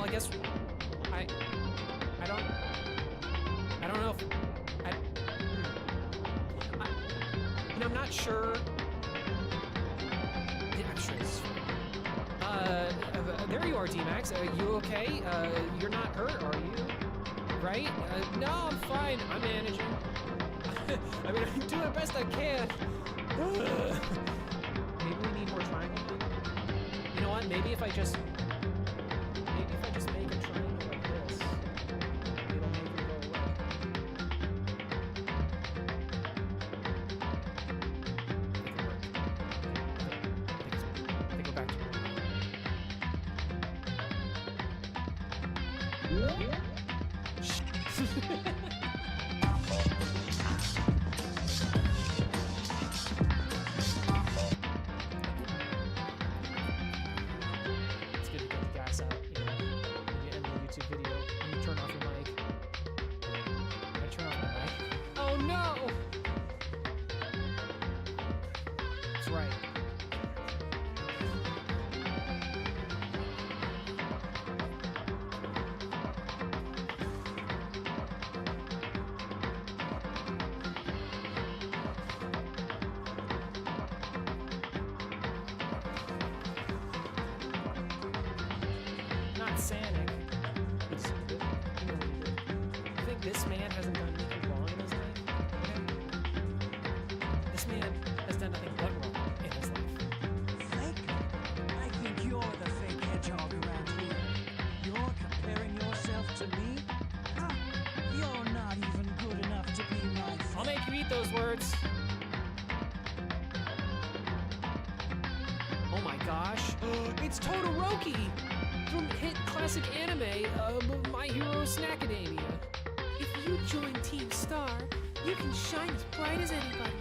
I guess I don't know if I'm not sure. Yeah, I'm sure this is there you are, D-Max. You okay? You're not hurt, are you? Right? No, I'm fine. I'm managing. I mean, I'm doing the best I can. Maybe we need more triangle. You know what? Maybe if I just make a triangle like this, it'll make it go away. I think we're back to It's good to get the gas out, you know, when you end the YouTube video, when you turn off your mic. I turn off my mic. Oh no! That's right. Not Sanic. It's, you know what he did. You think this man hasn't done anything wrong in his life? Okay? This man has done nothing but wrong in his life. Fake? I think you're the fake hedgehog around here. You're comparing yourself to me? Huh? You're not even good enough to be my friend. I'll make you eat those words. Oh my gosh. It's Todoroki from hit classic anime, My Hero Snackademia. If you join Team Star, you can shine as bright as anybody.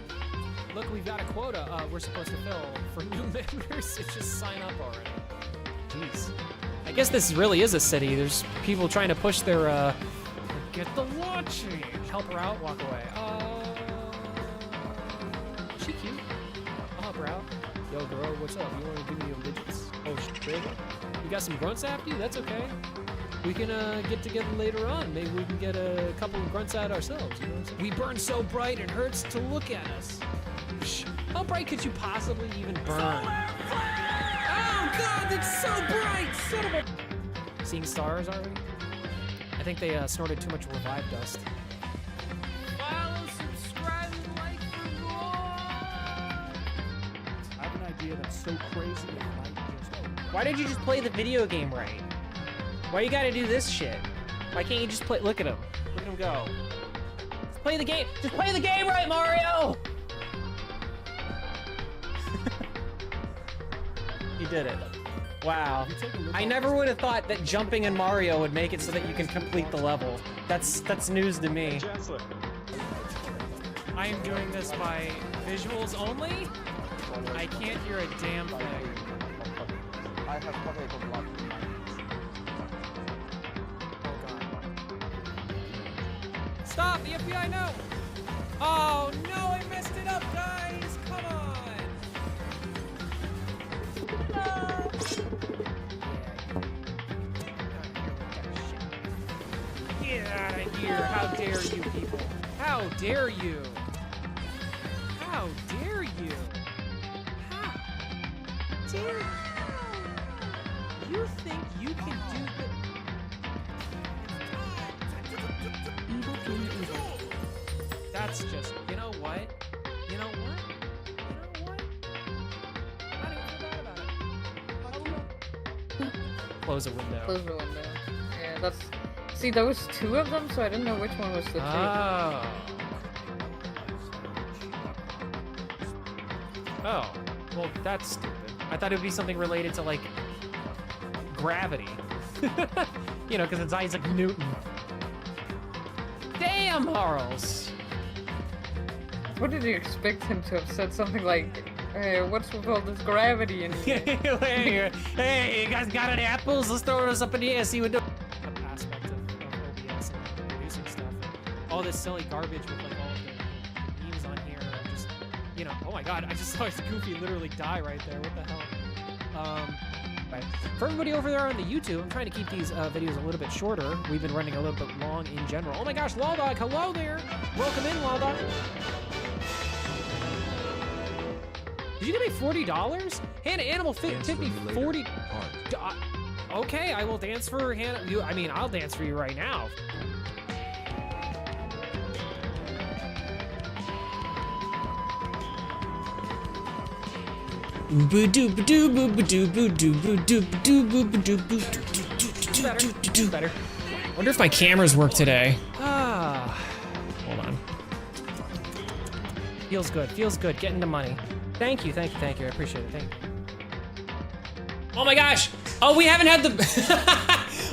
Look, we've got a quota we're supposed to fill for new members, so just sign up already. Jeez. I guess this really is a city. There's people trying to push their, get the watching. Help her out, walk away. She cute. I'll help her out. Yo, girl, what's up? You want to give me your digits? Oh, shit. You got some grunts after you? That's okay. We can get together later on. Maybe we can get a couple of grunts out ourselves. You know what I'm saying? We burn so bright it hurts to look at us. How bright could you possibly even burn? Oh God, it's so bright! Son of a... Seeing stars, are we? I think they snorted too much revive dust. Follow, subscribe, and like for more! I have an idea that's so crazy it might just... Why did you just play the video game right? Why you gotta do this shit? Why can't you just play? Look at him. Look at him go. Just play the game. Just play the game right, Mario! You did it. Wow. I never would have thought that jumping in Mario would make it so that you can complete the level. That's news to me. I am doing this by visuals only. I can't hear a damn thing. I have covered of blood. Oh God. Stop! The FBI, no! Oh no, I messed it up, guys! Come on! No! Get out of here! How dare you people! How dare you! How dare you! How dare you! You think you can do the... Evil King Evil. That's just... You know what? You know what? You know what? I didn't feel bad about it. Close a window. Close the window. Yeah, that's... See, there was two of them, so I didn't know which one was the two. Oh. Oh. Well, that's stupid. I thought it would be something related to, like, gravity. You know, because it's Isaac Newton. Damn, Harles! What did you expect him to have said? Something like, hey, what's with all this gravity in here? Hey, you guys got any apples? Let's throw those up in the air, see what the aspect of OBS and producing stuff. And all this silly garbage with like all the memes on here. Just, you know, oh my God, I just saw Goofy literally die right there. What the hell? Right. For everybody over there on the YouTube, I'm trying to keep these videos a little bit shorter. We've been running a little bit long in general. Oh my gosh, Law Dog, hello there. Welcome in, Law Dog. Did you give me $40? Hannah Animal Fit tipped me 40. Okay, I will dance for Hannah. I'll dance for you right now. Better. Wonder if my cameras work today. Hold on. Feels good. Feels good. Getting the money. Thank you. I appreciate it. Thank you. Oh my gosh. Oh, we haven't had the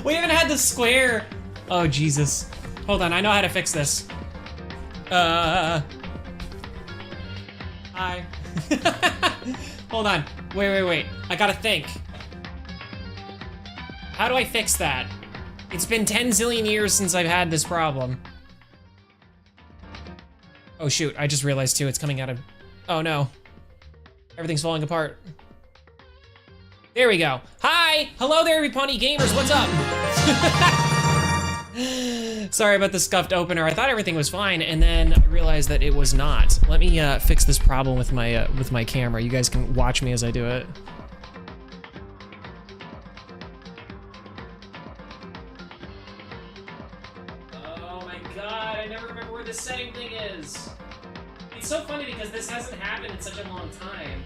we haven't had the square. Oh Jesus. Hold on. I know how to fix this. Hi. Hold on. Wait. I gotta think. How do I fix that? It's been 10 zillion years since I've had this problem. Oh shoot, I just realized too, it's coming out of... Oh no. Everything's falling apart. There we go. Hi! Hello there, Pony Gamers, what's up? Sorry about the scuffed opener. I thought everything was fine, and then I realized that it was not. Let me fix this problem with my camera. You guys can watch me as I do it. Oh my god, I never remember where this setting thing is. It's so funny because this hasn't happened in such a long time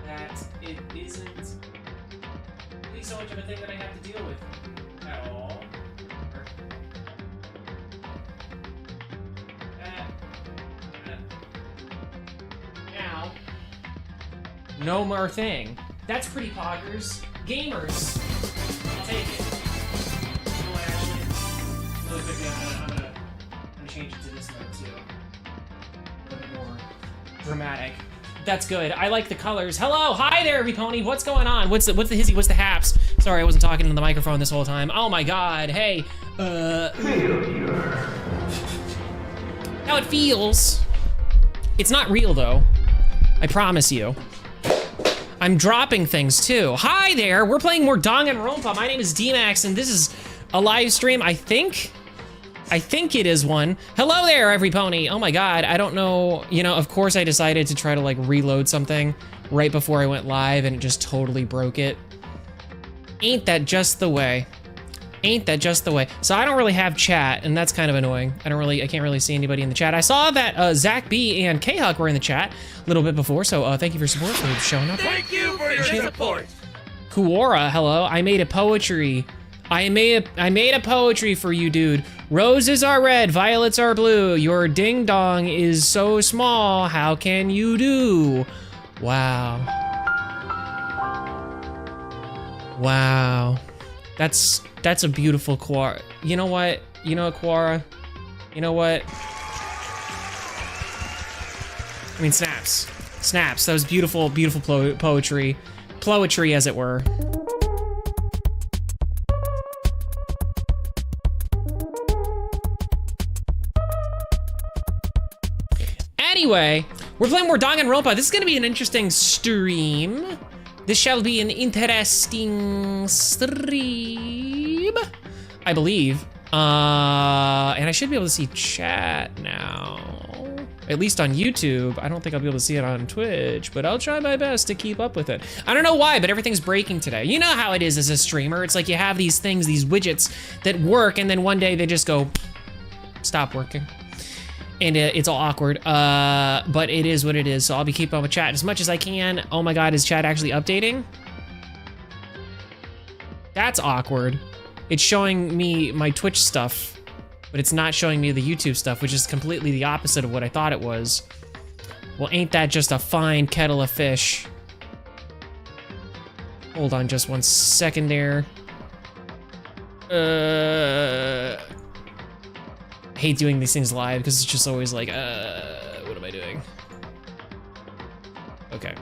that it isn't really so much of a thing that I have to deal with at all. Now, no more thing. That's pretty poggers. Gamers, I'll take it. You know what, actually, really quickly, I'm gonna change it to this mode too. A little bit more dramatic. That's good. I like the colors. Hello, hi there, Pony. What's going on? What's the hizzy? What's the haps? Sorry, I wasn't talking into the microphone this whole time. Oh my god. Hey. How it feels. It's not real though. I promise you. I'm dropping things too. Hi there. We're playing more Danganronpa. My name is D-Max, and this is a live stream. I think it is one. Hello there, Pony. Oh my god, I don't know. You know, of course I decided to try to like reload something right before I went live, and it just totally broke it. Ain't that just the way? Ain't that just the way? So I don't really have chat, and that's kind of annoying. I can't really see anybody in the chat. I saw that Zach B and K-Huck were in the chat a little bit before, so thank you for support, for showing up. Thank you for your support. Kuora, hello. I made a poetry. I made a poetry for you, dude. Roses are red, violets are blue. Your ding dong is so small. How can you do? Wow. Wow. That's a beautiful Quora. You know what? You know what, Quora? You know what? I mean, snaps. Snaps. That was beautiful, beautiful poetry. Ploetry, as it were. Anyway, we're playing more Danganronpa. This is gonna be an interesting stream. This shall be an interesting stream, I believe. And I should be able to see chat now. At least on YouTube. I don't think I'll be able to see it on Twitch, but I'll try my best to keep up with it. I don't know why, but everything's breaking today. You know how it is as a streamer. It's like you have these things, these widgets that work, and then one day they just go, stop working. And it's all awkward, but it is what it is, so I'll be keeping up with chat as much as I can. Oh my god, is chat actually updating? That's awkward. It's showing me my Twitch stuff, but it's not showing me the YouTube stuff, which is completely the opposite of what I thought it was. Well, ain't that just a fine kettle of fish? Hold on just 1 second there. I hate doing these things live because it's just always like, what am I doing? Okay.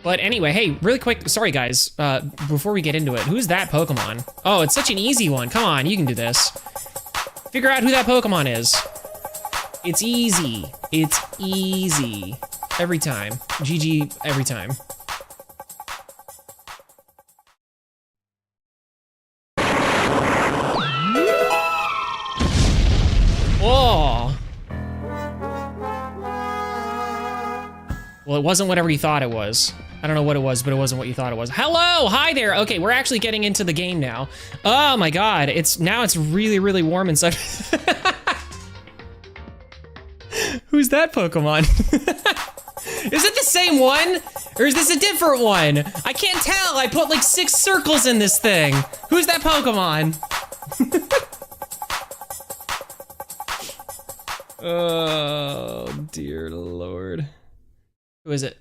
But anyway, hey, really quick, sorry guys, before we get into it, who's that Pokemon? Oh, it's such an easy one. Come on, you can do this. Figure out who that Pokemon is. It's easy. It's easy. every time. GG every time. Oh. Well, it wasn't whatever you thought it was. I don't know what it was, but it wasn't what you thought it was. Hello, hi there. Okay, we're actually getting into the game now. Oh my God, it's really, really warm inside. Who's that Pokemon? Is it the same one? Or is this a different one? I can't tell, I put like 6 circles in this thing. Who's that Pokemon? Oh, dear Lord. Who is it?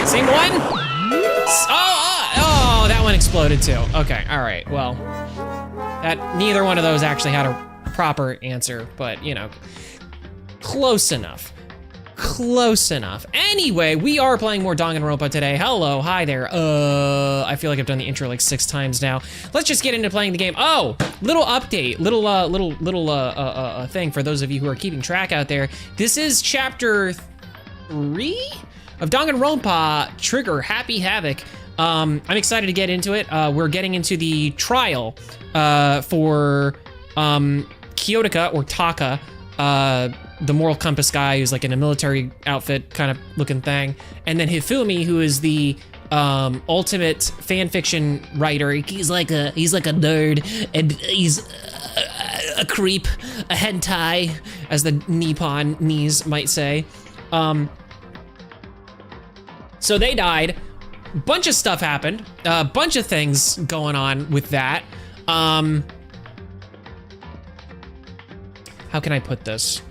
Same one? Oh, that one exploded too. Okay, all right, well. Neither one of those actually had a proper answer, but you know, close enough. Close enough. Anyway, we are playing more Danganronpa today. Hello, hi there. I feel like I've done the intro like 6 times now. Let's just get into playing the game. Oh, little update, little thing for those of you who are keeping track out there. This is chapter 3 of Danganronpa Trigger Happy Havoc. I'm excited to get into it. We're getting into the trial for Kyotika or Taka, the moral compass guy who's like in a military outfit kind of looking thing, and then Hifumi, who is the ultimate fan fiction writer. He's like a nerd, and he's a creep, a hentai, as the Nippon-nese might say. So they died. Bunch of stuff happened. A bunch of things going on with that. How can I put this?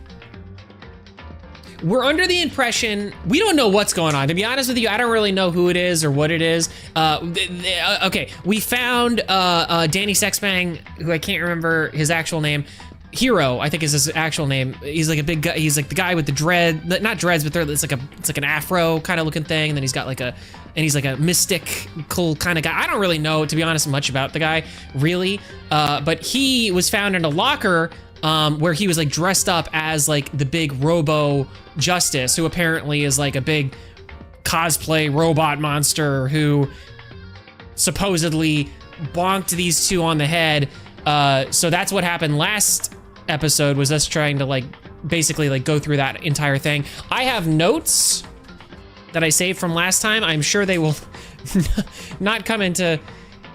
We're under the impression, we don't know what's going on. To be honest with you, I don't really know who it is or what it is. Okay, we found Danny Sexbang, who I can't remember his actual name. Hero, I think is his actual name. He's like a big guy. He's like the guy with the not dreads, but it's like an afro kind of looking thing. And then he's got he's like a mystical kind of guy. I don't really know, to be honest, much about the guy, really. But he was found in a locker where he was like dressed up as like the big Robo Justice, who apparently is like a big cosplay robot monster who supposedly bonked these two on the head. So that's what happened last episode, was us trying to like basically like go through that entire thing. I have notes that I saved from last time. I'm sure they will not come into,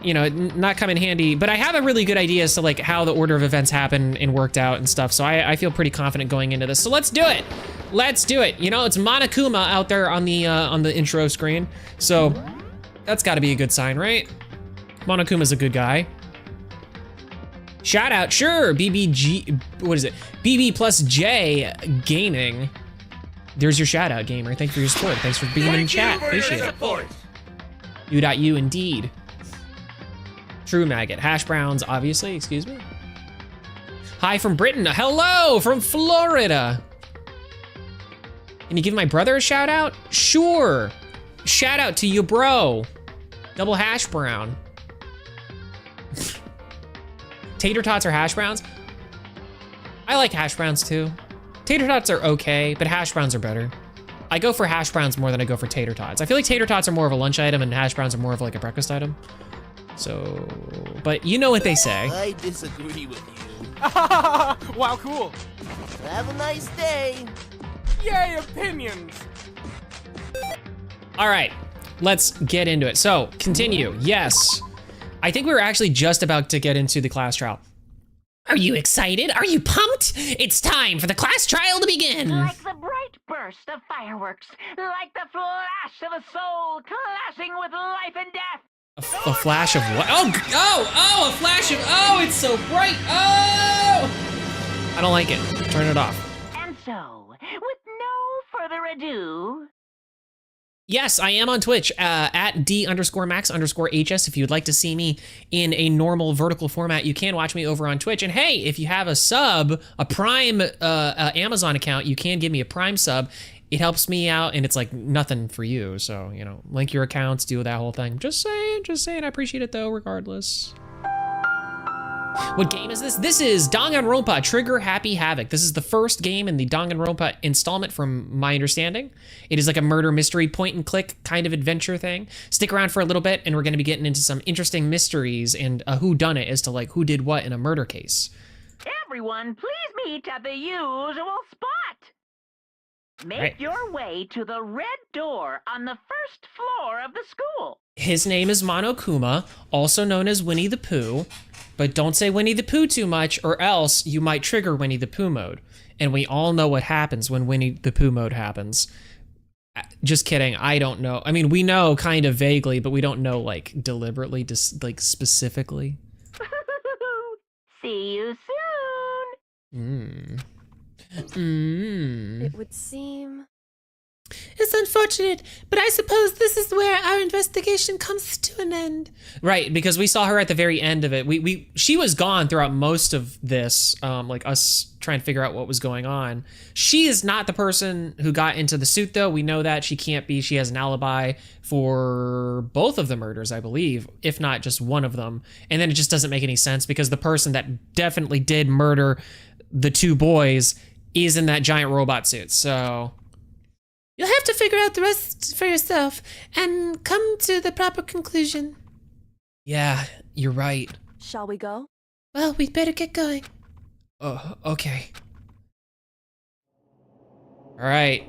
you know, not come in handy, but I have a really good idea as to like how the order of events happened and worked out and stuff. So I feel pretty confident going into this. So let's do it. Let's do it. You know, it's Monokuma out there on the intro screen. So that's gotta be a good sign, right? Monokuma's a good guy. Shout out, sure, BBG, what is it? BB plus J Gaming. There's your shout out, gamer. Thank you for your support. Thanks for being in chat, appreciate it. U.U indeed. True maggot, hash browns, obviously, excuse me. Hi from Britain, hello from Florida. Can you give my brother a shout out? Sure. Shout out to you, bro. Double hash brown. Tater tots or hash browns? I like hash browns too. Tater tots are okay, but hash browns are better. I go for hash browns more than I go for tater tots. I feel like tater tots are more of a lunch item and hash browns are more of like a breakfast item. So, but you know what they say. I disagree with you. Wow, cool. Have a nice day. Yay, opinions. All right, let's get into it. So, continue, yes. I think we were actually just about to get into the class trial. Are you excited? Are you pumped? It's time for the class trial to begin. Like the bright burst of fireworks, like the flash of a soul clashing with life and death. A flash of what? Oh, a flash of, it's so bright. Oh! I don't like it. Turn it off. And so, with no further ado, yes, I am on Twitch at D_Max_HS. If you'd like to see me in a normal vertical format, you can watch me over on Twitch. And hey, if you have a sub, a Prime Amazon account, you can give me a Prime sub. It helps me out, and it's like nothing for you. So, you know, link your accounts, do that whole thing. Just saying, I appreciate it though, regardless. What game is this? This is Danganronpa Trigger Happy Havoc. This is the first game in the Danganronpa installment from my understanding. It is like a murder mystery point and click kind of adventure thing. Stick around for a little bit and we're gonna be getting into some interesting mysteries and a whodunit as to like who did what in a murder case. Everyone, please meet at the usual spot. Make Right. your way to the red door on the first floor of the school. His name is Monokuma, also known as Winnie the Pooh, but don't say Winnie the Pooh too much or else you might trigger Winnie the Pooh mode. And we all know what happens when Winnie the Pooh mode happens. Just kidding, I don't know. I mean, we know kind of vaguely, but we don't know like deliberately, just like specifically. See you soon. It would seem. It's unfortunate, but I suppose this is where our investigation comes to an end. Right, because we saw her at the very end of it. She was gone throughout most of this, like us trying to figure out what was going on. She is not the person who got into the suit, though. We know that she can't be. She has an alibi for both of the murders, I believe, if not just one of them. And then it just doesn't make any sense because the person that definitely did murder the two boys is in that giant robot suit, so you'll have to figure out the rest for yourself and come to the proper conclusion. Yeah, you're right. Shall we go? Well, we'd better get going. Oh, okay. All right.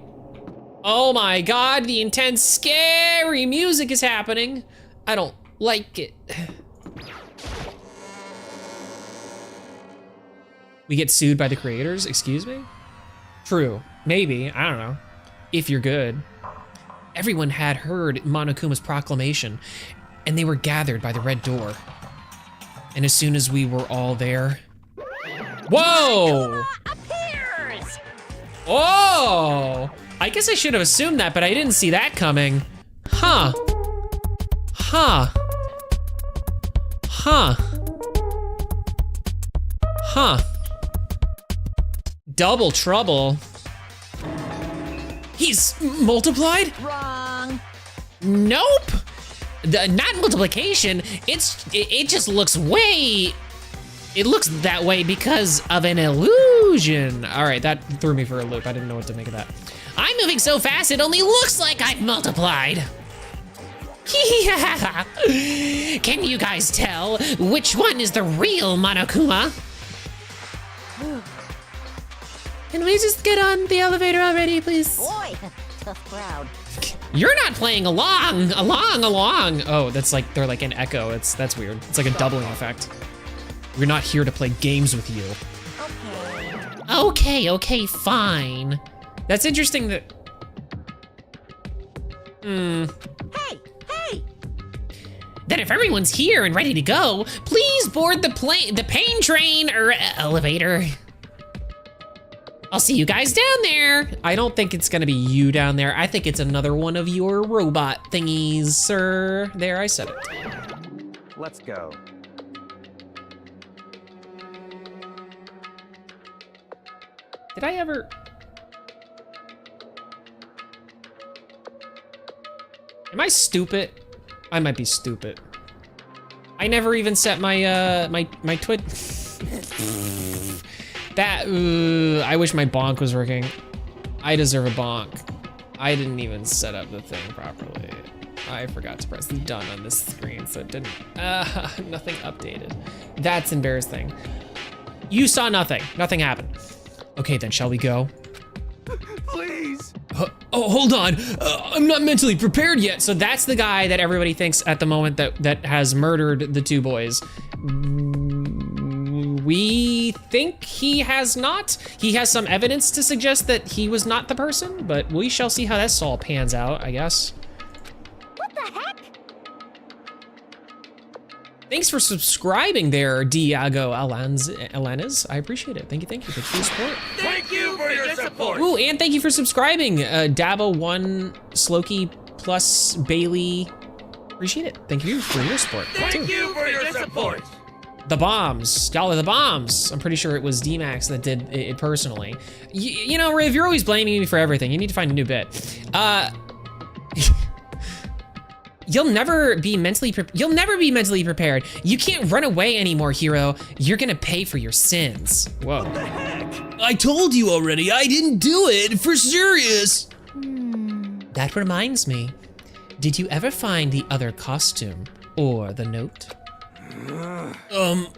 Oh my God, the intense, scary music is happening. I don't like it. We get sued by the creators, excuse me? True, maybe, I don't know. If you're good. Everyone had heard Monokuma's proclamation, and they were gathered by the red door. And as soon as we were all there... Whoa! Appears! Oh! I guess I should have assumed that, but I didn't see that coming. Huh. Huh. Huh. Huh. Double trouble. He's multiplied? Wrong. Nope. Not multiplication. It just looks way. It looks that way because of an illusion. All right, that threw me for a loop. I didn't know what to make of that. I'm moving so fast it only looks like I've multiplied. Yeah. Can you guys tell which one is the real Monokuma? Can we just get on the elevator already, please? Boy, tough crowd. You're not playing along. Oh, that's like, they're like an echo. That's weird. It's like a doubling effect. We're not here to play games with you. Okay, fine. That's interesting that, Hey! Then if everyone's here and ready to go, please board the pain train or elevator. I'll see you guys down there. I don't think it's gonna be you down there. I think it's another one of your robot thingies, sir. There, I said it. Let's go. Did I ever? Am I stupid? I might be stupid. I never even set my my twit. That, I wish my bonk was working. I deserve a bonk. I didn't even set up the thing properly. I forgot to press done on this screen, so it didn't, nothing updated. That's embarrassing. You saw nothing, nothing happened. Okay then, shall we go? Please. Oh, hold on, I'm not mentally prepared yet. So that's the guy that everybody thinks at the moment that has murdered the two boys. We think he has not. He has some evidence to suggest that he was not the person, but we shall see how this all pans out, I guess. What the heck? Thanks for subscribing there, Diago Alanes. I appreciate it. Thank you. Thank you for your support. Thank you for your support. Ooh, and thank you for subscribing, Dabo1, Slokey plus Bailey. Appreciate it. Thank you for your support. Thank you for your support. The bombs, y'all are the bombs. I'm pretty sure it was D-Max that did it personally. You know, Riv, you're always blaming me for everything. You need to find a new bit. You'll never be mentally prepared. You can't run away anymore, hero. You're gonna pay for your sins. Whoa. What the heck? I told you already, I didn't do it, for serious. That reminds me. Did you ever find the other costume or the note?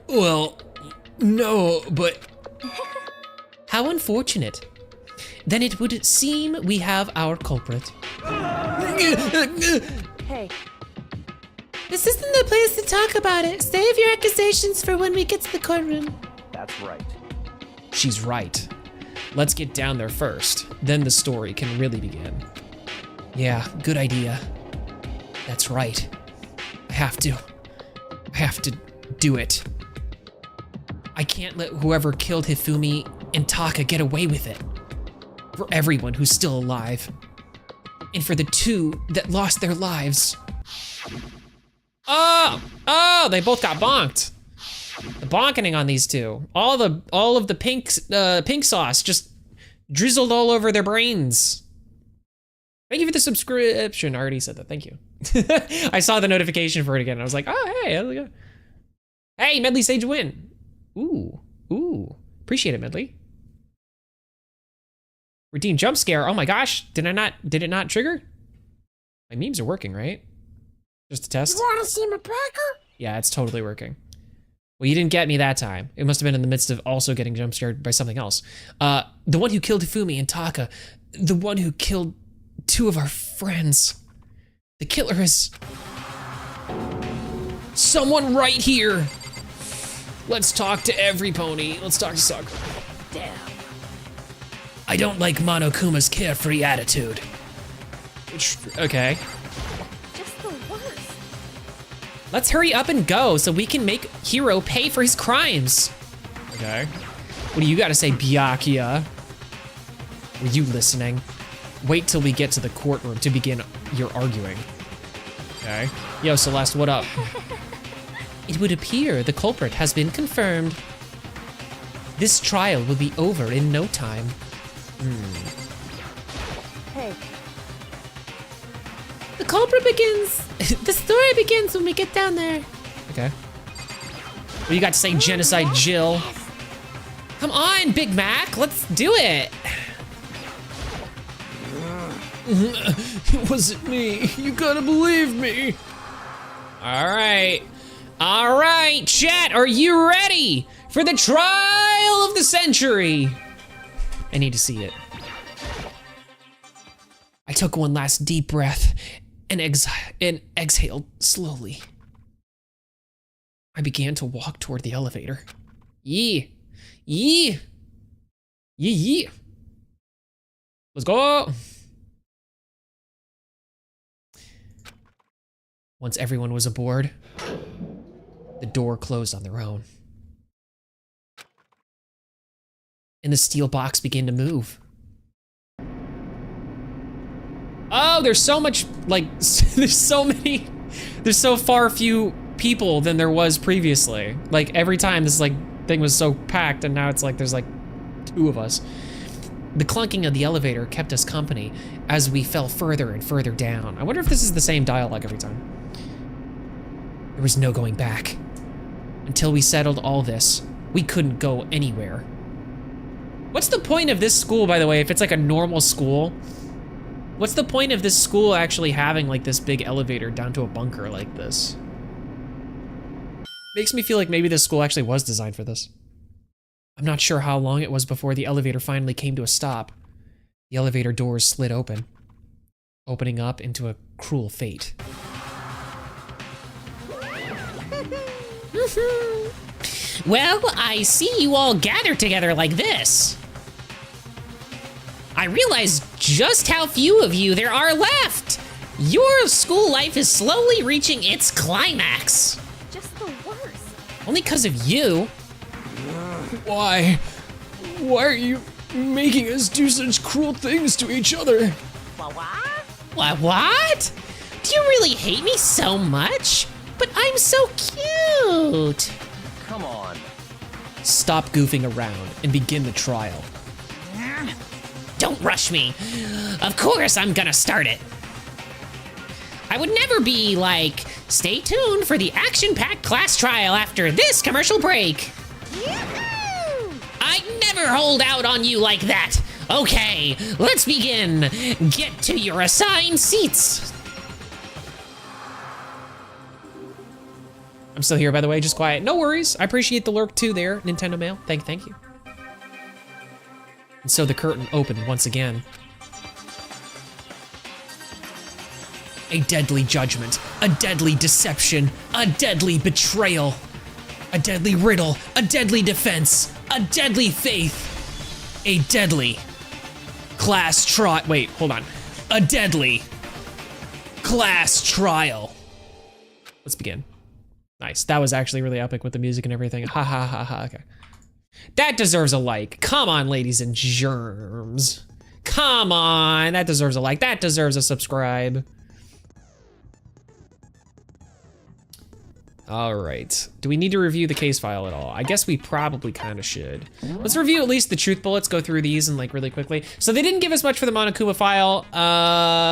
Well, no, but... How unfortunate. Then it would seem we have our culprit. Hey, This isn't the place to talk about it. Save your accusations for when we get to the courtroom. That's right. She's right. Let's get down there first. Then the story can really begin. Yeah, good idea. That's right. I have to do it. I can't let whoever killed Hifumi and Taka get away with it. For everyone who's still alive. And for the two that lost their lives. Oh, they both got bonked. The bonkening on these two. All of the pink sauce just drizzled all over their brains. Thank you for the subscription. I already said that, thank you. I saw the notification for it again. I was like, oh, hey, how's it going? Hey, Medley Sage win. Ooh, appreciate it, Medley. Redeem jump scare. Oh my gosh, did it not trigger? My memes are working, right? Just a test. you wanna see my breaker? Yeah, it's totally working. Well, you didn't get me that time. It must have been in the midst of also getting jump scared by something else. The one who killed Hifumi and Taka, the one who killed two of our friends. The killer is someone right here. Let's talk to every pony. Let's talk to Sakura. Damn. I don't like Monokuma's carefree attitude. Okay. Just the worst. Let's hurry up and go so we can make Hiro pay for his crimes. Okay. What do you gotta say, Byakuya? Were you listening? Wait till we get to the courtroom to begin your arguing. Okay. Yo, Celeste, what up? It would appear the culprit has been confirmed. This trial will be over in no time. Hey, The culprit begins. The story begins when we get down there. Okay. What do you got to say, Genocide Jill? Come on, Big Mac, let's do it. It wasn't me. You gotta believe me. All right, chat, are you ready for the trial of the century? I need to see it. I took one last deep breath and exhaled slowly. I began to walk toward the elevator. Yee. Let's go. Once everyone was aboard, the door closed on their own. And the steel box began to move. Oh, there's so much, like, there's so far few people than there was previously. Like, every time this, like, thing was so packed, and now it's like, there's like 2 of us. The clunking of the elevator kept us company as we fell further and further down. I wonder if this is the same dialogue every time. There was no going back. Until we settled all this, we couldn't go anywhere. What's the point of this school, by the way, if it's like a normal school? What's the point of this school actually having like this big elevator down to a bunker like this? Makes me feel like maybe this school actually was designed for this. I'm not sure how long it was before the elevator finally came to a stop. The elevator doors slid open, opening up into a cruel fate. Well, I see you all gathered together like this. I realize just how few of you there are left. Your school life is slowly reaching its climax. just the worst. Only because of you. Why? Why are you making us do such cruel things to each other? What? Do you really hate me so much? But I'm so cute. Come on. Stop goofing around and begin the trial. Don't rush me. Of course I'm gonna start it. I would never be like, stay tuned for the action-packed class trial after this commercial break. I'd never hold out on you like that. Okay, let's begin. Get to your assigned seats. I'm still here, by the way, just quiet. No worries. I appreciate the lurk too there, Nintendo Mail. Thank you. And so the curtain opened once again. A deadly judgment, a deadly deception, a deadly betrayal, a deadly riddle, a deadly defense, a deadly faith, a deadly class trial. Wait, hold on. A deadly class trial. Let's begin. Nice. That was actually really epic with the music and everything. Ha ha ha ha. Okay. That deserves a like. Come on, ladies and germs. Come on. That deserves a like. That deserves a subscribe. All right. Do we need to review the case file at all? I guess we probably kind of should. Let's review at least the truth bullets, go through these and like really quickly. So they didn't give us much for the Monokuma file,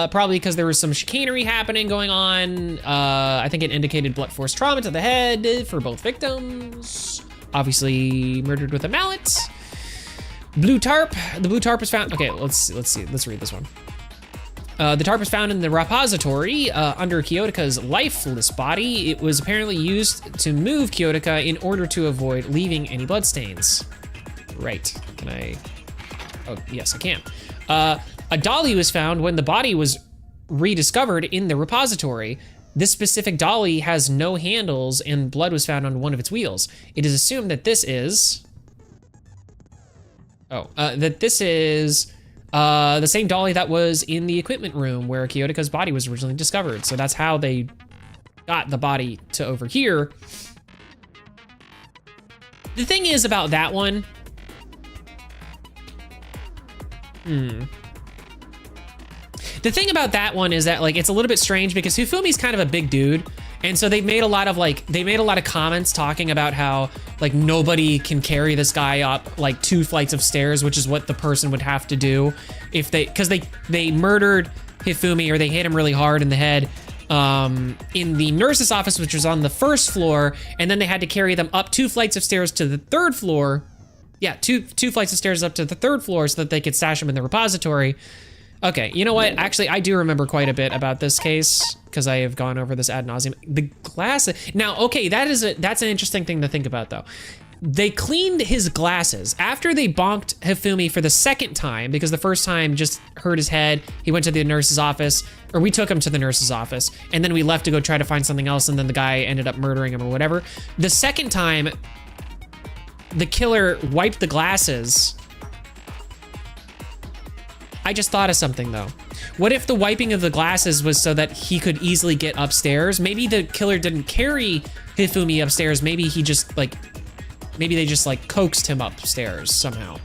probably because there was some chicanery happening going on. I think it indicated blunt force trauma to the head for both victims. Obviously murdered with a mallet. Blue tarp, the blue tarp was found. Okay, let's see, let's read this one. The tarp was found in the repository under Kyotoka's lifeless body. It was apparently used to move Kyotoka in order to avoid leaving any bloodstains. Right, can I? Oh, yes, I can. A dolly was found when the body was rediscovered in the repository. This specific dolly has no handles and blood was found on one of its wheels. It is assumed that this is, the same dolly that was in the equipment room where Kyotoka's body was originally discovered. So that's how they got the body to over here. The thing is about that one, the thing about that one is that like it's a little bit strange because Hifumi's kind of a big dude. And so they made a lot of comments talking about how like nobody can carry this guy up like 2 flights of stairs, which is what the person would have to do if because they murdered Hifumi, or they hit him really hard in the head in the nurse's office, which was on the 1st floor, and then they had to carry them up 2 flights of stairs to the 3rd floor. Yeah, two flights of stairs up to the 3rd floor so that they could stash him in the repository. Okay, you know what? Actually, I do remember quite a bit about this case because I have gone over this ad nauseum. The glasses. Now, okay, that's an interesting thing to think about, though. They cleaned his glasses after they bonked Hifumi for the 2nd time, because the 1st time just hurt his head. He went to the nurse's office, or we took him to the nurse's office, and then we left to go try to find something else, and then the guy ended up murdering him or whatever. The 2nd time, the killer wiped the glasses. I just thought of something though. What if the wiping of the glasses was so that he could easily get upstairs? Maybe the killer didn't carry Hifumi upstairs. Maybe he just like, maybe they just like coaxed him upstairs somehow.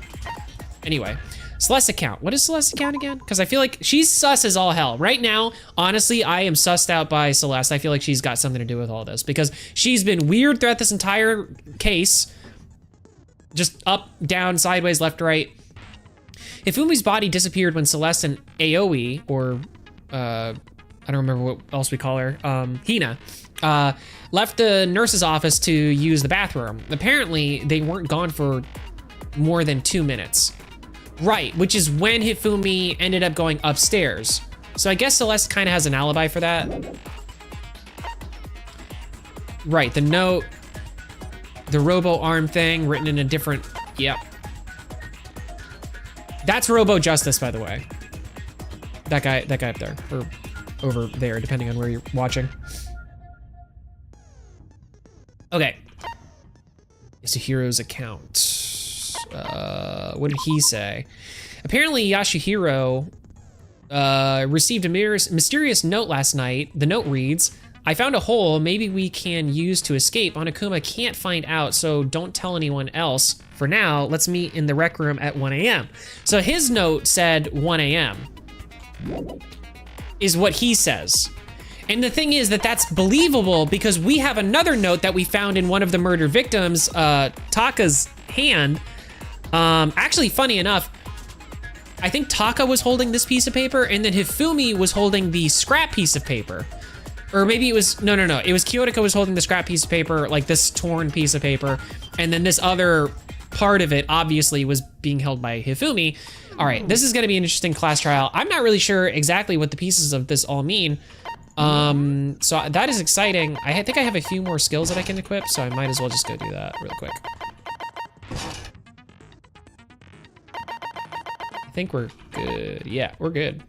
Anyway, Celeste's account. What is Celeste's account again? Because I feel like she's sus as all hell. Right now, honestly, I am sussed out by Celeste. I feel like she's got something to do with all this because she's been weird throughout this entire case. Just up, down, sideways, left, right. Hifumi's body disappeared when Celeste and Aoi, or I don't remember what else we call her, Hina, left the nurse's office to use the bathroom. Apparently, they weren't gone for more than 2 minutes. Right, which is when Hifumi ended up going upstairs. So I guess Celeste kind of has an alibi for that. Right, the note, the Robo arm thing written in a different, yep. That's Robo Justice, by the way. That guy up there, or over there, depending on where you're watching. Okay. Yasuhiro's account. What did he say? Apparently, Yasuhiro received a mysterious note last night. The note reads, "I found a hole maybe we can use to escape. Monokuma can't find out, so don't tell anyone else. For now, let's meet in the rec room at 1 a.m. So his note said 1 a.m. is what he says. And the thing is that that's believable because we have another note that we found in one of the murder victims, Taka's hand. Actually, funny enough, I think Taka was holding this piece of paper and then Hifumi was holding the scrap piece of paper. Or maybe it was, no. It was Kyoto was holding the scrap piece of paper, like this torn piece of paper. And then this other part of it obviously was being held by Hifumi. All right, this is gonna be an interesting class trial. I'm not really sure exactly what the pieces of this all mean. So that is exciting. I think I have a few more skills that I can equip, so I might as well just go do that real quick. I think we're good. Yeah, we're good.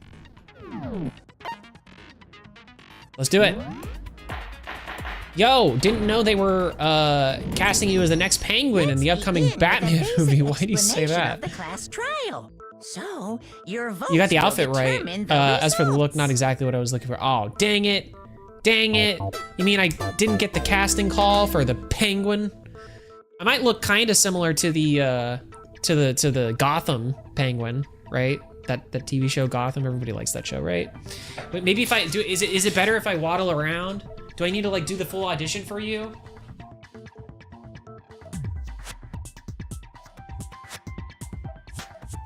Let's do it. Yo, didn't know they were casting you as the next Penguin in the upcoming Batman movie. Why do you say that? The class trial. So, your votes You got the will outfit right. determine the As for the look, results. not exactly what I was looking for. Oh, dang it. Dang it. You mean I didn't get the casting call for the Penguin? I might look kind of similar to the Gotham Penguin, right? That TV show Gotham, everybody likes that show, right? But maybe if I do, is it better if I waddle around? Do I need to like do the full audition for you?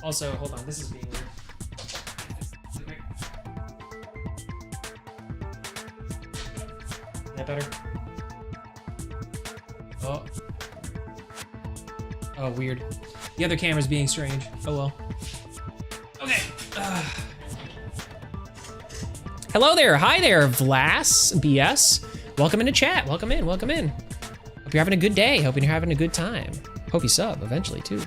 Also, hold on, this is being weird. Is that better? Oh. Oh, weird. The other camera's being strange. Oh well. Okay. Hello there. Hi there, Vlas BS. Welcome into chat. Welcome in. Welcome in. Hope you're having a good day. Hoping you're having a good time. Hope you sub eventually too.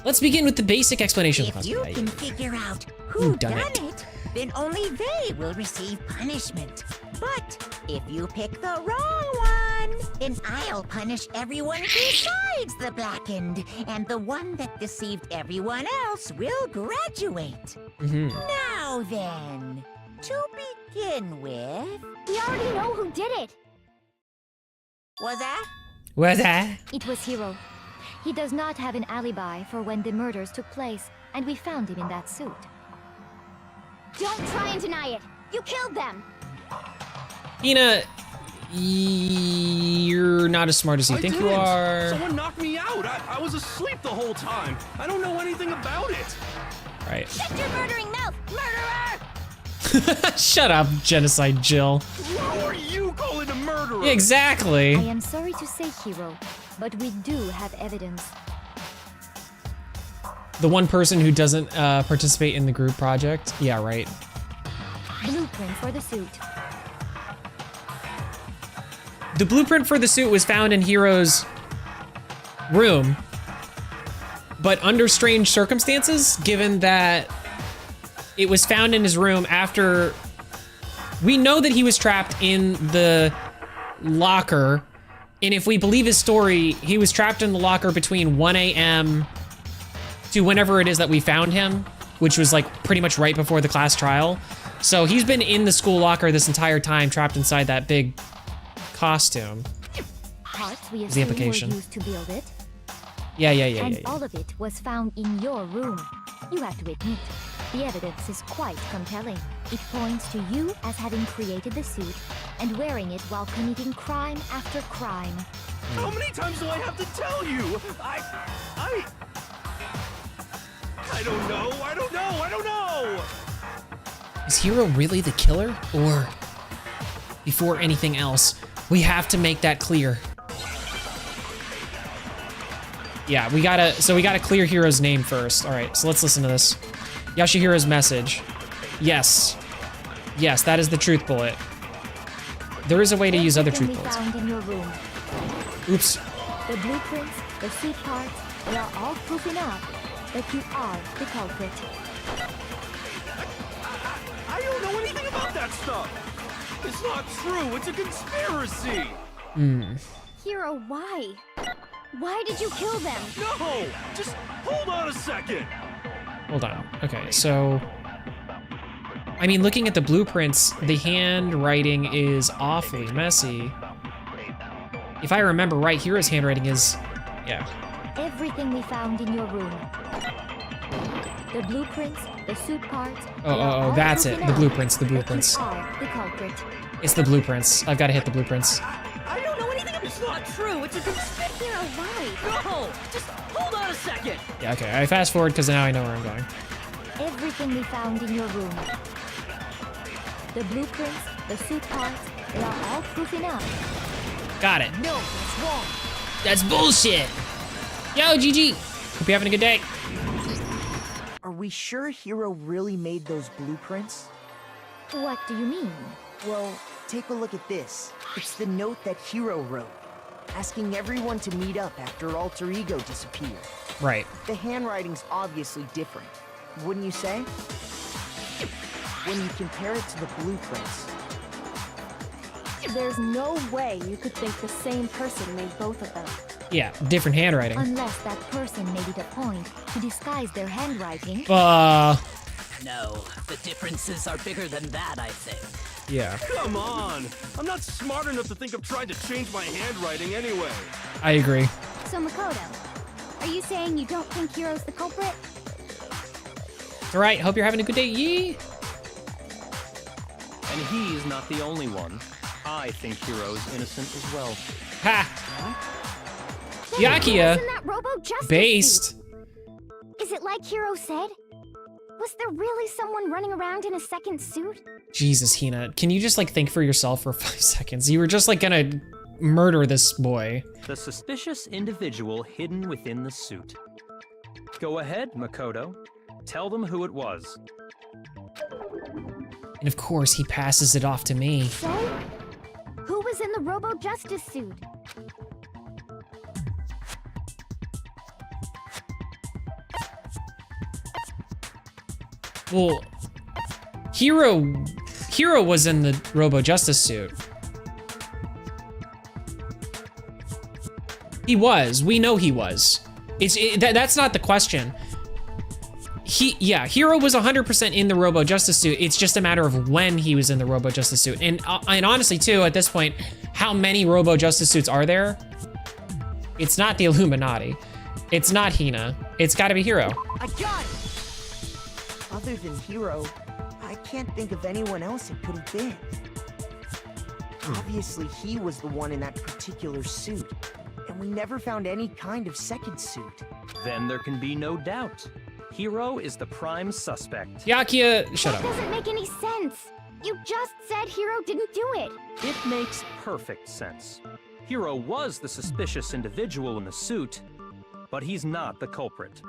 Let's begin with the basic explanation. If you can figure out who done it, then only they will receive punishment. But if you pick the wrong one, then I'll punish everyone besides the blackened, and the one that deceived everyone else will graduate. Now then, to begin with, We already know who did it. was that? What's that? It was Hiro. He does not have an alibi for when the murders took place, and we found him in that suit. Don't try and deny it. You killed them. Ina, you're not as smart as you think you are. Someone knocked me out. I was asleep the whole time. I don't know anything about it. Right. Shut your murdering mouth, murderer! Shut up, Genocide Jill. Who are you calling a murderer? I Exactly. am sorry to say, Hiro, but we do have evidence. The one person who doesn't participate in the group project. Yeah, right. Blueprint for the suit. The blueprint for the suit was found in Hiro's room, but under strange circumstances, given that it was found in his room after we know that he was trapped in the locker, and if we believe his story, he was trapped in the locker between 1 a.m. to whenever it is that we found him, which was like pretty much right before the class trial. So he's been in the school locker this entire time, trapped inside that big costume. Parts we The assume were implication. used to build it, Yeah. and all of it was found in your room. You have to admit, the evidence is quite compelling. It points to you as having created the suit and wearing it while committing crime after crime. How many times do I have to tell you? I don't know. I don't know. Is Hiro really the killer? Or, before anything else, we have to make that clear. Yeah, we gotta clear Hiro's name first. All right, so let's listen to this. Yashihiro's message. Yes. Yes, that is the truth bullet. There is a way to use other truth Everything we bullets. found in your room, Oops. the blueprints, the suit parts, they are all proof enough that you are the culprit. I don't know anything about that stuff. It's not true. It's a conspiracy. Hiro, why? Why did you kill them? No, just hold on a second. Hold on. Okay, so I mean, looking at the blueprints, the handwriting is awfully messy. If I remember right, Hiro's handwriting is, yeah. Everything we found in your room. The blueprints, the suit parts. Oh, that's it. The blueprints, the blueprints. You are the culprit. It's the blueprints. I've got to hit the blueprints. I don't know anything. It's not true. It's a conspiracy. Hiro, why? No, just hold on a second. Yeah, okay. I fast forward because now I know where I'm going. Everything we found in your room. The blueprints, The suit parts, they are all proof enough. Got it. No, that's wrong. That's bullshit. Yo, GG. Hope you're having a good day. Are we sure Hero really made those blueprints? What do you mean? Well, take a look at this. It's the note that Hero wrote, asking everyone to meet up after Alter Ego disappeared. Right. The handwriting's obviously different, wouldn't you say? When you compare it to the blueprints. There's no way you could think the same person made both of them. Yeah, different handwriting. Unless that person made it a point to disguise their handwriting. No, the differences are bigger than that, I think. Yeah. Come on! I'm not smart enough to think of trying to change my handwriting anyway. I agree. So Makoto, are you saying you don't think Hero's the culprit? It's alright, hope you're having a good day, yee! And he's not the only one. I think Hero's innocent as well. Ha! Hey, Yakia, who was in that Robo Justice based. suit? Is it like Hero said? Was there really someone running around in a second suit? Jesus, Hina, can you just like think for yourself for 5 seconds? You were just like gonna murder this boy. The suspicious individual hidden within the suit. Go ahead, Makoto. Tell them who it was. And of course, he passes it off to me. So, who was in the Robo Justice suit? Well, Hero was in the Robo Justice suit. He was. We know he was. That's not the question. Hero was 100% in the Robo Justice suit. It's just a matter of when he was in the Robo Justice suit. And honestly, too, at this point, how many Robo Justice suits are there? It's not the Illuminati. It's not Hina. It's got to be Hero. I got it! Other than Hero, I can't think of anyone else it could have been. Obviously, he was the one in that particular suit, and we never found any kind of second suit. Then there can be no doubt. Hero is the prime suspect. Yakia, shut That up. doesn't make any sense. You just said Hero didn't do it. It makes perfect sense. Hero was the suspicious individual in the suit, but he's not the culprit.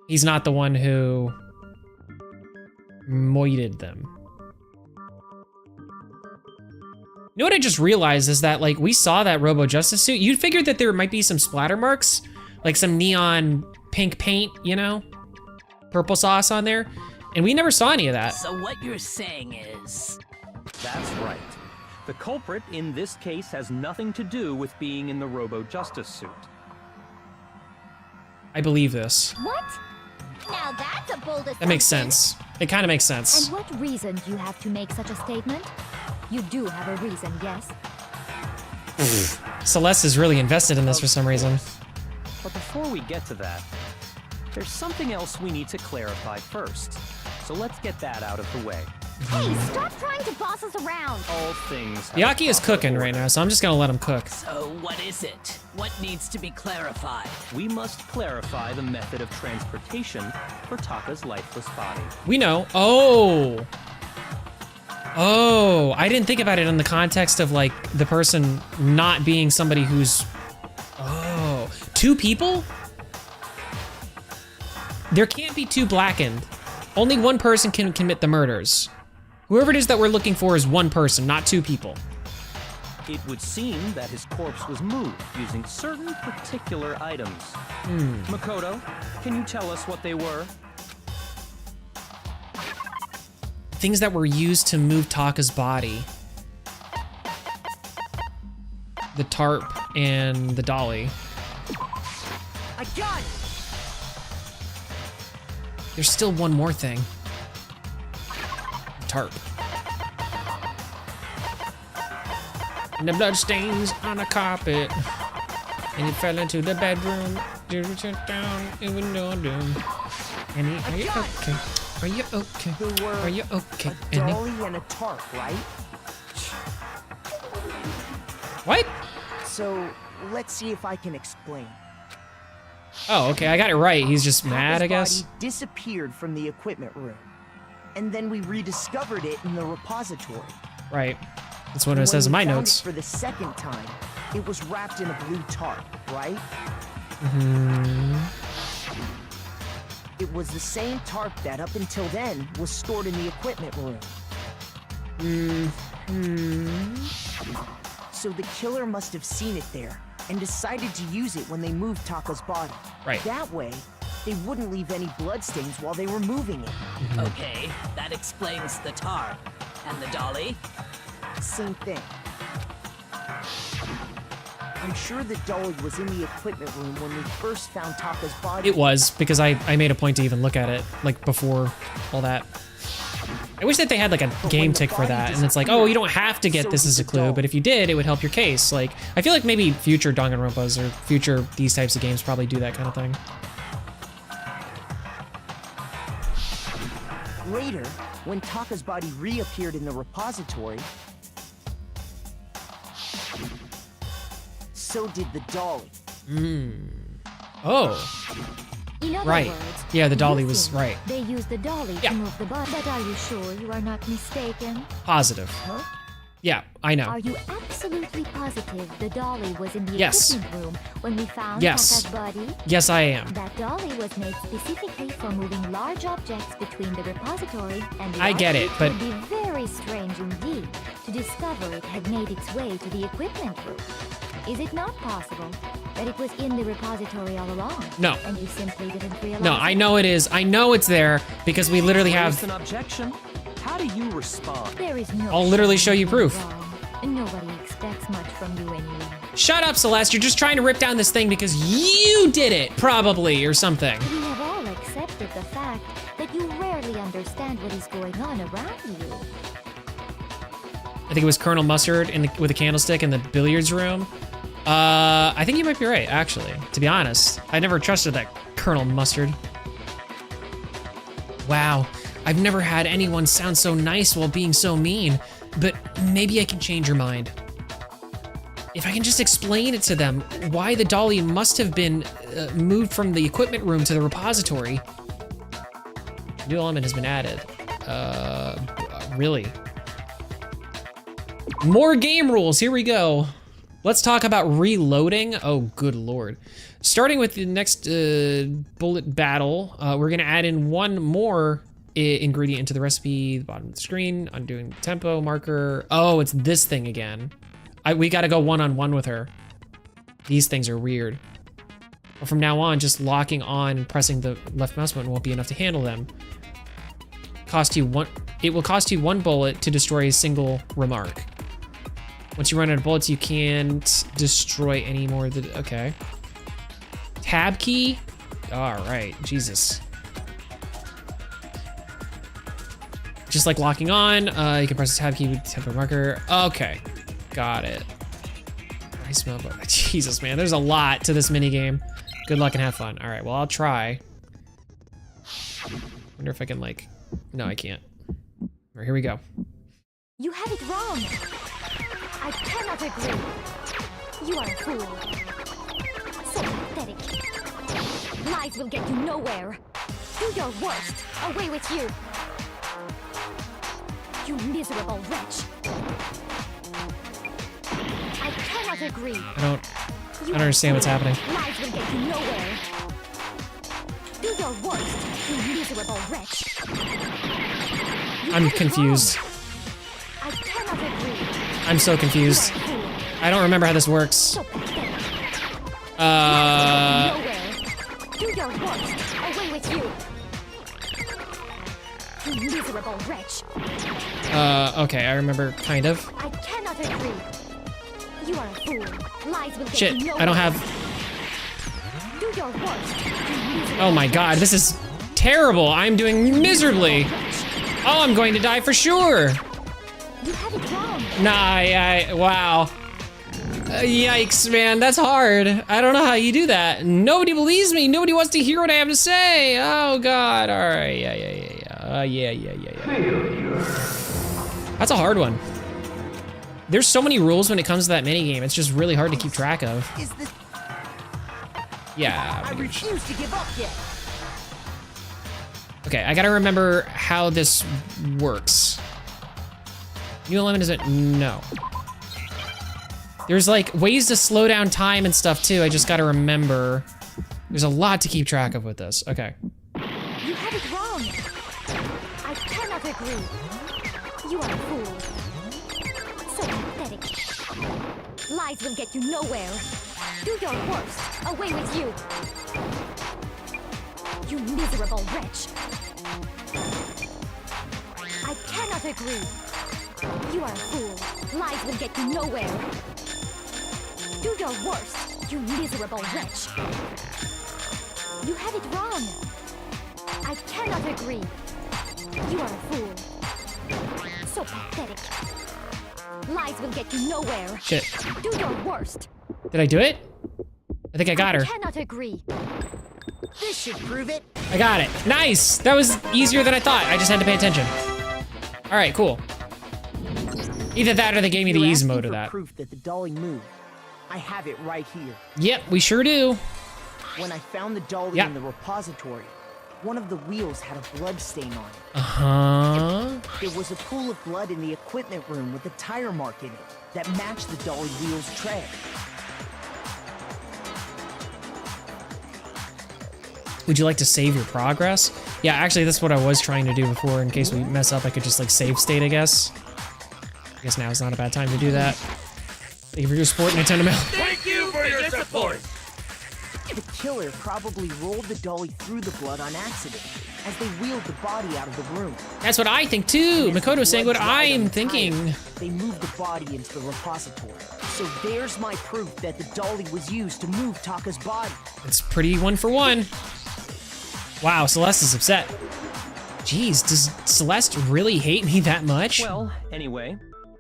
He's not the one who moited them. You know what I just realized is that, like, we saw that Robo Justice suit. You'd figured that there might be some splatter marks, like some neon pink paint, you know? Purple sauce on there. And we never saw any of that. So what you're saying is... That's right. The culprit in this case has nothing to do with being in the Robo Justice suit. I believe this. What? Now that's a bold assumption. That makes sense. It kind of makes sense. And what reason do you have to make such a statement? You do have a reason, yes? Celeste is really invested in this for some reason. But before we get to that, there's something else we need to clarify first. So let's get that out of the way. Hey, stop trying to boss us around! All things... Yaki is cooking right now, so I'm just gonna let him cook. So what is it? What needs to be clarified? We must clarify the method of transportation for Taka's lifeless body. We know. Oh! Oh, I didn't think about it in the context of, like, the person not being somebody who's... Oh. 2 people? There can't be 2 blackened. Only 1 person can commit the murders. Whoever it is that we're looking for is 1 person, not 2 people. It would seem that his corpse was moved using certain particular items. Makoto, can you tell us what they were? Things that were used to move Taka's body. The tarp and the dolly. I got it! There's still 1 more thing. Tarp. And the blood stains on the carpet. And he fell into the bedroom. Down, it was no doom. And he, are you okay? Are you okay? There were Are you okay? a dolly and a tarp, right? What? So, let's see if I can explain. Oh, okay, I got it right. He's just mad, I Taka's guess. body disappeared from the equipment room. and then we rediscovered it in the repository. Right. That's what And it says in when my we found notes. it for the second time, it was wrapped in a blue tarp, right? Hmm. It was the same tarp that, up until then, was stored in the equipment room. So the killer must have seen it there and decided to use it when they moved Taka's body. Right. That way, they wouldn't leave any bloodstains while they were moving it. Okay, that explains the tarp. And the dolly? Same thing. I'm sure the dolly was in the equipment room when we first found Taka's body. It was, because I made a point to even look at it, like, before all that. I wish that they had, like, a game tick for that, and it's like, oh, you don't have to get this as a clue, but if you did, it would help your case. Like, I feel like maybe future Danganronpas or future these types of games probably do that kind of thing. Later, when Taka's body reappeared in the repository, so did the dolly. Oh. In other Right. words, Yeah, the dolly you was think right. They used the dolly Yeah. to move the body. But are you sure you are not mistaken? Positive. Huh? Yeah, I know. Are you absolutely positive the dolly was in the Yes. equipment room when we found Yes. Taka's body? Yes, I am. That dolly was made specifically for moving large objects between the repository and the I get it, but- It would be very strange indeed to discover it had made its way to the equipment room. Is it not possible that it was in the repository all along? No. And you simply didn't realize No, I know it is. I know it's there because we literally have. Raised an objection? How do you respond? There is no I'll literally show you showing proof. wrong. Nobody expects much from you anyway. Shut up, Celeste. You're just trying to rip down this thing because you did it, probably, or something. We have all accepted the fact that you rarely understand what is going on around you. I think it was Colonel Mustard with a candlestick in the billiards room. I think you might be right, actually. To be honest, I never trusted that Colonel Mustard. Wow, I've never had anyone sound so nice while being so mean, but maybe I can change your mind. If I can just explain it to them, why the dolly must have been moved from the equipment room to the repository. New element has been added. Really? More game rules, here we go. Let's talk about reloading. Oh, good lord. Starting with the next bullet battle, we're gonna add in one more ingredient into the recipe, the bottom of the screen, undoing the tempo marker. Oh, it's this thing again. We gotta go one-on-one with her. These things are weird. But from now on, just locking on and pressing the left mouse button won't be enough to handle them. It will cost you one bullet to destroy a single remark. Once you run out of bullets, you can't destroy any more of the, okay. Tab key? All right, Jesus. Just like locking on, you can press the tab key with the tempo marker. Okay, got it. I smell, Jesus, man, there's a lot to this minigame. Good luck and have fun. All right, well, I'll try. Wonder if I can like, no, I can't. All right, here we go. You have it wrong. I cannot agree. You are a fool. So pathetic. Lies will get you nowhere. Do your worst. Away with you. You miserable wretch. I cannot agree. I don't understand what's happening. Lies will get you nowhere. Do your worst, you miserable wretch. You I'm have it confused. wrong. I cannot agree. I'm so confused. You are a fool. I don't remember how this works. So pathetic. Uh, Nowhere. Do your worst. Away with you. You miserable wretch. okay, I remember, kind of. I cannot agree. You are a fool. Lies will get Shit, you nowhere. I don't have, Do your worst. You miserable oh my god, this is terrible. I'm doing miserably. Oh, I'm going to die for sure. You have it wrong. Nah, wow. Yikes, man, that's hard. I don't know how you do that. Nobody believes me. Nobody wants to hear what I have to say. Oh god, all right, yeah. That's a hard one. There's so many rules when it comes to that minigame. It's just really hard to keep track of. Is this? Yeah. I refuse to give up yet. Okay, I gotta remember how this works. New element isn't, no. There's like ways to slow down time and stuff too. I just gotta remember. There's a lot to keep track of with this. Okay. You had it wrong. I cannot agree. You are a fool. So pathetic. Lies will get you nowhere. Do your worst. Away with you. You miserable wretch. I cannot agree. You are a fool. Lies will get you nowhere. Do your worst, you miserable wretch. You had it wrong. I cannot agree. You are a fool. So pathetic. Lies will get you nowhere. Shit. Do your worst. Did I do it? I think I got her. I cannot agree. This should prove it. I got it. Nice. That was easier than I thought. I just had to pay attention. All right, cool. Either that or they gave me the You're easy asking mode of for that. proof that the dolly moved. I have it right here. Yep, we sure do. When I found the dolly in the repository, one of the wheels had a blood stain on it. Uh-huh. There was a pool of blood in the equipment room with a tire mark in it that matched the dolly wheel's tread. Would you like to save your progress? Yeah, actually, that's what I was trying to do before. In case we mess up, I could just like save state, I guess. I guess now is not a bad time to do that. Thank you for your support, Nintendo Mail. Thank you for your support! The killer probably rolled the dolly through the blood on accident as they wheeled the body out of the room. That's what I think too. Makoto's saying what I'm thinking. They moved the body into the repository. So there's my proof that the dolly was used to move Taka's body. It's pretty 1 for 1. Wow, Celeste is upset. Jeez, does Celeste really hate me that much? Well, anyway,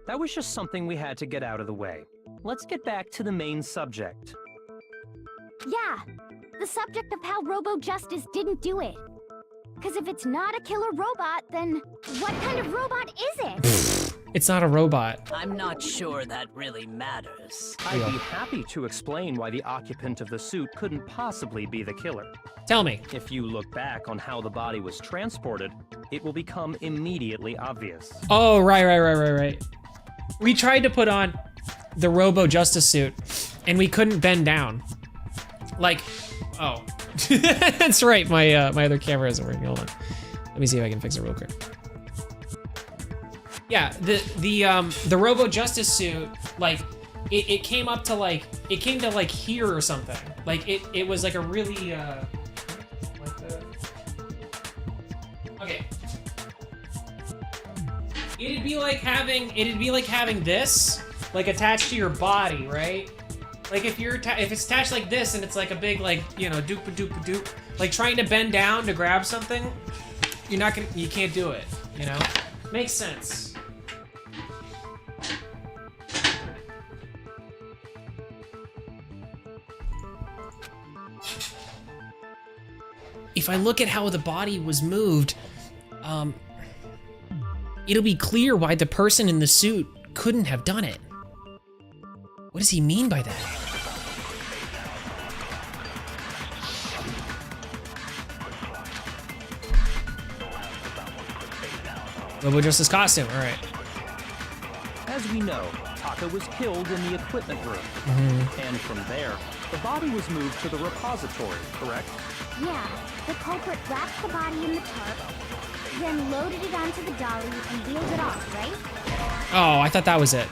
that was just something we had to get out of the way. Let's get back to the main subject. Yeah, the subject of how Robo Justice didn't do it. Because if it's not a killer robot, then what kind of robot is it? It's not a robot. I'm not sure that really matters. I'd be happy to explain why the occupant of the suit couldn't possibly be the killer. Tell me. If you look back on how the body was transported, it will become immediately obvious. Oh, right. We tried to put on the Robo Justice suit, and we couldn't bend down. Like, oh. That's right, my other camera isn't working. Hold on. Let me see if I can fix it real quick. Yeah, the Robo Justice suit, like, it came up to like, it came to like here or something. Like it was like a really like that. Okay. It'd be like having this like attached to your body, right? Like if it's attached like this and it's like a big like, you know, doop-a-doop-a-doop, like trying to bend down to grab something, you can't do it, you know? Makes sense. If I look at how the body was moved, it'll be clear why the person in the suit couldn't have done it. What does he mean by that? Robo Justice costume, all right. As we know, Taka was killed in the equipment room. And from there, the body was moved to the repository, correct? Yeah, the culprit wrapped the body in the tarp, then loaded it onto the dolly and wheeled it off, right? Oh, I thought that was it.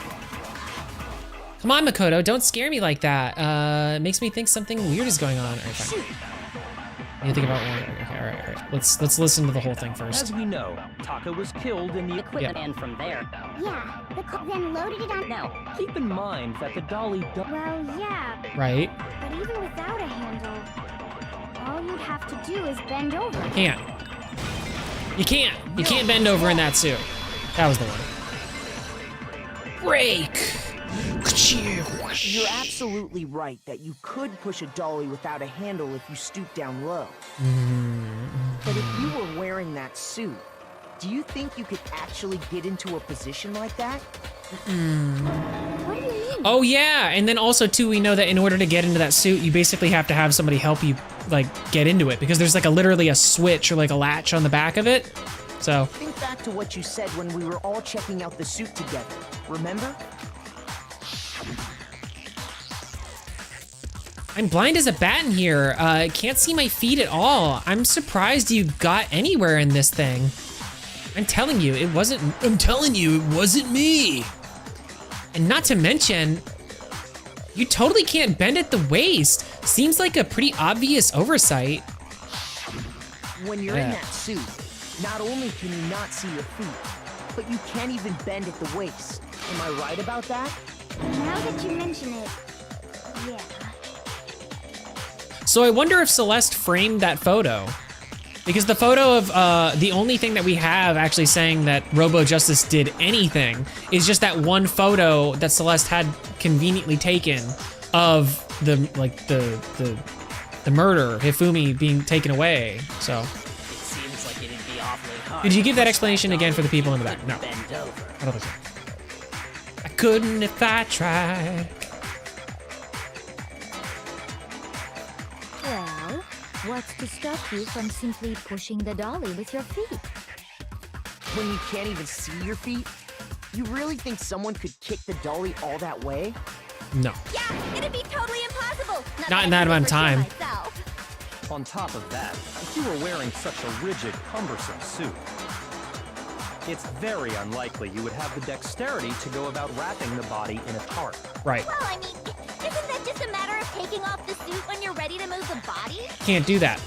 Come on, Makoto, don't scare me like that. It makes me think something weird is going on. All right, fine. You think about one. Okay, all right. Let's listen to the whole thing first. As we know, Taka was killed in the equipment, Yep. and from there. Yeah, then loaded it on. Now, keep in mind that the dolly. Well, yeah. Right. But even without a handle, all you'd have to do is bend over. You can't. You can't bend over in that suit. That was the one. Break. You're absolutely right that you could push a dolly without a handle if you stoop down low. But if you were wearing that suit, do you think you could actually get into a position like that? What do you mean? Oh yeah, and then also too, we know that in order to get into that suit, you basically have to have somebody help you like get into it because there's like literally a switch or like a latch on the back of it. So think back to what you said when we were all checking out the suit together. Remember? I'm blind as a bat in here. Can't see my feet at all. I'm surprised you got anywhere in this thing. I'm telling you, it wasn't me. And not to mention, you totally can't bend at the waist. Seems like a pretty obvious oversight. When you're in that suit, not only can you not see your feet, but you can't even bend at the waist. Am I right about that? Now that you mention it, yeah. So I wonder if Celeste framed that photo. Because the photo of, the only thing that we have actually saying that Robo Justice did anything is just that one photo that Celeste had conveniently taken of the murder, Hifumi being taken away, so. It seems like it'd be awfully hard. Did you give that explanation again for the people in the back? No. Bend over. I don't think so. I couldn't if I tried. Well, what's to stop you from simply pushing the dolly with your feet? When you can't even see your feet? You really think someone could kick the dolly all that way? No. Yeah, it'd be totally impossible. Not in that amount of time. On top of that, if you were wearing such a rigid, cumbersome suit, it's very unlikely you would have the dexterity to go about wrapping the body in a tarp. Right. Well, I mean, isn't that just a matter of taking off the suit when you're ready to move the body? Can't do that.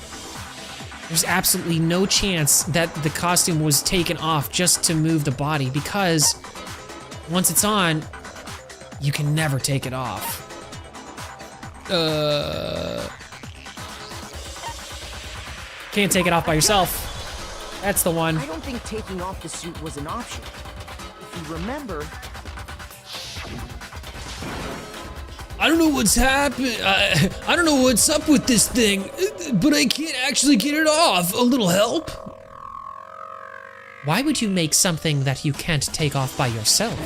There's absolutely no chance that the costume was taken off just to move the body because once it's on, you can never take it off. Can't take it off by yourself. That's the one. I don't think taking off the suit was an option. If you remember... I don't know what's happened. I don't know what's up with this thing, but I can't actually get it off. A little help? Why would you make something that you can't take off by yourself?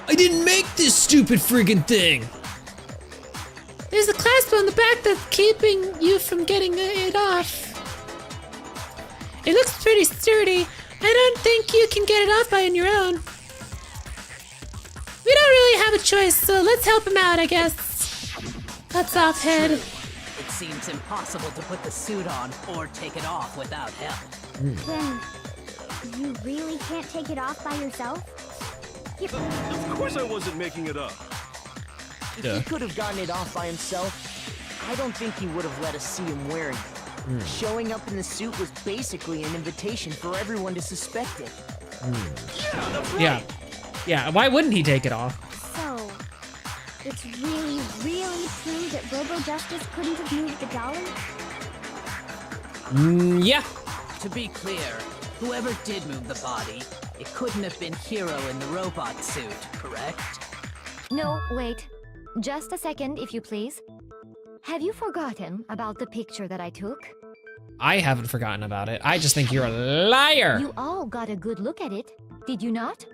I didn't make this stupid friggin' thing. There's a clasp on the back that's keeping you from getting it off. It looks pretty sturdy. I don't think you can get it off on your own. We don't really have a choice, so let's help him out, I guess. That's off, head. It seems impossible to put the suit on or take it off without help. Then, you really can't take it off by yourself? Of course I wasn't making it up. If he could have gotten it off by himself, I don't think he would have let us see him wearing it. Showing up in the suit was basically an invitation for everyone to suspect it. Yeah, that's right. Yeah. Yeah, why wouldn't he take it off? So, it's really, really true that Robo Justice couldn't have moved the dolly? Yeah. To be clear, whoever did move the body, it couldn't have been Hero in the robot suit, correct? No, wait. Just a second, if you please. Have you forgotten about the picture that I took? I haven't forgotten about it. I just think you're a liar. You all got a good look at it, did you not?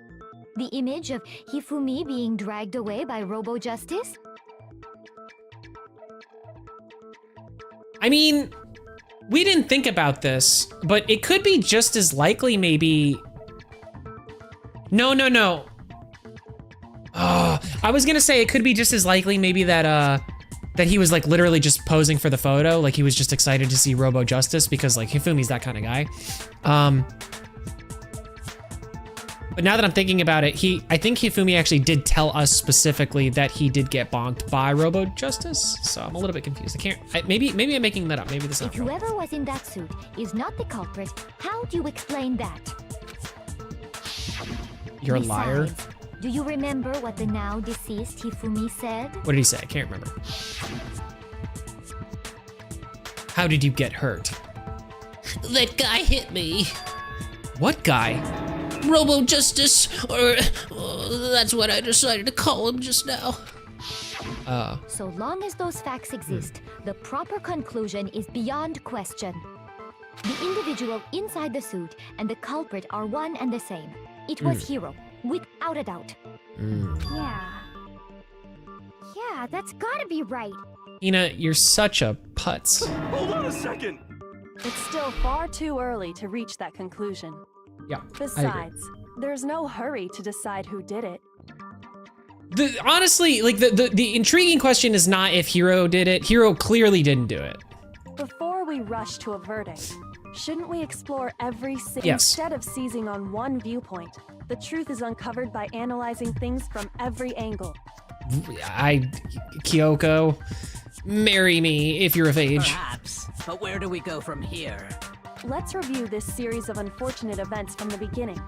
The image of Hifumi being dragged away by Robo Justice? I mean, we didn't think about this, but it could be just as likely maybe... No. I was gonna say it could be just as likely maybe that that he was like literally just posing for the photo, like he was just excited to see Robo Justice because like Hifumi's that kind of guy. But now that I'm thinking about it, I think Hifumi actually did tell us specifically that he did get bonked by Robo Justice, so I'm a little bit confused. Maybe I'm making that up. Maybe this is not If whoever was in that suit is not the culprit, how do you explain that? You're a liar. Besides, do you remember what the now deceased Hifumi said? What did he say? I can't remember. How did you get hurt? That guy hit me. What guy? Robo Justice, or that's what I decided to call him just now. So long as those facts exist, the proper conclusion is beyond question. The individual inside the suit and the culprit are one and the same. It was Hero, without a doubt. Yeah, Yeah, that's gotta be right. Hina, you're such a putz. Hold on a second! It's still far too early to reach that conclusion. Yeah. Besides, there's no hurry to decide who did it. Honestly, like the intriguing question is not if Hiro did it. Hiro clearly didn't do it. Before we rush to a verdict, shouldn't we explore every Yes. Instead of seizing on one viewpoint, the truth is uncovered by analyzing things from every angle. Kyoko, marry me if you're of age. Perhaps, but where do we go from here? Let's review this series of unfortunate events from the beginning.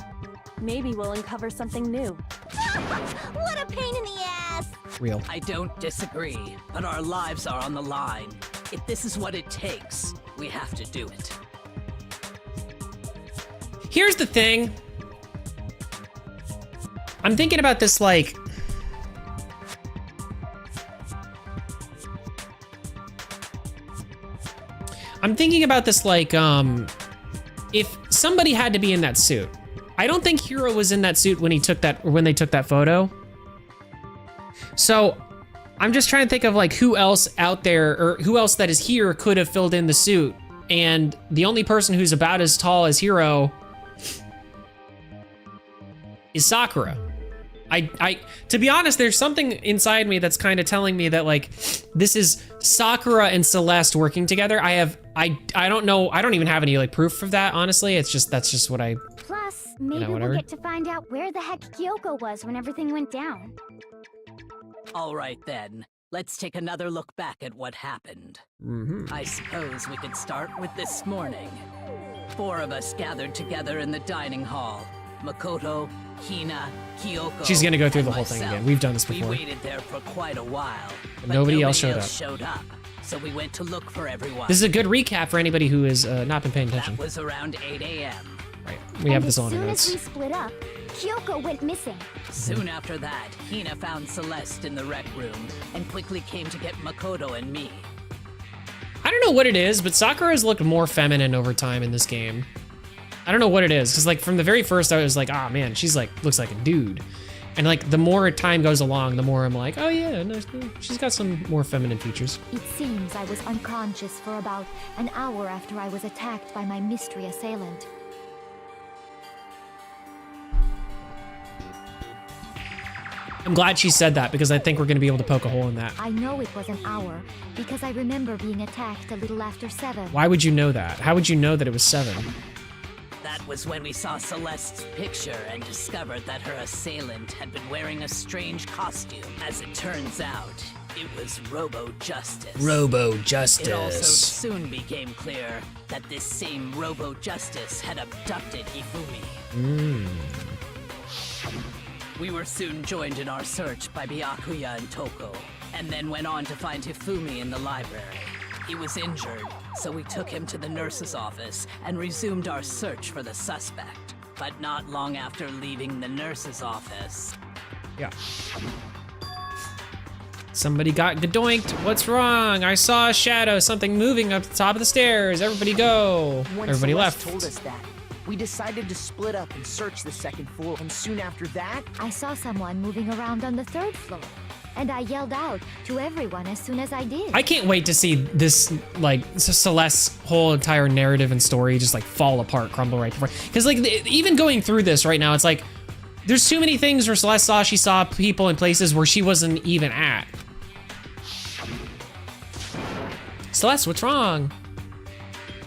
Maybe we'll uncover something new. What a pain in the ass! Real. I don't disagree, but our lives are on the line. If this is what it takes, we have to do it. Here's the thing. I'm thinking about this like... I'm thinking about this like, if somebody had to be in that suit. I don't think Hiro was in that suit when he took that, or when they took that photo. So I'm just trying to think of like who else out there, or who else that is here could have filled in the suit. And the only person who's about as tall as Hiro is Sakura. To be honest, there's something inside me that's kind of telling me that like, this is Sakura and Celeste working together. I don't know, I don't even have any like proof of that, honestly. It's just, that's just what I... Plus, maybe we'll get to find out where the heck Kyoko was when everything went down. All right then, let's take another look back at what happened. I suppose we could start with this morning. 4 of us gathered together in the dining hall. Makoto, Hina, Kyoko. She's gonna go through the whole myself. thing again. We've done this before. We waited there for quite a while, but nobody else showed up. So we went to look for everyone. This is a good recap for anybody who has not been paying attention. That was around 8 a.m. Right, we have this all in our As soon notes. as we split up, Kyoko went missing. Soon after that, Hina found Celeste in the rec room and quickly came to get Makoto and me. I don't know what it is, but Sakura's looked more feminine over time in this game. I don't know what it is, because like from the very first I was like, ah man, she's like, looks like a dude. And like the more time goes along, the more I'm like, oh yeah, no, she's got some more feminine features. It seems I was unconscious for about an hour after I was attacked by my mystery assailant. I'm glad she said that, because I think we're gonna be able to poke a hole in that. I know it was an hour, because I remember being attacked a little after 7. Why would you know that? How would you know that it was 7? That was when we saw Celeste's picture and discovered that her assailant had been wearing a strange costume. As it turns out, it was Robo Justice. Robo Justice. It also soon became clear that this same Robo Justice had abducted Hifumi. We were soon joined in our search by Byakuya and Toko, and then went on to find Hifumi in the library. He was injured, so we took him to the nurse's office and resumed our search for the suspect. But not long after leaving the nurse's office... Yeah. Somebody got gadoinked. What's wrong? I saw a shadow, something moving up the top of the stairs. Everybody go. When Everybody Celeste left. told us that, we decided to split up and search the 2nd floor. And soon after that, I saw someone moving around on the 3rd floor, and I yelled out to everyone as soon as I did. I can't wait to see this, like, Celeste's whole entire narrative and story just like fall apart, crumble right before. Because like, even going through this right now, it's like, there's too many things where Celeste saw, she saw people in places where she wasn't even at. Celeste, what's wrong?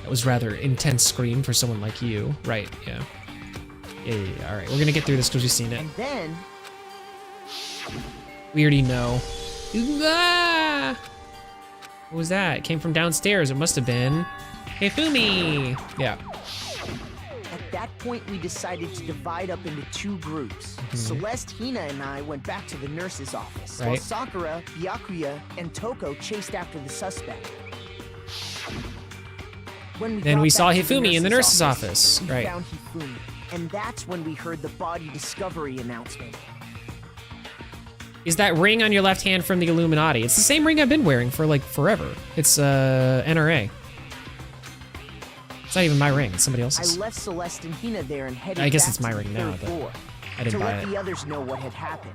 That was rather intense scream for someone like you. Right, yeah. Yeah, all right, we're gonna get through this because we've seen it. and then We already know. Ah! What was that? It came from downstairs. It must have been Hifumi. Yeah. at that point we decided to divide up into 2 groups. Celeste, Hina, and I went back to the nurse's office, while Right. Sakura, Byakuya, and Toko chased after the suspect. When we Then got we back saw to Hifumi in the nurse's office. we Right. found Hifumi, and that's when we heard the body discovery announcement. Is that ring on your left hand from the Illuminati? It's the same ring I've been wearing for like forever. It's NRA. It's not even my ring, it's somebody I else's. left Celeste and Hina there and headed I guess back it's my to ring the now, 3rd but floor I didn't to buy let it. the others know what had happened.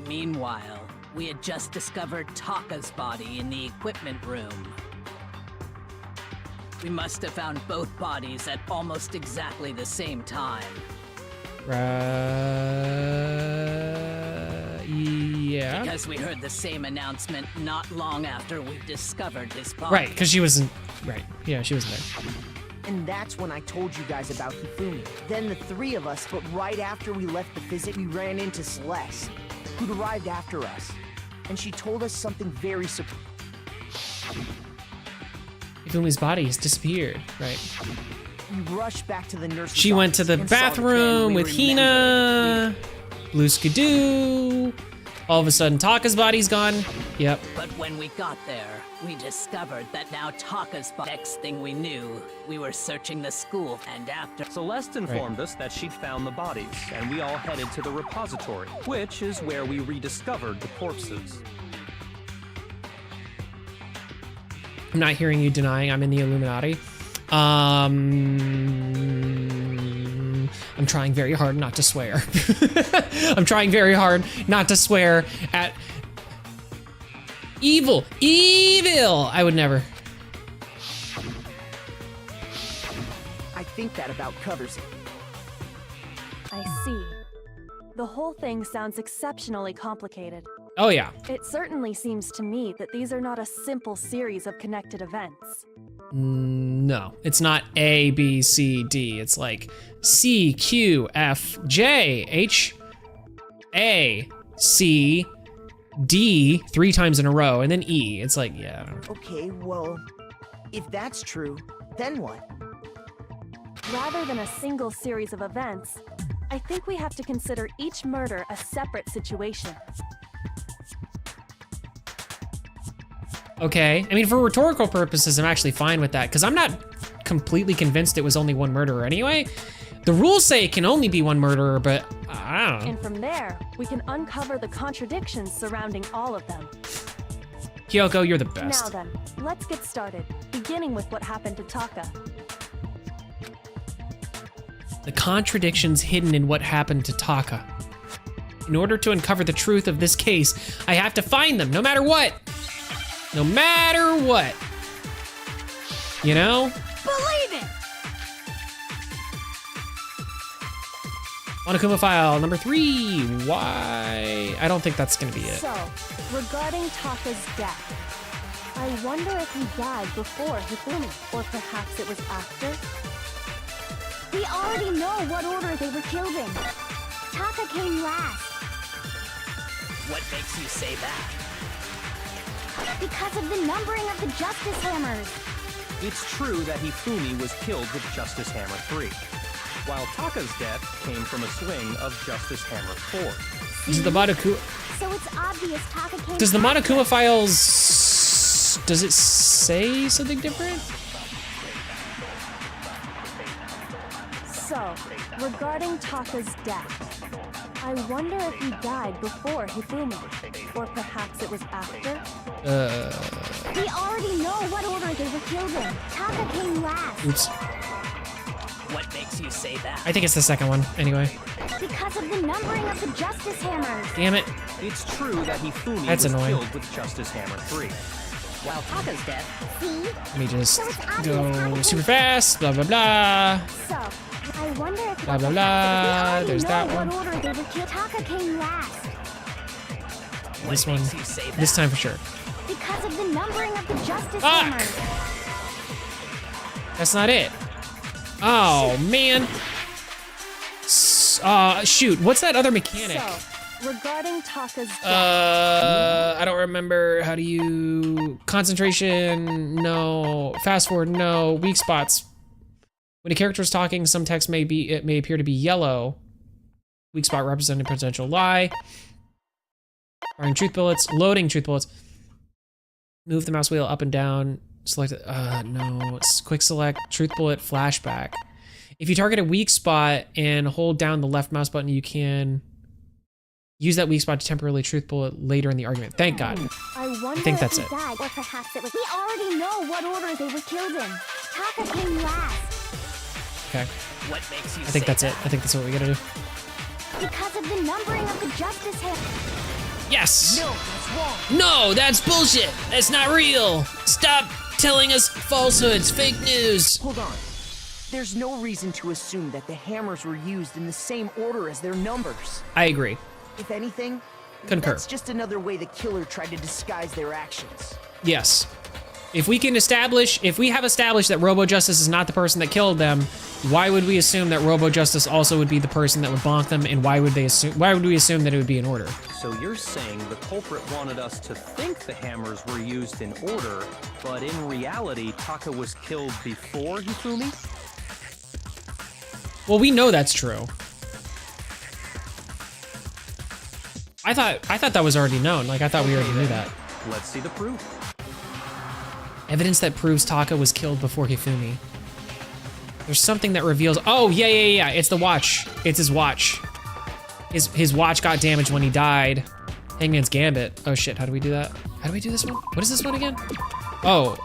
Meanwhile, we had just discovered Taka's body in the equipment room. We must have found both bodies at almost exactly the same time. Yeah. Because we heard the same announcement not long after we discovered his body. Right, because she wasn't. Right. Yeah, she wasn't there. And that's when I told you guys about Hifumi. Then the three of us, but right after we left the visit, we ran into Celeste, who'd arrived after us. And she told us something very surprising. Hifumi's body has disappeared. Right. We rushed back to the nurse's She went to the office and saw bathroom the with family Hina. Blue Skidoo. All of a sudden, Taka's body's gone. Yep. But when we got there, we discovered that now Taka's body. Next thing we knew, we were searching the school, and after Celeste informed us that she'd found the bodies, and we all headed to the repository, which is where we rediscovered the corpses. I'm not hearing you denying I'm in the Illuminati. I'm trying very hard not to swear. I'm trying very hard not to swear at evil. Evil! I would never. I think that about covers it. I see. The whole thing sounds exceptionally complicated. Oh, yeah. It certainly seems to me that these are not a simple series of connected events. No, it's not A, B, C, D. It's like C, Q, F, J, H, A, C, D 3 times in a row, and then E. It's like, yeah. I don't know. Okay, well, if that's true, then what? Rather than a single series of events, I think we have to consider each murder a separate situation. Okay, I mean, for rhetorical purposes, I'm actually fine with that, because I'm not completely convinced it was only one murderer anyway. The rules say it can only be one murderer, but I don't know. And from there, we can uncover the contradictions surrounding all of them. Kyoko, you're the best. Now then, let's get started, beginning with what happened to Taka. The contradictions hidden in what happened to Taka. In order to uncover the truth of this case, I have to find them, no matter what. No matter what. You know? Believe it! Monokuma file number 3. Why? I don't think that's gonna be it. So, regarding Taka's death, I wonder if he died before Hifumi, or perhaps it was after? We already know what order they were killed in. Taka came last. what makes you say that? Because of the numbering of the Justice Hammers. It's true that Hifumi was killed with Justice Hammer 3, while Taka's death came from a swing of Justice Hammer 4. Does the Monokuma... So it's obvious Taka came Does the after. Monokuma files... Does it say something different? So, regarding Taka's death, I wonder if he died before Hifumi, or perhaps it was after? We already know what order they were killed in. Taka came last. Oops. What makes you say that? I think it's the second one, anyway. Because of the numbering of the Justice Hammers. Damn it. It's true that Hifumi That's was annoying. killed with Justice Hammer 3. While Taka's death, See? Let me just So it's obvious go Taka super came- fast, blah, blah, blah. So, I wonder if Blah, blah, we blah. already There's know that what one. order they were killed. Taka came last. This one, makes you say that? this time for sure. Because of the numbering of the Justice Fuck! Hammers. That's not it. Oh, man. Shoot, what's that other mechanic? So, regarding Taka's death, I don't remember. How do you... Concentration, no. Fast forward, no. Weak spots. When a character is talking, some text may appear to be yellow. Weak spot representing potential lie. Firing truth bullets, loading truth bullets. Move the mouse wheel up and down. Select it. No. Quick select, truth bullet, flashback. If you target a weak spot and hold down the left mouse button, you can use that weak spot to temporarily truth bullet later in the argument. Thank God. I wonder think if that's he it. Died, or perhaps it was. We already know what order they were killed in. Taka came last. Okay. what makes you I think say that's it. that? I think that's what we gotta do. Because of the numbering of the Justice Hammers. Yes! No, that's wrong. No, that's bullshit! That's not real! Stop telling us falsehoods, fake news! Hold on. There's no reason to assume that the hammers were used in the same order as their numbers. I agree. If anything, Concur. that's just another way the killer tried to disguise their actions. Yes. If we have established that Robo Justice is not the person that killed them, why would we assume that Robo Justice also would be the person that would bonk them, and why would we assume that it would be in order? So you're saying the culprit wanted us to think the hammers were used in order, but in reality, Taka was killed before Hifumi? Well, we know that's true. I thought that was already known. Like, I thought we already knew that. Let's see the proof. Evidence that proves Taka was killed before Hifumi. There's something that reveals. Oh, yeah. It's the watch. It's his watch. His watch got damaged when he died. Hangman's Gambit. Oh shit, how do we do that? How do we do this one? What is this one again? Oh,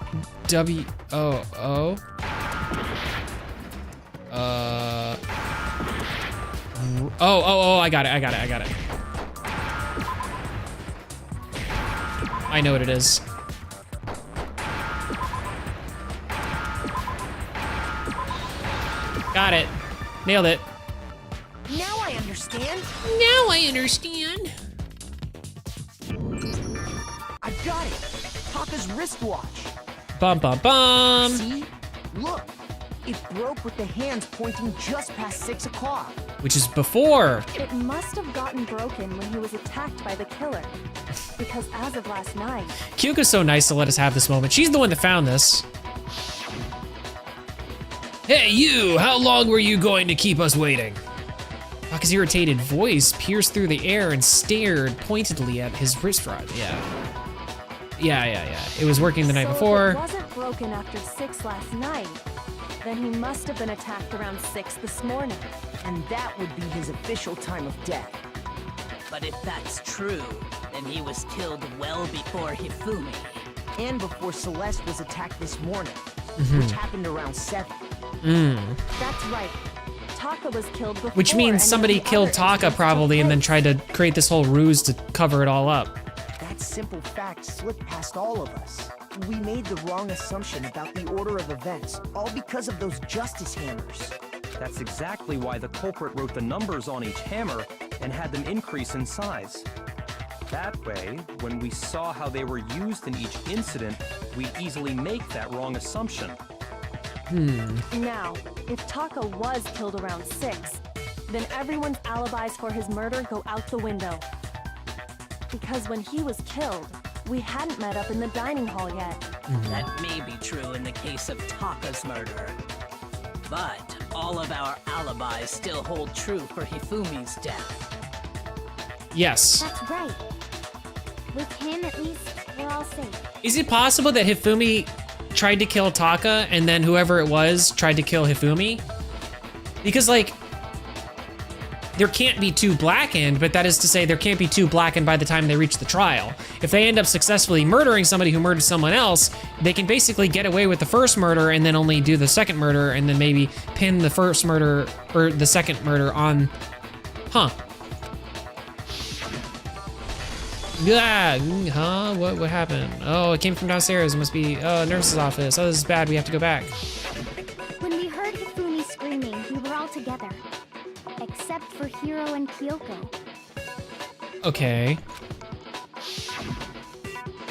W-O-O. Oh, I got it. I know what it is. Got it. Nailed it. Now I understand. I got it. Taka's wristwatch. Bum, bum, bum. See? Look. It broke with the hands pointing just past 6 o'clock. Which is before. It must have gotten broken when he was attacked by the killer. Because as of last night... Kyuko's so nice to let us have this moment. She's the one that found this. Hey, you! How long were you going to keep us waiting? Taka's irritated voice pierced through the air and stared pointedly at his wrist rod. Yeah. It was working the night before. If it wasn't broken after 6 last night, then he must have been attacked around 6 this morning. And that would be his official time of death. But if that's true, then he was killed well before Hifumi. And before Celeste was attacked this morning, which happened around 7. That's right. Taka was killed before. Which means somebody killed Taka probably and then tried to create this whole ruse to cover it all up. That simple fact slipped past all of us. We made the wrong assumption about the order of events, all because of those justice hammers. That's exactly why the culprit wrote the numbers on each hammer and had them increase in size. That way, when we saw how they were used in each incident, we'd easily make that wrong assumption. Now, if Taka was killed around 6, then everyone's alibis for his murder go out the window. Because when he was killed, we hadn't met up in the dining hall yet. That may be true in the case of Taka's murder. But all of our alibis still hold true for Hifumi's death. Yes. That's right. With him, at least, we're all safe. Is it possible that Hifumi tried to kill Taka and then whoever it was tried to kill Hifumi? Because, like, there can't be 2 blackened, but that is to say there can't be 2 blackened by the time they reach the trial. If they end up successfully murdering somebody who murdered someone else, they can basically get away with the first murder and then only do the second murder and then maybe pin the first murder or the second murder on... Yeah, huh? What happened? Oh, it came from downstairs. It must be nurse's office. Oh, this is bad. We have to go back. When we heard Hifumi screaming, we were all together. Except for Hiro and Kyoko. Okay.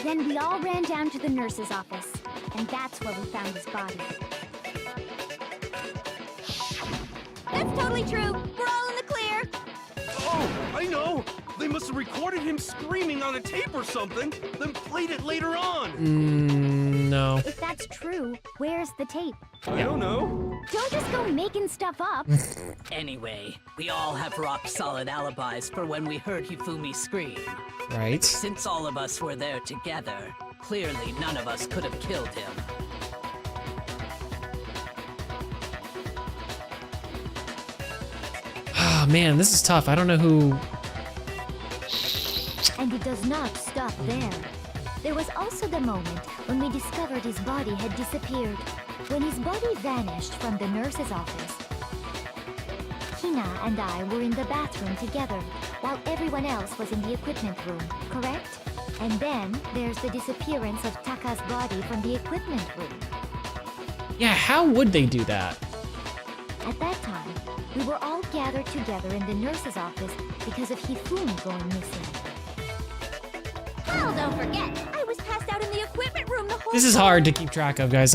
Then we all ran down to the nurse's office, and that's where we found his body. That's totally true. We're all in the clear. Oh, I know! They must have recorded him screaming on a tape or something, then played it later on. No. If that's true, where's the tape? I don't know. Don't just go making stuff up. Anyway, we all have rock-solid alibis for when we heard Hifumi scream. Right. Since all of us were there together, clearly none of us could have killed him. Oh, man, this is tough. I don't know who... And it does not stop there. There was also the moment when we discovered his body had disappeared. When his body vanished from the nurse's office, Hina and I were in the bathroom together, while everyone else was in the equipment room, correct? And then there's the disappearance of Taka's body from the equipment room. Yeah, how would they do that? At that time, we were all gathered together in the nurse's office because of Hifumi going missing. Oh, don't forget, I was passed out in the equipment room the whole This is time. hard to keep track of, guys.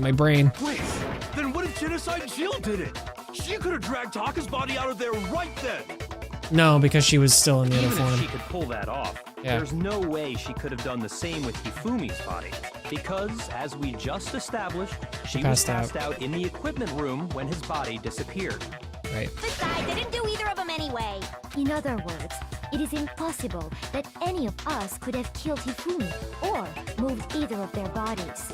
My brain. Wait, then what if Genocide Jill did it? She could have dragged Taka's body out of there right then. No, because she was still in the Even uniform. if she could pull that off, Yeah. there's no way she could have done the same with Hifumi's body. Because, as we just established, she was passed passed out in the equipment room when his body disappeared. Right. Besides, I didn't do either of them anyway. In other words, it is impossible that any of us could have killed Hifumi or moved either of their bodies.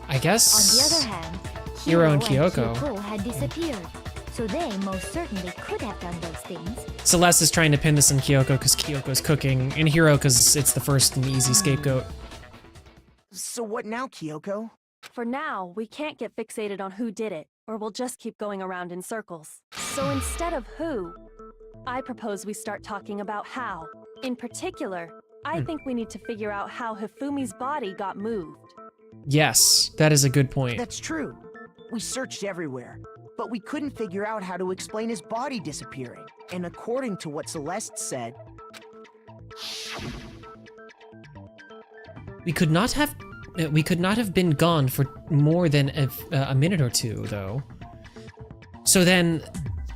I guess. On the other hand, Hiro and Kyoko. had disappeared, so they most certainly could have done those things. Celeste is trying to pin this on Kyoko because Kyoko's cooking, and Hiro because it's the first and easy scapegoat. So what now, Kyoko? For now, we can't get fixated on who did it, or we'll just keep going around in circles. So instead of who, I propose we start talking about how. In particular, I think we need to figure out how Hifumi's body got moved. Yes, that is a good point. That's true. We searched everywhere, but we couldn't figure out how to explain his body disappearing. And according to what Celeste said, We could not have been gone for more than a minute or two, though. So then,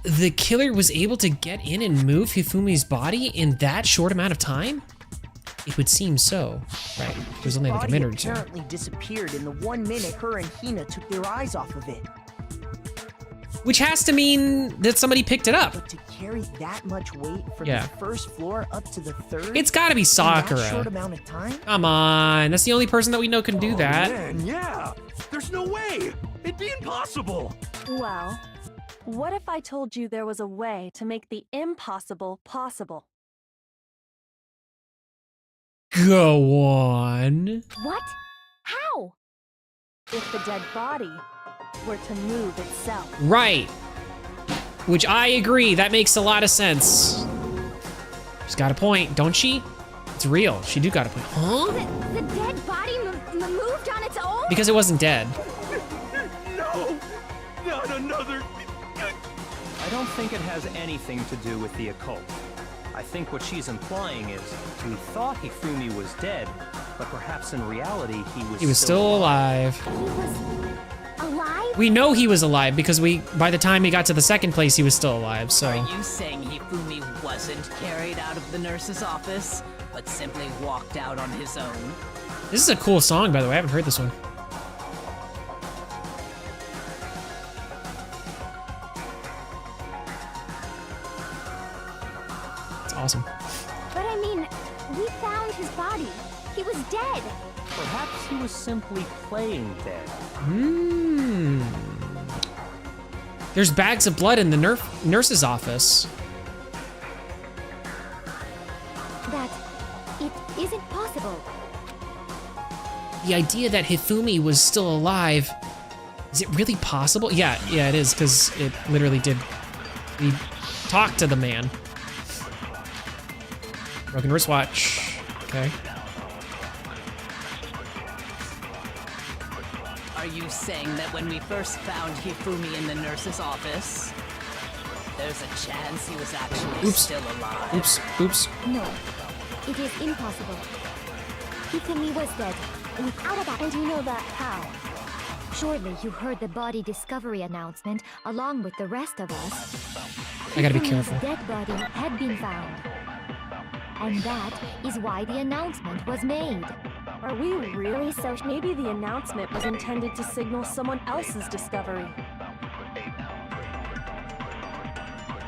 the killer was able to get in and move Hifumi's body in that short amount of time? It would seem so, right? It was only like a minute or two. apparently disappeared in the 1 minute her and Hina took their eyes off of it. Which has to mean that somebody picked it up. But to carry that much weight from Yeah. the first floor up to the third? It's gotta be in that short Sakura. amount of time? Come on, that's the only person that we know can do that. Man, yeah. There's no way. It'd be impossible. Well, what if I told you there was a way to make the impossible possible? Go on. What? How? If the dead body were to move itself. Right. Which I agree, that makes a lot of sense. She's got a point, don't she? It's real, she do got a point. Huh? The dead body moved on its own? Because it wasn't dead. No, not another. I don't think it has anything to do with the occult. I think what she's implying is we thought Hifumi was dead, but perhaps in reality He was still alive. He was alive? We know he was alive because by the time he got to the second place, he was still alive, so. Are you saying Hifumi wasn't carried out of the nurse's office, but simply walked out on his own? This is a cool song, by the way, I haven't heard this one. It's awesome. But I mean, we found his body. He was dead. Perhaps he was simply playing dead. There's bags of blood in the nurse's office. That it isn't possible. The idea that Hifumi was still alive, is it really possible? Yeah, it is, because it literally did. We talked to the man. Broken wristwatch. Okay. Are you saying that when we first found Hifumi in the nurse's office, there's a chance he was actually still alive? Oops. No, it is impossible. Hifumi was dead, without a doubt. And you know that how? Surely you heard the body discovery announcement along with the rest of us. I gotta be Hifumi's careful. dead body had been found. And that is why the announcement was made. Are we really so? Maybe the announcement was intended to signal someone else's discovery.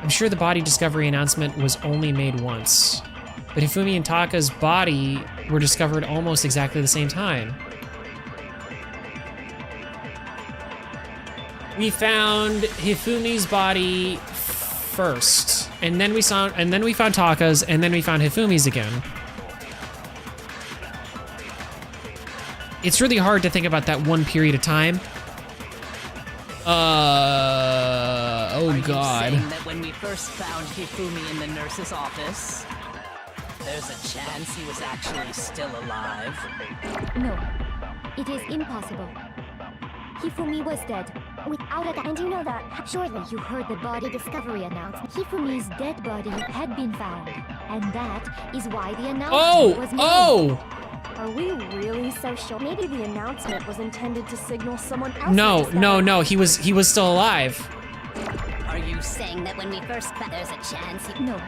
I'm sure the body discovery announcement was only made once. But Hifumi and Taka's body were discovered almost exactly the same time. We found Hifumi's body first, and then we found Taka's, and then we found Hifumi's again. it's really hard to think about that one period of time. Oh God. Saying that when we first found Hifumi in the nurse's office, there's a chance he was actually still alive? No, it is impossible. Hifumi was dead. Without a doubt. And you know that. Surely you heard the body discovery announcement. Hifumi's dead body had been found. And that is why the announcement was made. Are we really so sure? Maybe the announcement was intended to signal someone else. No. He was still alive. Are you saying that when we first found there's a chance he... No.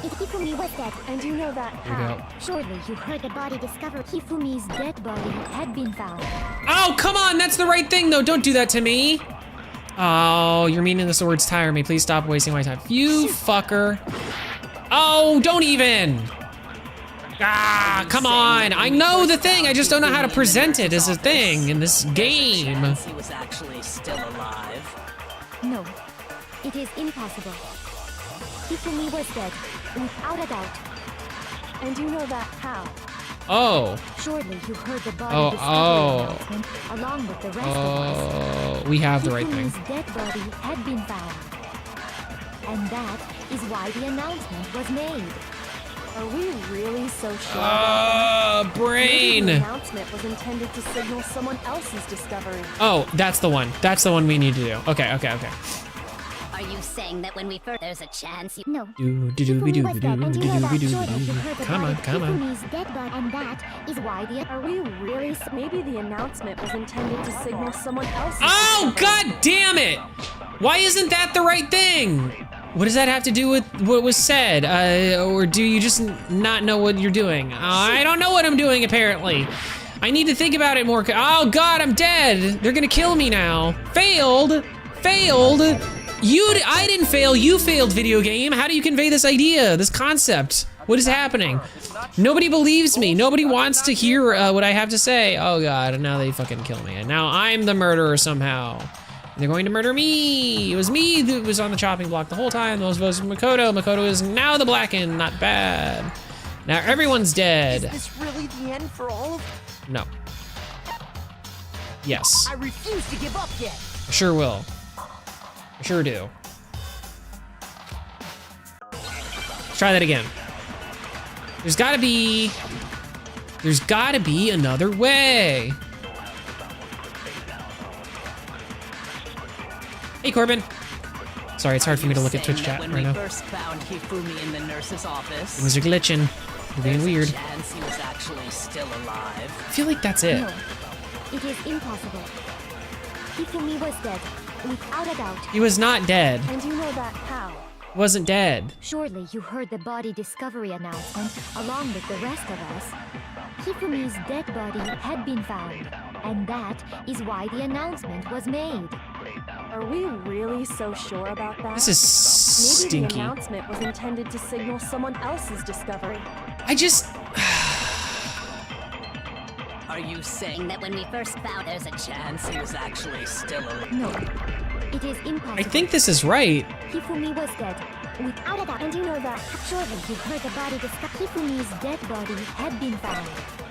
Hifumi was dead. And you know that how? Surely you heard the body discovered. Hifumi's dead body had been found. Oh, come on, that's the right thing though. Don't do that to me. Oh, your meaningless words tire me. Please stop wasting my time. You fucker. Oh, don't even. Ah, come on. I know the thing. I just don't know how to present it as a thing in this game. He was actually still alive. No, it is impossible. Hifumi was dead, without a doubt. And you know that how? Oh. Surely you heard the body discovery announcement along with the rest of us. We have the right thing. Hifumi's dead body had been found. And that is why the announcement was made. Are we really so sure? Brain. Maybe the announcement was intended to signal someone else's discovery. Oh, that's the one. That's the one we need to do. Okay. Are you saying that when we first there's a chance you... No. Come on. Hifumi's dead body, and that is why the... Are we really... Maybe the announcement was intended to signal someone else's Oh, discovery. God damn it! Why isn't that the right thing? What does that have to do with what was said? Or do you just not know what you're doing? I don't know what I'm doing, apparently. I need to think about it more. Oh, God, I'm dead. They're gonna kill me now. Failed. I didn't fail, you failed, video game. How do you convey this idea, this concept? What is happening? Nobody believes me. Nobody wants to hear what I have to say. Oh God, and now they fucking kill me. And now I'm the murderer somehow. They're going to murder me. It was me that was on the chopping block the whole time. Those votes for Makoto. Makoto is now the blackened, not bad. Now everyone's dead. Is this really the end for all of... No. Yes. I refuse to give up yet. I sure will. I sure do. Let's try that again. There's gotta be another way. Hey, Corbin. Sorry, it's hard for me to look at Twitch chat right now. First found Hifumi in the nurse's office. Things are glitching. You're being weird. Chance he was actually still alive. I feel like that's it. No, it is impossible. Hifumi was dead, without a doubt. He was not dead. And you know that how? He wasn't dead. Surely you heard the body discovery announcement along with the rest of us. Hifumi's dead body had been found, and that is why the announcement was made. Are we really so sure about that? This is stinky. Maybe the announcement was intended to signal someone else's discovery. I just... Are you saying that when we first found there's a chance he was actually still alive? No, it is impossible. I think this is right. Hifumi was dead, without a doubt. And you know that. Surely you heard the body discovered. Hifumi's dead body had been found,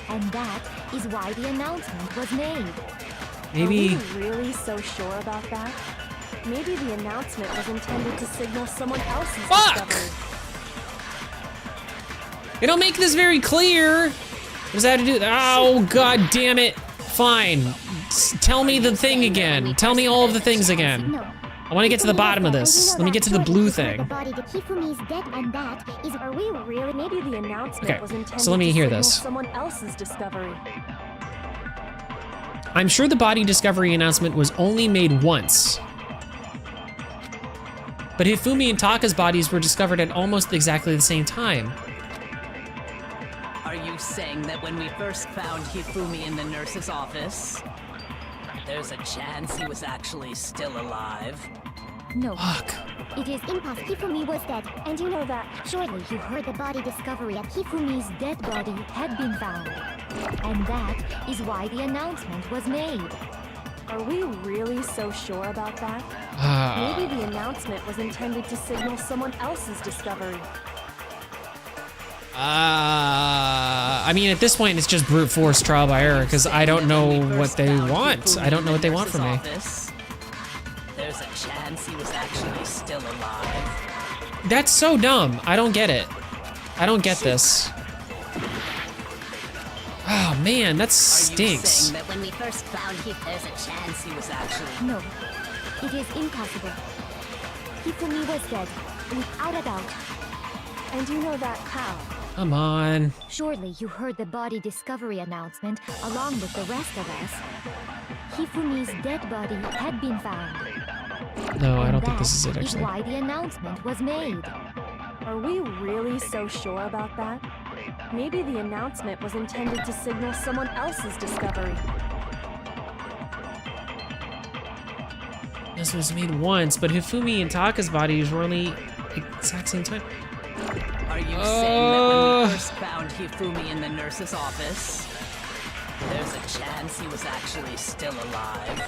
and that is why the announcement was made. Maybe... Are we really so sure about that? Maybe the announcement was intended to signal someone else's discovery. They don't make this very clear. What does that have to do? Oh, God damn it. Fine. Tell me the thing again. Tell me all of the things again. I want to get to the bottom of this. Let me get to the blue thing. Hifumi's dead, and that is... Are we really? Maybe the announcement was intended so let me to hear signal this. someone else's discovery. I'm sure the body discovery announcement was only made once. But Hifumi and Taka's bodies were discovered at almost exactly the same time. Are you saying that when we first found Hifumi in the nurse's office, there's a chance he was actually still alive? No. Fuck. It is impossible. Hifumi was dead, and you know that. Surely you heard the body discovery that Hifumi's dead body had been found. And that is why the announcement was made. Are we really so sure about that? Maybe the announcement was intended to signal someone else's discovery. I mean, at this point, it's just brute force trial by error because I don't know what they want. I don't know what they want from me. There's a chance he was actually still alive. That's so dumb. I don't get it. I don't get this. Oh man, that stinks. Are you saying that when we first found him, there's a chance he was actually... No, it is impossible. Hifumi was dead, without a doubt. And you know that how? Come on. Surely you heard the body discovery announcement along with the rest of us. Hifumi's dead body had been found. No, I don't think this is it, That is actually. why the announcement was made. Are we really so sure about that? Maybe the announcement was intended to signal someone else's discovery. This was made once, but Hifumi and Taka's bodies were only exact same time. Are you saying that when we first found Hifumi in the nurse's office, there's a chance he was actually still alive?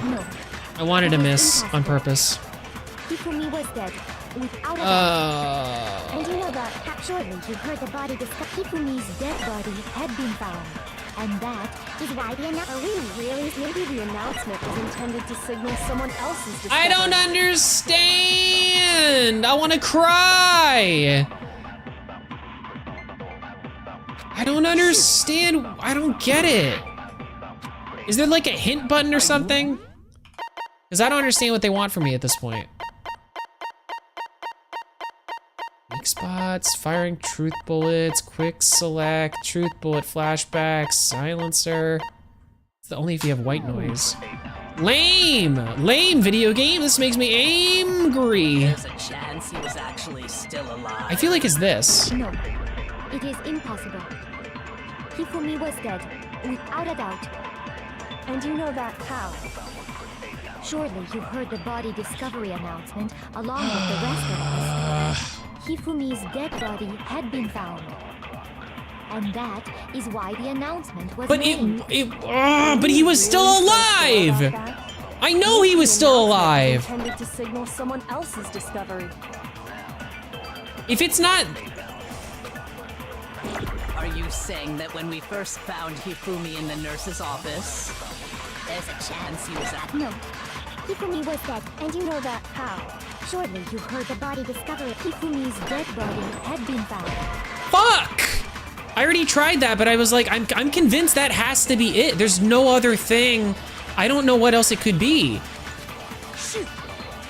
No. I wanted to miss on purpose. Hifumi was dead, without a doubt. And you know that shortly you heard the body discovered. Hifumi's dead body had been found. And that is why the announcement... Are we really? Maybe the announcement was intended to signal someone else's discovery. I don't understand! I want to cry! I don't understand. I don't get it. Is there like a hint button or something? Because I don't understand what they want from me at this point. Weak spots, firing truth bullets, quick select, truth bullet flashback, silencer. It's only if you have white noise. Lame! Lame video game. This makes me angry. There's a chance he was actually still alive. I feel like it's this. No, it is impossible. Hifumi was dead, without a doubt. And you know that how? Surely you heard the body discovery announcement along with the rest of us. Hifumi's dead body had been found. And that is why the announcement was made. But he was still alive! I know he was still alive! Intended to signal someone else's discovery. If it's not... Are you saying that when we first found Hifumi in the nurse's office, there's a chance he was at... No. Hifumi was dead, and you know that how? Surely you heard the body discovery. Hifumi's dead body had been found. Fuck! I already tried that, but I was like, I'm convinced that has to be it. There's no other thing. I don't know what else it could be.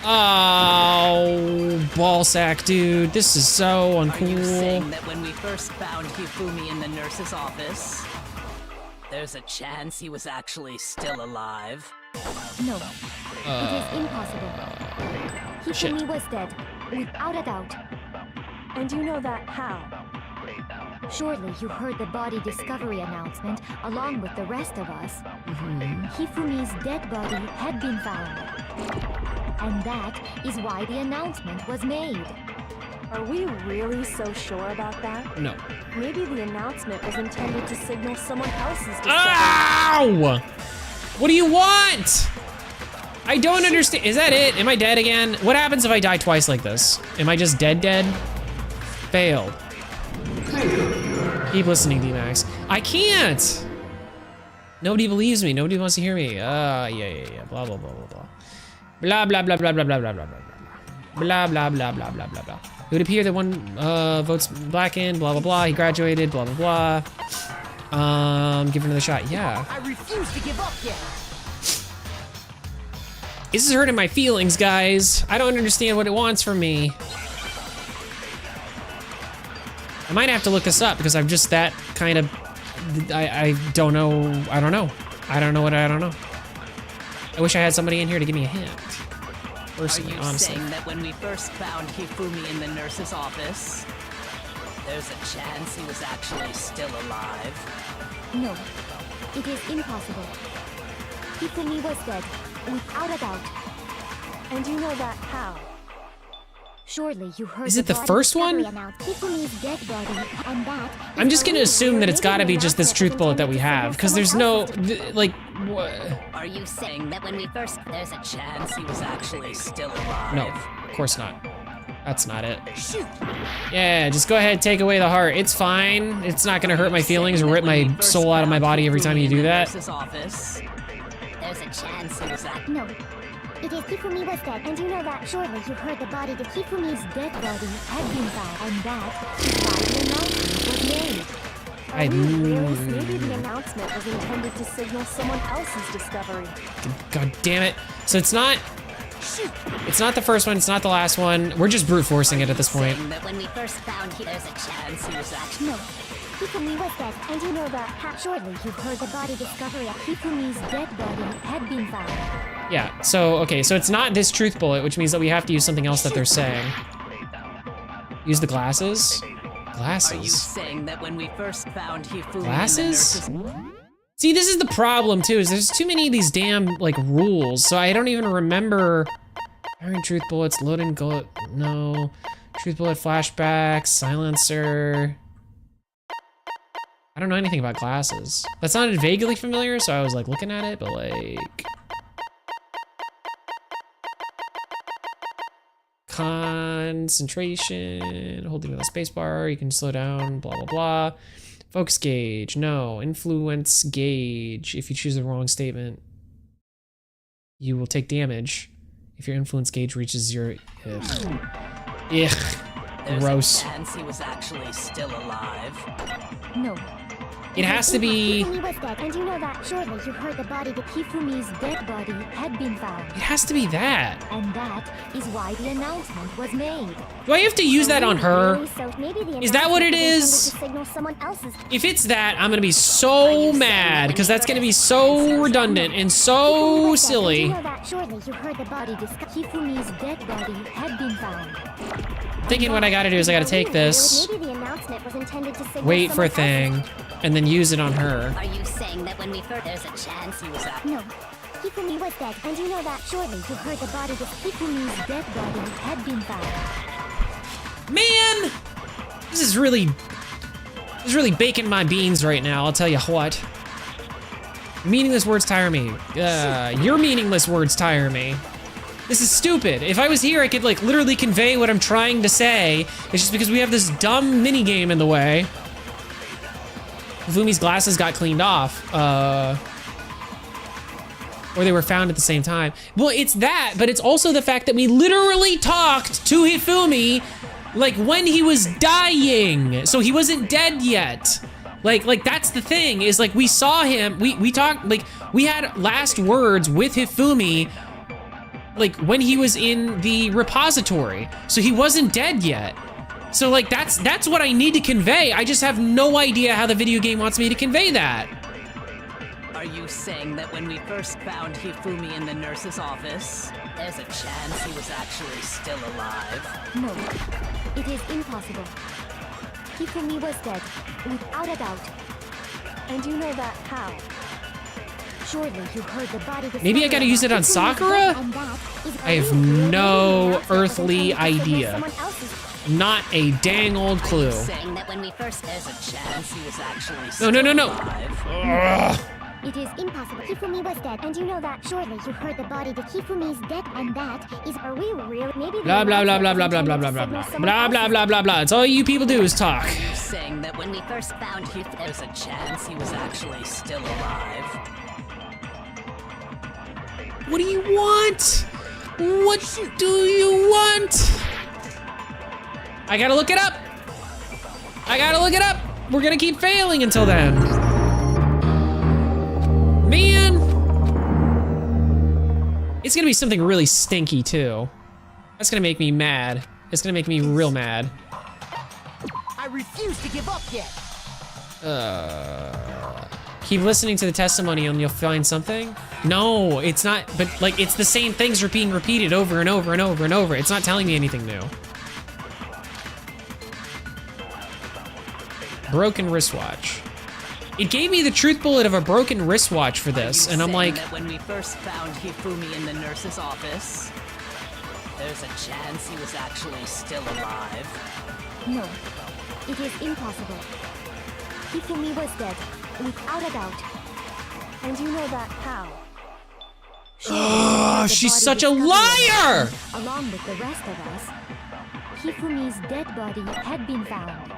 Oh, ballsack, dude. This is so uncool. Are you saying that when we first found Hifumi in the nurse's office, there's a chance he was actually still alive? No, it is impossible. Hifumi was dead, without a doubt. And you know that how? Surely you heard the body discovery announcement along with the rest of us. Hifumi's dead body had been found. And that is why the announcement was made. Are we really so sure about that? No. Maybe the announcement was intended to signal someone else's discovery. Ow! What do you want? I don't understand. Is that it? Am I dead again? What happens if I die twice like this? Am I just dead? Failed. Keep listening, D-Max. I can't. Nobody believes me. Nobody wants to hear me. Yeah. Blah, blah, blah, blah, blah. Blah, blah, blah, blah, blah, blah, blah, blah, blah. Blah, blah, blah, blah, blah, blah, blah. It would appear that one votes black in, blah, blah, blah. He graduated, blah, blah, blah. Give it another shot. Yeah. I refuse to give up yet. This is hurting my feelings, guys. I don't understand what it wants from me. I might have to look this up because I'm just that kind of... I don't know. I don't know. I don't know what I don't know. I wish I had somebody in here to give me a hint. Personally, Are you honestly. saying that when we first found Hifumi in the nurse's office, there's a chance he was actually still alive? No, it is impossible. Hifumi was dead, without a doubt. And you know that how? Surely you heard Is it the body first one? discovery announced. Hifumi's dead body, and that I'm just gonna assume that it's gotta be just this truth bullet that we have, because there's no, like, what? Are you saying that when we first... There's a chance he was actually still alive? No, of course not. That's not it. Yeah, just go ahead, take away the heart. It's fine. It's not gonna hurt my feelings or rip my soul out of my body every time you do that. There's a chance he was that. No. It is Hifumi was dead, and you know that surely you heard the body that Hifumi's dead body had been found, and that is why the announcement was made. Are we really? Maybe the announcement was intended to signal someone else's discovery. God damn it. So it's not the first one, it's not the last one. We're just brute forcing it at this point. That when we first found him, there's a chance he was actually. No. Hifumi was dead, and you know that surely you heard the body discovery of Hifumi's dead body had been found. Yeah, so, okay, so it's not this truth bullet, which means that we have to use something else that they're saying. Use the glasses? Glasses? Are you saying that when we first found Hifumi Glasses? See, this is the problem, too, is there's too many of these damn, like, rules, so I don't even remember. Firing truth bullets, load and go, no. Truth bullet flashback, silencer. I don't know anything about glasses. That sounded vaguely familiar, so I was, like, looking at it, but, like... Concentration, holding the space bar, you can slow down, blah, blah, blah. Focus gauge, no. Influence gauge, if you choose the wrong statement, you will take damage. If your influence gauge reaches zero, ugh. There's Gross. a chance he was actually still alive. No. It has to be... Hifumi was dead, and you know that surely you heard the body that Hifumi's dead body had been found. It has to be that. And that is why the announcement was made. Do I have to use that on her? So maybe the Is that what it announcement was is? intended to signal someone else's. If it's that, I'm gonna be so mad, because that's gonna be so redundant and so silly. You know that surely you heard the body Hifumi's dead body had been found. Thinking what I gotta do is I gotta take this, Maybe the announcement was intended to signal wait for a someone else's. thing, and then use it on her. Are you saying that when we first there's a chance he was actually? No. Hifumi was dead, and you know that surely you heard the body that Hifumi's dead body had been found. Man! This is really baking my beans right now, I'll tell you what. Meaningless words tire me. Your meaningless words tire me. This is stupid. If I was here, I could like literally convey what I'm trying to say. It's just because we have this dumb mini game in the way. Hifumi's glasses got cleaned off. Or they were found at the same time. Well, it's that, but it's also the fact that we literally talked to Hifumi like when he was dying. So he wasn't dead yet. Like that's the thing, is like we saw him, we talked, like we had last words with Hifumi like when he was in the repository. So he wasn't dead yet. So like that's what I need to convey. I just have no idea how the video game wants me to convey that. Are you saying that when we first found Hifumi in the nurse's office, there's a chance he was actually still alive? No. It is impossible. Hifumi was dead, without a doubt. And you know that how? Surely you heard the body. Maybe I gotta use it on Sakura? I have no earthly idea. Not a dang old clue. Saying that when we first there's a chance he was actually No, still no, no, no. alive. It is impossible. Hifumi was dead, and you know that surely you heard the body that Hifumi's dead, and that is. Are we real? Maybe. Blah blah blah blah blah blah blah blah blah blah blah blah blah blah blah. It's all you people do is talk. Are you saying that when we first found Hifumi, there's a chance he was actually still alive? What do you want? What do you want? I gotta look it up. I gotta look it up. We're gonna keep failing until then. Man. It's gonna be something really stinky too. That's gonna make me mad. It's gonna make me real mad. I refuse to give up yet. Keep listening to the testimony and you'll find something? No, it's not, but like it's the same things are being repeated over and over and over and over. It's not telling me anything new. Broken wristwatch. It gave me the truth bullet of a broken wristwatch for this, and I'm like, that when we first found Hifumi in the nurse's office, there's a chance he was actually still alive. No. It is impossible. Hifumi was dead, without a doubt. And you know that how? oh, she's such a liar! Along with the rest of us. Hifumi's dead body had been found.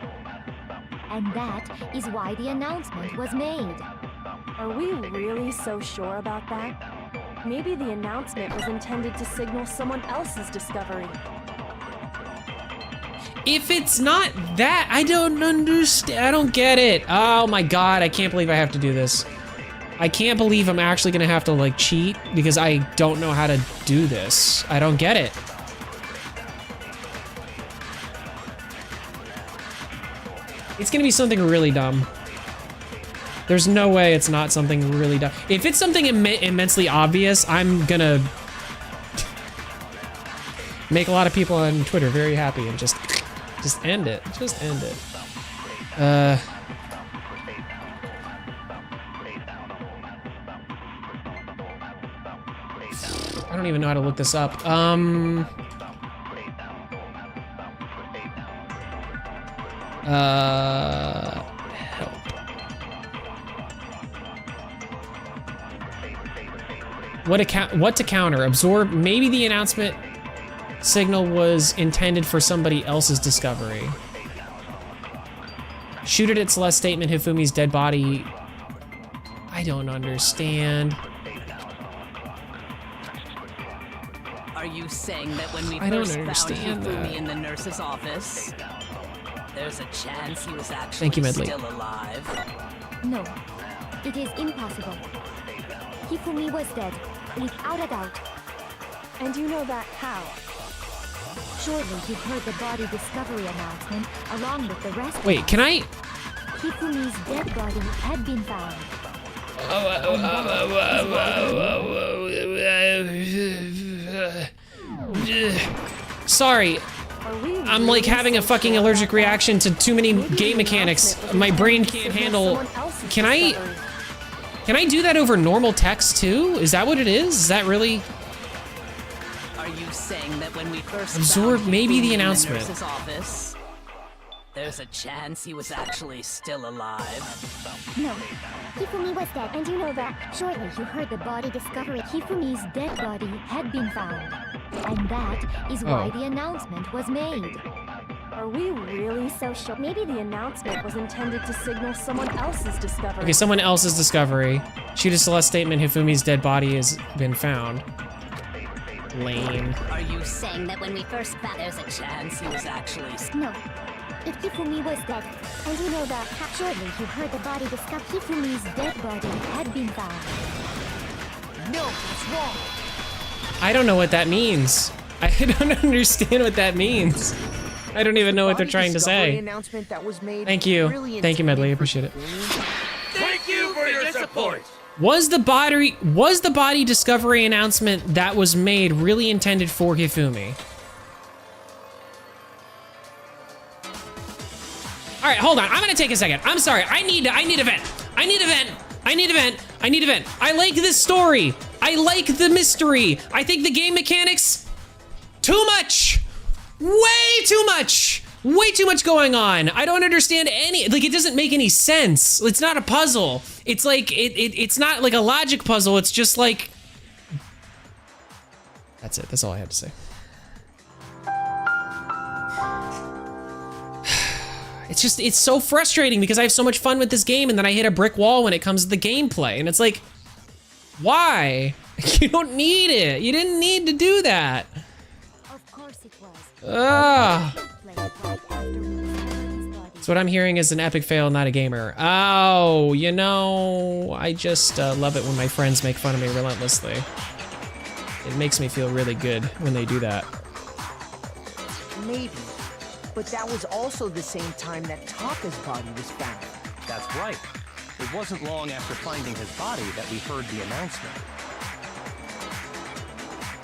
And that is why the announcement was made. Are we really so sure about that? Maybe the announcement was intended to signal someone else's discovery. If it's not that, I don't understand. I don't get it. Oh my god, I can't believe I have to do this. I can't believe I'm actually gonna have to like cheat because I don't know how to do this. I don't get it. It's gonna be something really dumb. There's no way it's not something really dumb. If it's something immensely obvious, I'm gonna make a lot of people on Twitter very happy and just end it. Just end it. I don't even know how to look this up. Help. What to counter? Absorb. Maybe the announcement signal was intended for somebody else's discovery. Shoot it at Celeste's statement, Hifumi's dead body. I don't understand. Are you saying that when we I don't first found understand Hifumi that. in the nurse's office, there's a chance he was actually Thank you, Medley. still alive? No, it is impossible. Hifumi was dead, without a doubt. And you know that how? Surely you heard the body discovery announcement along with the rest. Wait, can I? Hifumi's dead body had been found. Sorry. I'm like having a fucking allergic reaction to too many game mechanics. My brain can't handle. Can I do that over normal text too? Is that what it is? Is that really? Are you saying that when we first Absorb found maybe the Hifumi in announcement. nurse's office, there's a chance he was actually still alive? No, Hifumi was dead, and you know that. Shortly, you heard the body discovery. Hifumi's dead body had been found. And that is why the announcement was made. Are we really so sure? Maybe the announcement was intended to signal someone else's discovery. Okay, someone else's discovery. Shoot a Celeste statement, Hifumi's dead body has been found. Lame. Are you saying that when we first found there's a chance he was actually No. If Hifumi was dead, and you know that. Shortly, you heard the body discovered. Hifumi's dead body had been found. No, it's wrong. I don't know what that means. I don't understand what that means. I don't even know what they're trying to say. Announcement that was made Thank you. really Thank you, Medley. I appreciate it. Thank you for your support. Was the body discovery announcement that was made really intended for Hifumi? All right, hold on. I'm gonna take a second. I'm sorry. I need a vent. I need a vent. I need a vent. I need a vent. I like this story. I like the mystery. I think the game mechanics, too much. Way too much. Way too much going on. I don't understand any, like, it doesn't make any sense. It's not a puzzle. It's like, it's not like a logic puzzle. It's just like, that's it. That's all I had to say. It's so frustrating because I have so much fun with this game and then I hit a brick wall when it comes to the gameplay. And it's like, why? You don't need it. You didn't need to do that. Of course it was. Ugh. So what I'm hearing is an epic fail, not a gamer. Oh, you know, I just love it when my friends make fun of me relentlessly. It makes me feel really good when they do that. Maybe. But that was also the same time that Taka's body was found. That's right. It wasn't long after finding his body that we heard the announcement.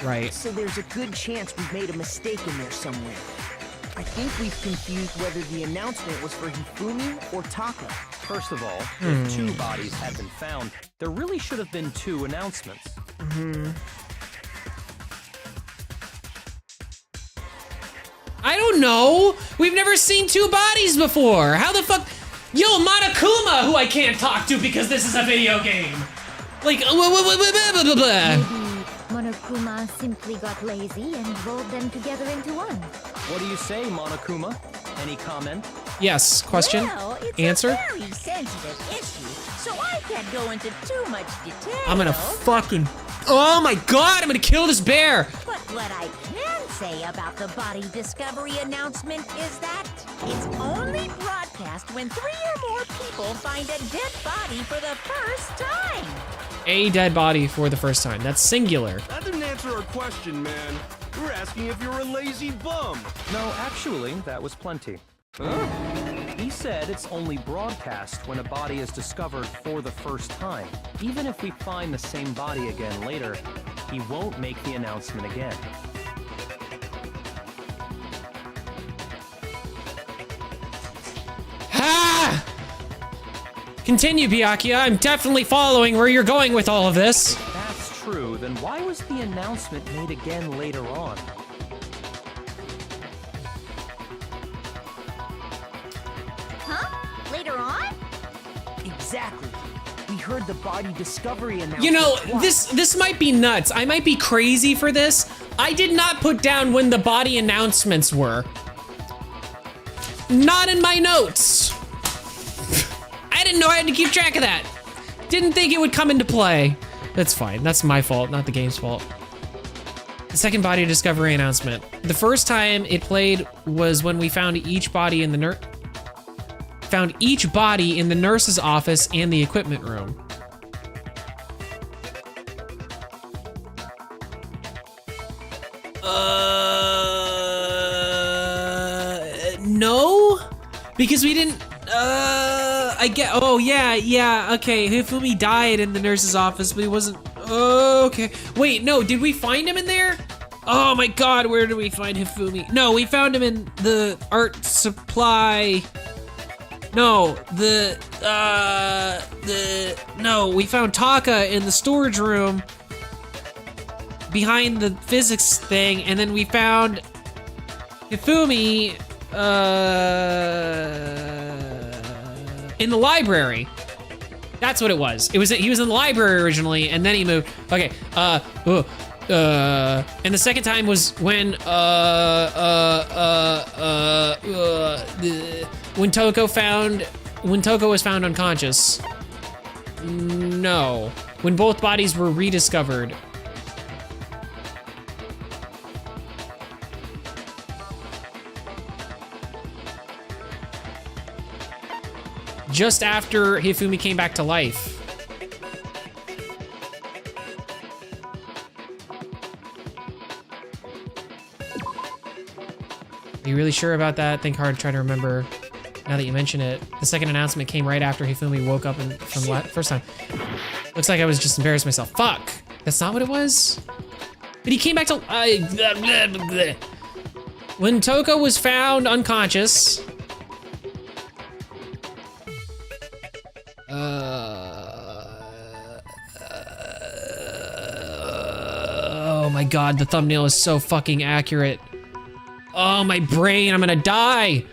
Right. So there's a good chance we've made a mistake in there somewhere. I think we've confused whether the announcement was for Hifumi or Taka. First of all, if 2 bodies had been found, there really should have been 2 announcements. I don't know. We've never seen 2 bodies before. How the fuck? Yo, Monokuma, who I can't talk to because this is a video game. Like, blah, blah, blah, blah, blah, blah. Maybe Monokuma simply got lazy and rolled them together into one. What do you say, Monokuma? Any comment? Yes, question? Well, it's Answer? a very sensitive issue, so I can't go into too much detail. I'm gonna fucking... Oh my god, I'm gonna kill this bear! But what I can say about the body discovery announcement is that it's only broadcast when 3 or more people find a dead body for the first time. A dead body for the first time. That's singular. That didn't answer our question, man. We were asking if you're a lazy bum. No, actually, that was plenty. Huh? He said it's only broadcast when a body is discovered for the first time. Even if we find the same body again later, he won't make the announcement again. Ha! Continue, Byakuya. I'm definitely following where you're going with all of this. If that's true, then why was the announcement made again later on? Huh? Later on? Exactly. We heard the body discovery announcement. You know, twice. this might be nuts. I might be crazy for this. I did not put down when the body announcements were. Not in my notes. I didn't know I had to keep track of that. Didn't think it would come into play. That's fine. That's my fault, not the game's fault. The second body discovery announcement. The first time it played was when we found each body in the nurse's office and the equipment room. No, because we didn't. Oh yeah. Okay, Hifumi died in the nurse's office, but he wasn't. Oh, okay. Wait, no. Did we find him in there? Oh my God, where did we find Hifumi? No, we found him in the art supply. No, we found Taka in the storage room behind the physics thing, and then we found Hifumi in the library. That's what it was. He was in the library originally, and then he moved. Okay. And the second time was when when Toko was found unconscious. No, when both bodies were rediscovered. Just after Hifumi came back to life. Are you really sure about that? Think hard, try to remember. Now that you mention it, the second announcement came right after Hifumi woke up from the first time. Looks like I was just embarrassed myself. Fuck, that's not what it was. But he came back to when Toko was found unconscious. Oh my God, the thumbnail is so fucking accurate. Oh, my brain, I'm gonna die.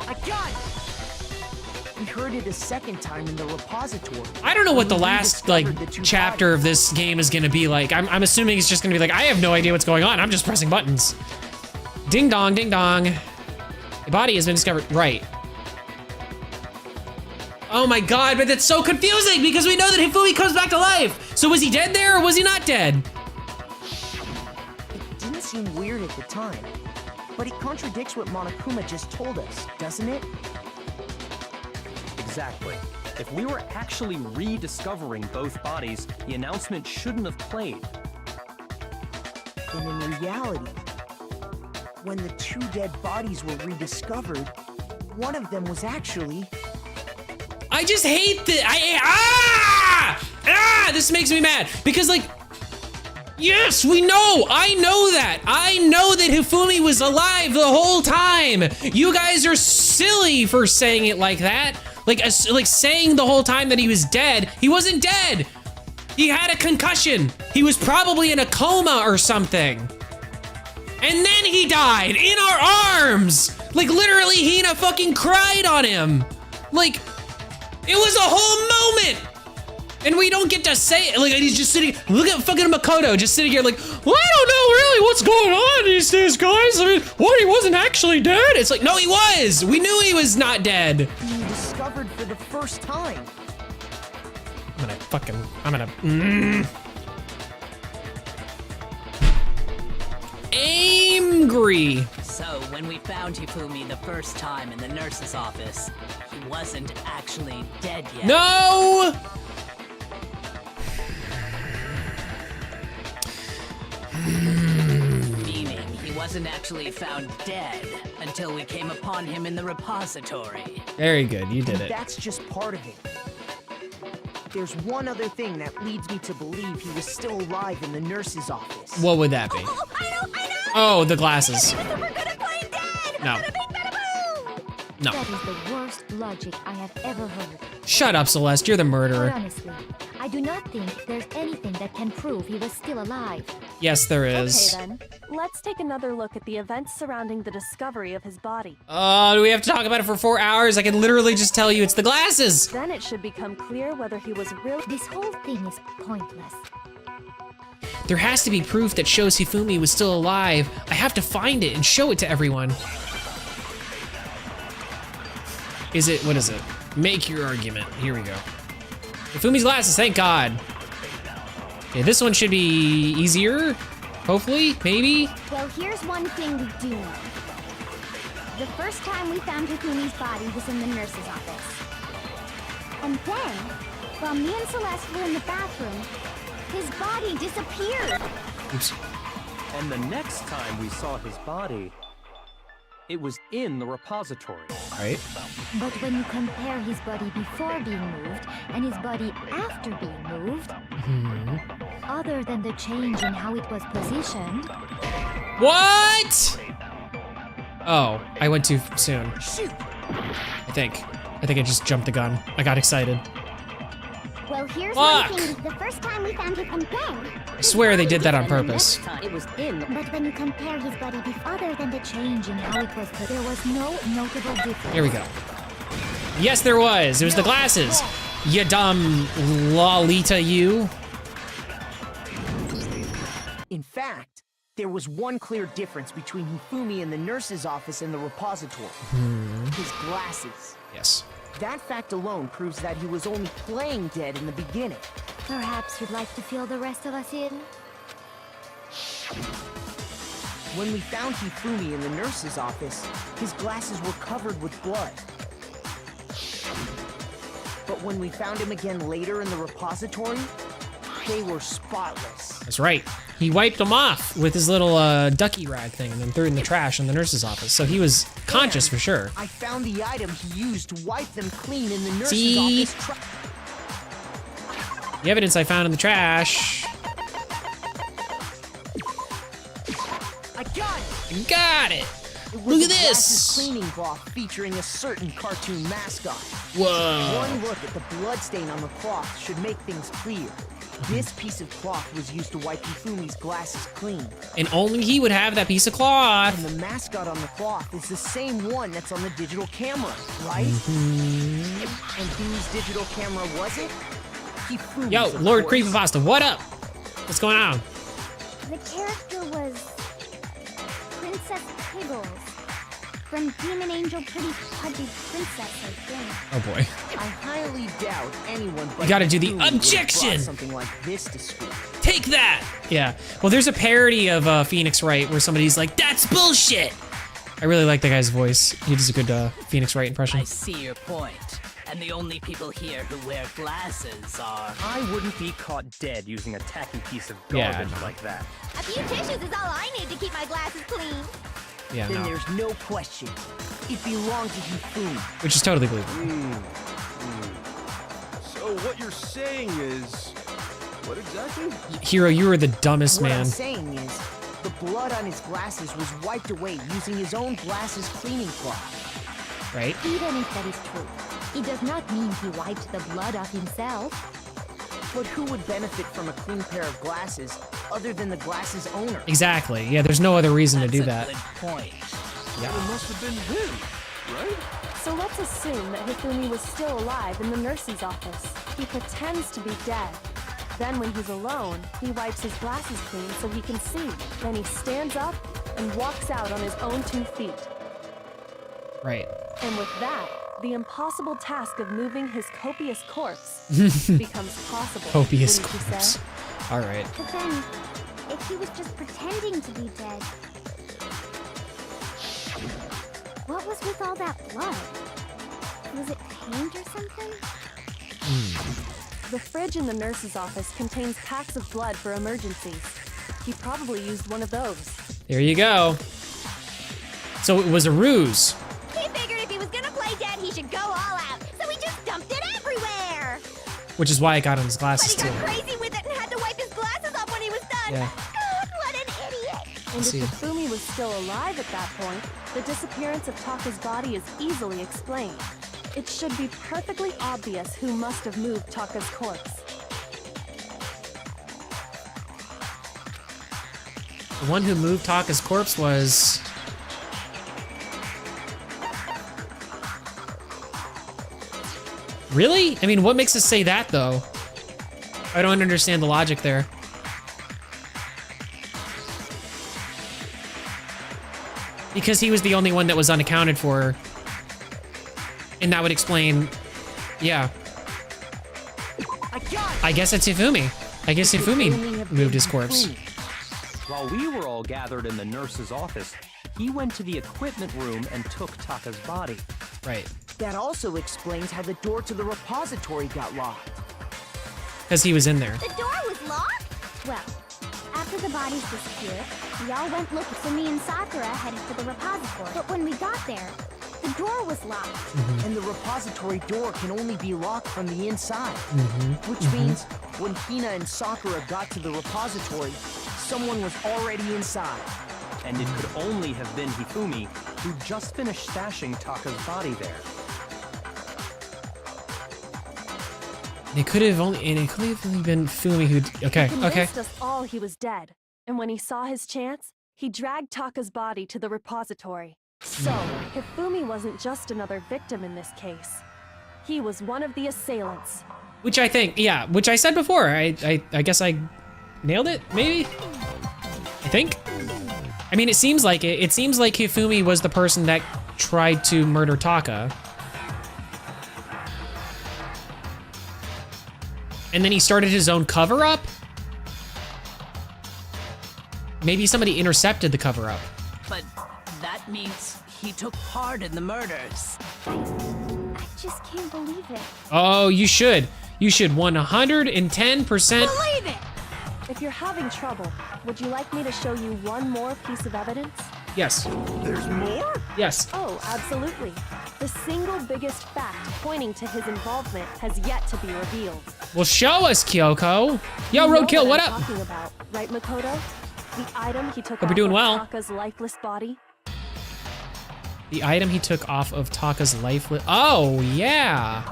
I got it! We heard it a second time in the repository. I don't know what the last chapter of this game is gonna be like. I'm assuming it's just gonna be like, I have no idea what's going on. I'm just pressing buttons. Ding dong, ding dong. The body has been discovered. Right. Oh my God, but that's so confusing because we know that Hifumi comes back to life. So was he dead there or was he not dead? It didn't seem weird at the time, but it contradicts what Monokuma just told us, doesn't it? Exactly. If we were actually rediscovering both bodies, the announcement shouldn't have played. And in reality, when the 2 dead bodies were rediscovered, one of them was actually... I just hate this. This makes me mad because, like, yes, we know. I know that. I know that Hifumi was alive the whole time. You guys are silly for saying it like that. Like saying the whole time that he was dead. He wasn't dead. He had a concussion. He was probably in a coma or something. And then he died in our arms. Like literally Hina fucking cried on him. Like it was a whole moment. And we don't get to say it. Like he's just sitting, look at fucking Makoto just sitting here like, well, I don't know really what's going on these days, guys. I mean, what, he wasn't actually dead? It's like, no, he was. We knew he was not dead. You discovered for the first time. I'm gonna. Angry. So, when we found Hifumi the first time in the nurse's office, he wasn't actually dead yet. No! Meaning, he wasn't actually found dead until we came upon him in the repository. Very good, you did it. That's just part of it. There's one other thing that leads me to believe he was still alive in the nurse's office. What would that be? Oh, I know! Oh, the glasses. We're gonna play dead! No. No. That is the worst logic I have ever heard. Shut up, Celeste. You're the But murderer. honestly, I do not think there's anything that can prove he was still alive. Yes, there is. Okay then, let's take another look at the events surrounding the discovery of his body. Oh, do we have to talk about it for 4 hours? I can literally just tell you it's the glasses. Then it should become clear whether he was really— This whole thing is pointless. There has to be proof that shows Hifumi was still alive. I have to find it and show it to everyone. What is it? Make your argument. Here we go. Hifumi's glasses, thank God. Okay, this one should be easier. Hopefully, maybe. Well, here's one thing we do know. The first time we found Hifumi's body was in the nurse's office. And then, while me and Celeste were in the bathroom, his body disappeared. Oops. And the next time we saw his body, it was in the repository. Right. But when you compare his body before being moved and his body after being moved, other than the change in how it was positioned. What? Oh, I went too soon. Shoot! I think I just jumped the gun. I got excited. Well, here's Fuck. one thing. The first time we found him again. I swear they did that on purpose. It was in. But when you compare his body other than the change in how it was put, there was no notable difference. Here we go. Yes, there was. It was the glasses. You dumb Lolita, you. In fact, there was one clear difference between Hifumi in the nurse's office and the repository. His glasses. Yes. That fact alone proves that he was only playing dead in the beginning. Perhaps you'd like to fill the rest of us in? When we found Hifumi in the nurse's office, his glasses were covered with blood. But when we found him again later in the repository, they were spotless. That's right. He wiped them off with his little ducky rag thing and then threw it in the trash in the nurse's office. So he was conscious for sure. I found the item he used to wipe them clean in the nurse's See? office. The evidence I found in the trash. I got it! Got it! It was Look at a glasses this! cleaning cloth featuring a certain cartoon mascot. Whoa. One look at the bloodstain on the cloth should make things clear. This piece of cloth was used to wipe Hifumi's glasses clean. And only he would have that piece of cloth. And the mascot on the cloth is the same one that's on the digital camera, right? And whose digital camera was it? Hifumi's, Yo, of Lord course. Creepypasta, what up? What's going on? The character was Princess Piggles from Demon Angel Pretty Pudgy Princess, I think. Oh boy. I highly doubt anyone but You gotta do the Hifumi would have brought objection! something like this to school. Take that! Yeah. Well, there's a parody of Phoenix Wright where somebody's like, that's bullshit! I really like that guy's voice. He does a good Phoenix Wright impression. I see your point. And the only people here who wear glasses are... I wouldn't be caught dead using a tacky piece of Yeah, garbage no. like that. A few tissues is all I need to keep my glasses clean. Yeah, Then no. there's no question. It belonged to Hifumi. Which is totally believable. So what you're saying is, what exactly? Hero, you are the dumbest What man. I'm saying is, the blood on his glasses was wiped away using his own glasses cleaning cloth. Right? Even if that is true, it does not mean he wiped the blood off himself. But who would benefit from a clean pair of glasses other than the glasses owner? Exactly. Yeah, there's no other reason to do that. Good point. Yeah. It must have been him, right? So let's assume that Hifumi was still alive in the nurse's office. He pretends to be dead. Then when he's alone, he wipes his glasses clean so he can see. Then he stands up and walks out on his own 2 feet. Right. And with that, the impossible task of moving his copious corpse becomes possible. Copious wouldn't you corpse. say? All right. But then, if he was just pretending to be dead, what was with all that blood? Was it paint or something? The fridge in the nurse's office contains packs of blood for emergencies. He probably used one of those. There you go. So it was a ruse. He figured if he was gonna play dead, he should go all out. So he just dumped it everywhere. Which is why I got on his But glasses he too. got crazy with it and had to wipe his glasses off when he was done. Yeah. God, what an idiot. And see. if Hifumi was still alive at that point, the disappearance of Taka's body is easily explained. It should be perfectly obvious who must have moved Taka's corpse. The one who moved Taka's corpse was... Really? I mean, what makes us say that, though? I don't understand the logic there. Because he was the only one that was unaccounted for. And that would explain... Yeah. I guess it's Hifumi. I guess Hifumi moved his corpse. While we were all gathered in the nurse's office, he went to the equipment room and took Taka's body. Right. That also explains how the door to the repository got locked. Because he was in there. The door was locked? Well, after the bodies disappeared, we all went looking, so me and Sakura headed for the repository. But when we got there, the door was locked. And the repository door can only be locked from the inside. Which means when Hina and Sakura got to the repository, someone was already inside. And it could only have been Hifumi, who just finished stashing Taka's body there. It could have only been Fumi who. Okay, He okay. convinced us all he was dead, and when he saw his chance, he dragged Taka's body to the repository. So, Hifumi wasn't just another victim in this case. He was one of the assailants. Which I think, yeah, which I said before. I guess I nailed it, maybe? I think? I mean, it seems like it. It seems like Hifumi was the person that tried to murder Taka. And then he started his own cover-up? Maybe somebody intercepted the cover-up. But that means he took part in the murders. I just can't believe it. Oh, you should. You should 110%. Believe it! If you're having trouble, would you like me to show you one more piece of evidence? Yes. There's more? Yes. Oh, absolutely. The single biggest fact pointing to his involvement has yet to be revealed. Well, show us, Kyoko. Yo, You know Roadkill, what I'm up? talking about, right, Makoto? The item he took Hope off you're doing of well. Taka's lifeless body. The item he took off of Taka's lifeless. Oh, yeah.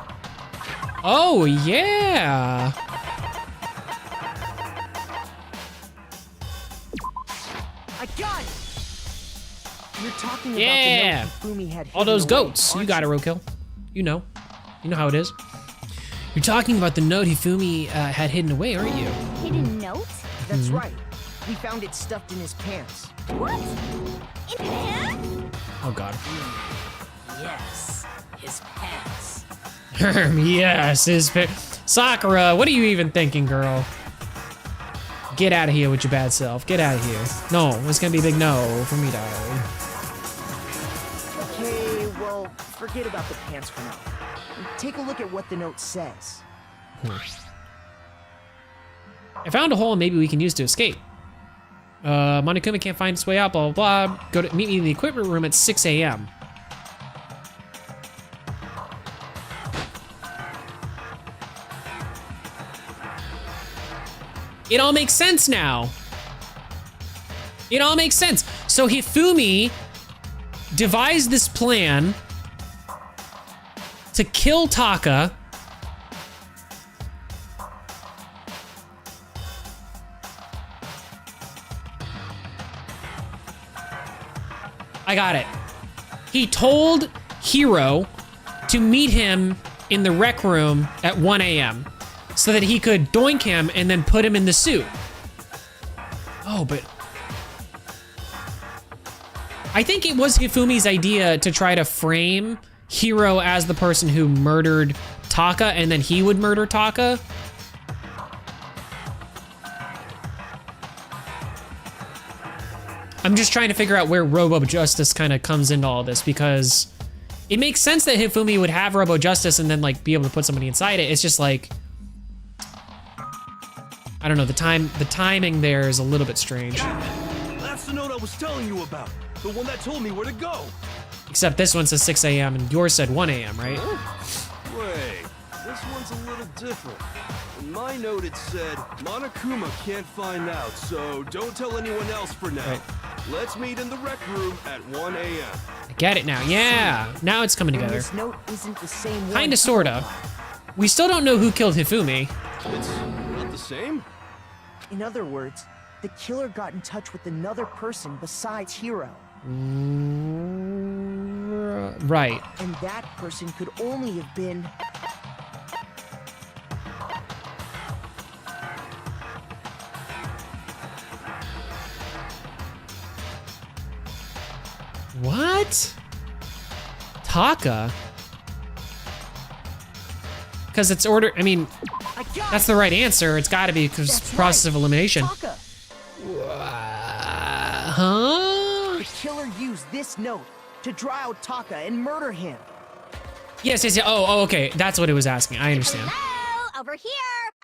Oh, yeah. I got it! You're talking Yeah. about the note Hifumi had All those hidden away, goats. You aren't got it, Roadkill. You know. You know how it is. You're talking about the note Hifumi had hidden away, aren't you? Hidden note? That's right. We found it stuffed in his pants. What? In pants? Oh, God. Yes, his pants. Yes, his Sakura, what are you even thinking, girl? Get out of here with your bad self. Get out of here. No, it's gonna be a big no for me, darling. Okay, well, forget about the pants for now. Take a look at what the note says. I found a hole maybe we can use to escape. Monokuma can't find its way out, blah, blah, blah. Go to meet me in the equipment room at 6 a.m. It all makes sense now. It all makes sense. So Hifumi devised this plan to kill Taka I got it. He told Hiro to meet him in the rec room at 1 a.m. so that he could doink him and then put him in the suit. Oh, but I think it was Hifumi's idea to try to frame Hiro as the person who murdered Taka, and then he would murder Taka. I'm just trying to figure out where Robo Justice kind of comes into all this, because it makes sense that Hifumi would have Robo Justice and then like be able to put somebody inside it. It's just like, I don't know, the timing there is a little bit strange. That's the note I was telling you about. The one that told me where to go. Except this one says 6 a.m. and yours said 1 a.m., right? Wait, this one's a little different. In my note it said, Monokuma can't find out, so don't tell anyone else for now. Right. Let's meet in the rec room at 1 a.m. I get it now. Yeah, now it's coming together. This note isn't the same one. Kinda, sorta. We still don't know who killed Hifumi. It's not the same? In other words, the killer got in touch with another person besides Hiro. Right. And that person could only have been... What? Taka? Because it's order, I mean, that's the right answer. It's gotta be because process of elimination. Taka. Huh? The killer used this note to draw out Taka and murder him. Yes. Oh, okay. That's what it was asking. I understand. Hello, over here.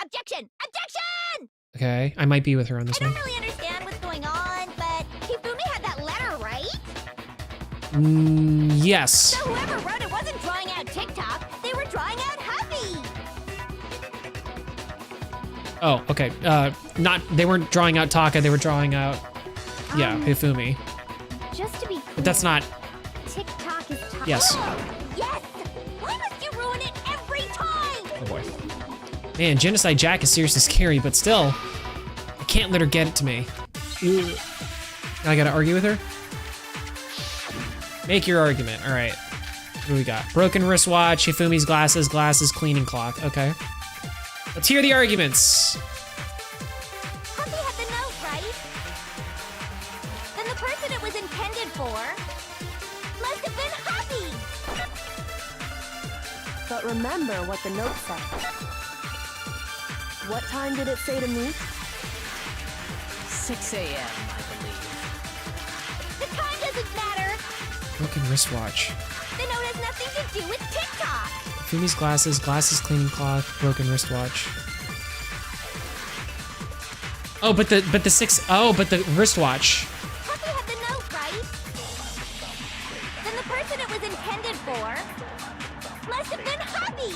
Objection! Objection! Okay, I might be with her on this I one. don't really understand what's going on, but Hifumi had that letter, right? Yes. So whoever wrote it wasn't drawing out TikTok, they were drawing out Huffy. Oh, okay. They weren't drawing out Taka, they were drawing out, yeah, Hifumi. Just to be clear, But that's not, TikTok is Taka. yes. Yes! Why must you ruin it every time? Oh boy. Man, Genocide Jack is seriously scary, but still, I can't let her get it to me. Now I gotta argue with her? Make your argument. All right. What do we got? Broken wristwatch, Hifumi's glasses, cleaning cloth. Okay. Let's hear the arguments. Huffy had the note, right? Then the person it was intended for must have been Huffy. But remember what the note said. What time did it say to me? 6 a.m., I believe. The time doesn't matter. Broken wristwatch. The note has nothing to do with TikTok. Hifumi's glasses, cleaning cloth, broken wristwatch. Oh, but the wristwatch. Huffy had the note, right? Then the person it was intended for must have been Huffy.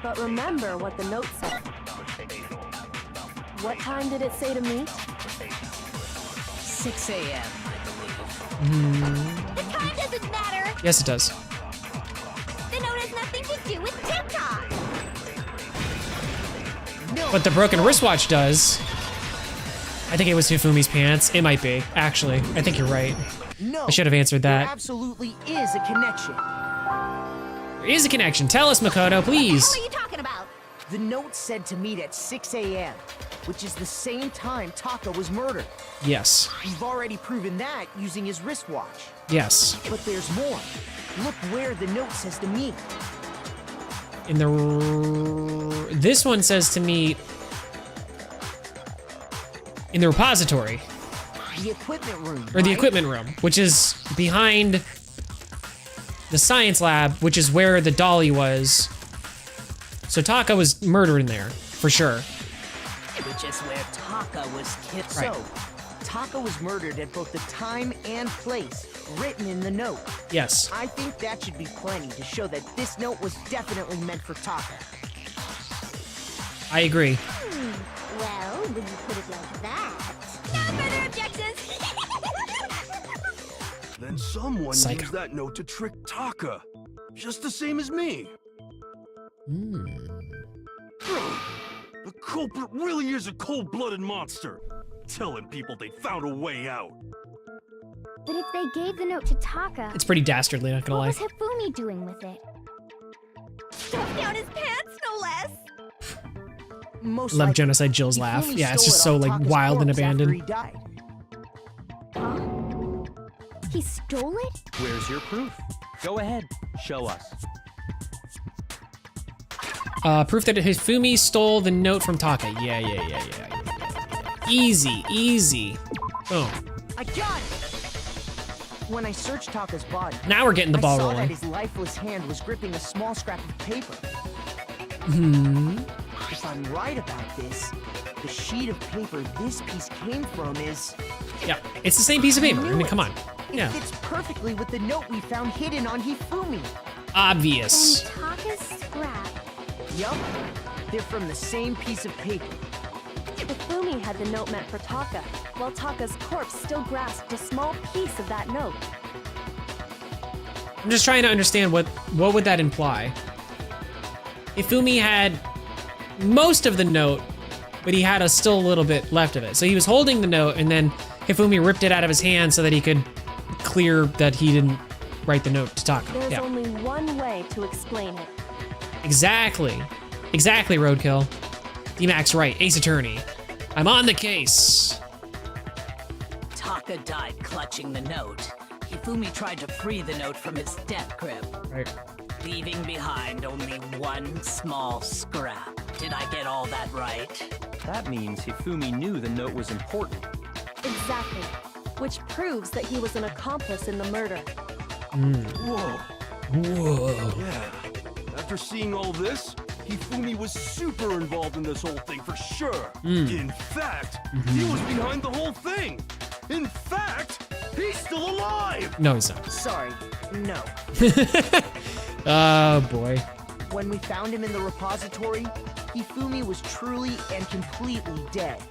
But remember what the note said. What time did it say to me? 6 a.m., I believe. The time doesn't matter. Yes, it does. The note has nothing to do with TikTok. But the broken wristwatch does. I think it was Hifumi's pants. It might be, actually. I think you're right. No. I should have answered There that. absolutely is a connection. There is a connection. Tell us, Makoto, please. What are you talking about? The note said to meet at 6 a.m., which is the same time Taka was murdered. Yes. We've already proven that using his wristwatch. Yes. But there's more. Look where the note says to meet. In the... This one says to meet in the repository. The equipment room. Or the right? equipment room, which is behind the science lab, which is where the dolly was. So Taka was murdered in there, for sure. Which is where Taka was killed. Right. So, Taka was murdered at both the time and place written in the note. Yes. I think that should be plenty to show that this note was definitely meant for Taka. I agree. Well, when you put it like that. No further objections. Then someone Psycho. used that note to trick Taka. Just the same as me. The culprit really is a cold-blooded monster. Telling people they found a way out. But if they gave the note to Taka, It's pretty dastardly, not gonna what lie. was Hifumi doing with it? Stuff down his pants, no less. Most Love likely, Genocide Jill's he laugh. fully Yeah, it's stole just it so off like Taka's wild and corpse after abandoned. he died. He stole it? Where's your proof? Go ahead, show us. Proof that Hifumi stole the note from Taka. Yeah. Easy, easy. Boom. I got it! When I searched Taka's body, Now we're getting the ball I saw rolling. that his lifeless hand was gripping a small scrap of paper. If I'm right about this, the sheet of paper this piece came from is... Yeah, it's the same piece of paper. I mean, come on. It Yeah, fits perfectly with the note we found hidden on Hifumi. obvious. And Taka's scrap. Yup, they're from the same piece of paper. Hifumi had the note meant for Taka, while Taka's corpse still grasped a small piece of that note. I'm just trying to understand what would that imply. Hifumi had most of the note, but he had still a little bit left of it. So he was holding the note, and then Hifumi ripped it out of his hand so that he could clear that he didn't write the note to Taka. There's Yeah, only one way to explain it. exactly, Roadkill. D-Mac's right, Ace Attorney. I'm on the case. Taka died clutching the note. Hifumi tried to free the note from his death grip, Right. leaving behind only one small scrap. Did I get all that right? That means Hifumi knew the note was important. Exactly. Which proves that he was an accomplice in the murder. Whoa. Whoa. Yeah. After seeing all this, Hifumi was super involved in this whole thing for sure. In fact, he was behind the whole thing. In fact, he's still alive. No, he's not. Sorry, no. Oh boy. When we found him in the repository, Hifumi was truly and completely dead.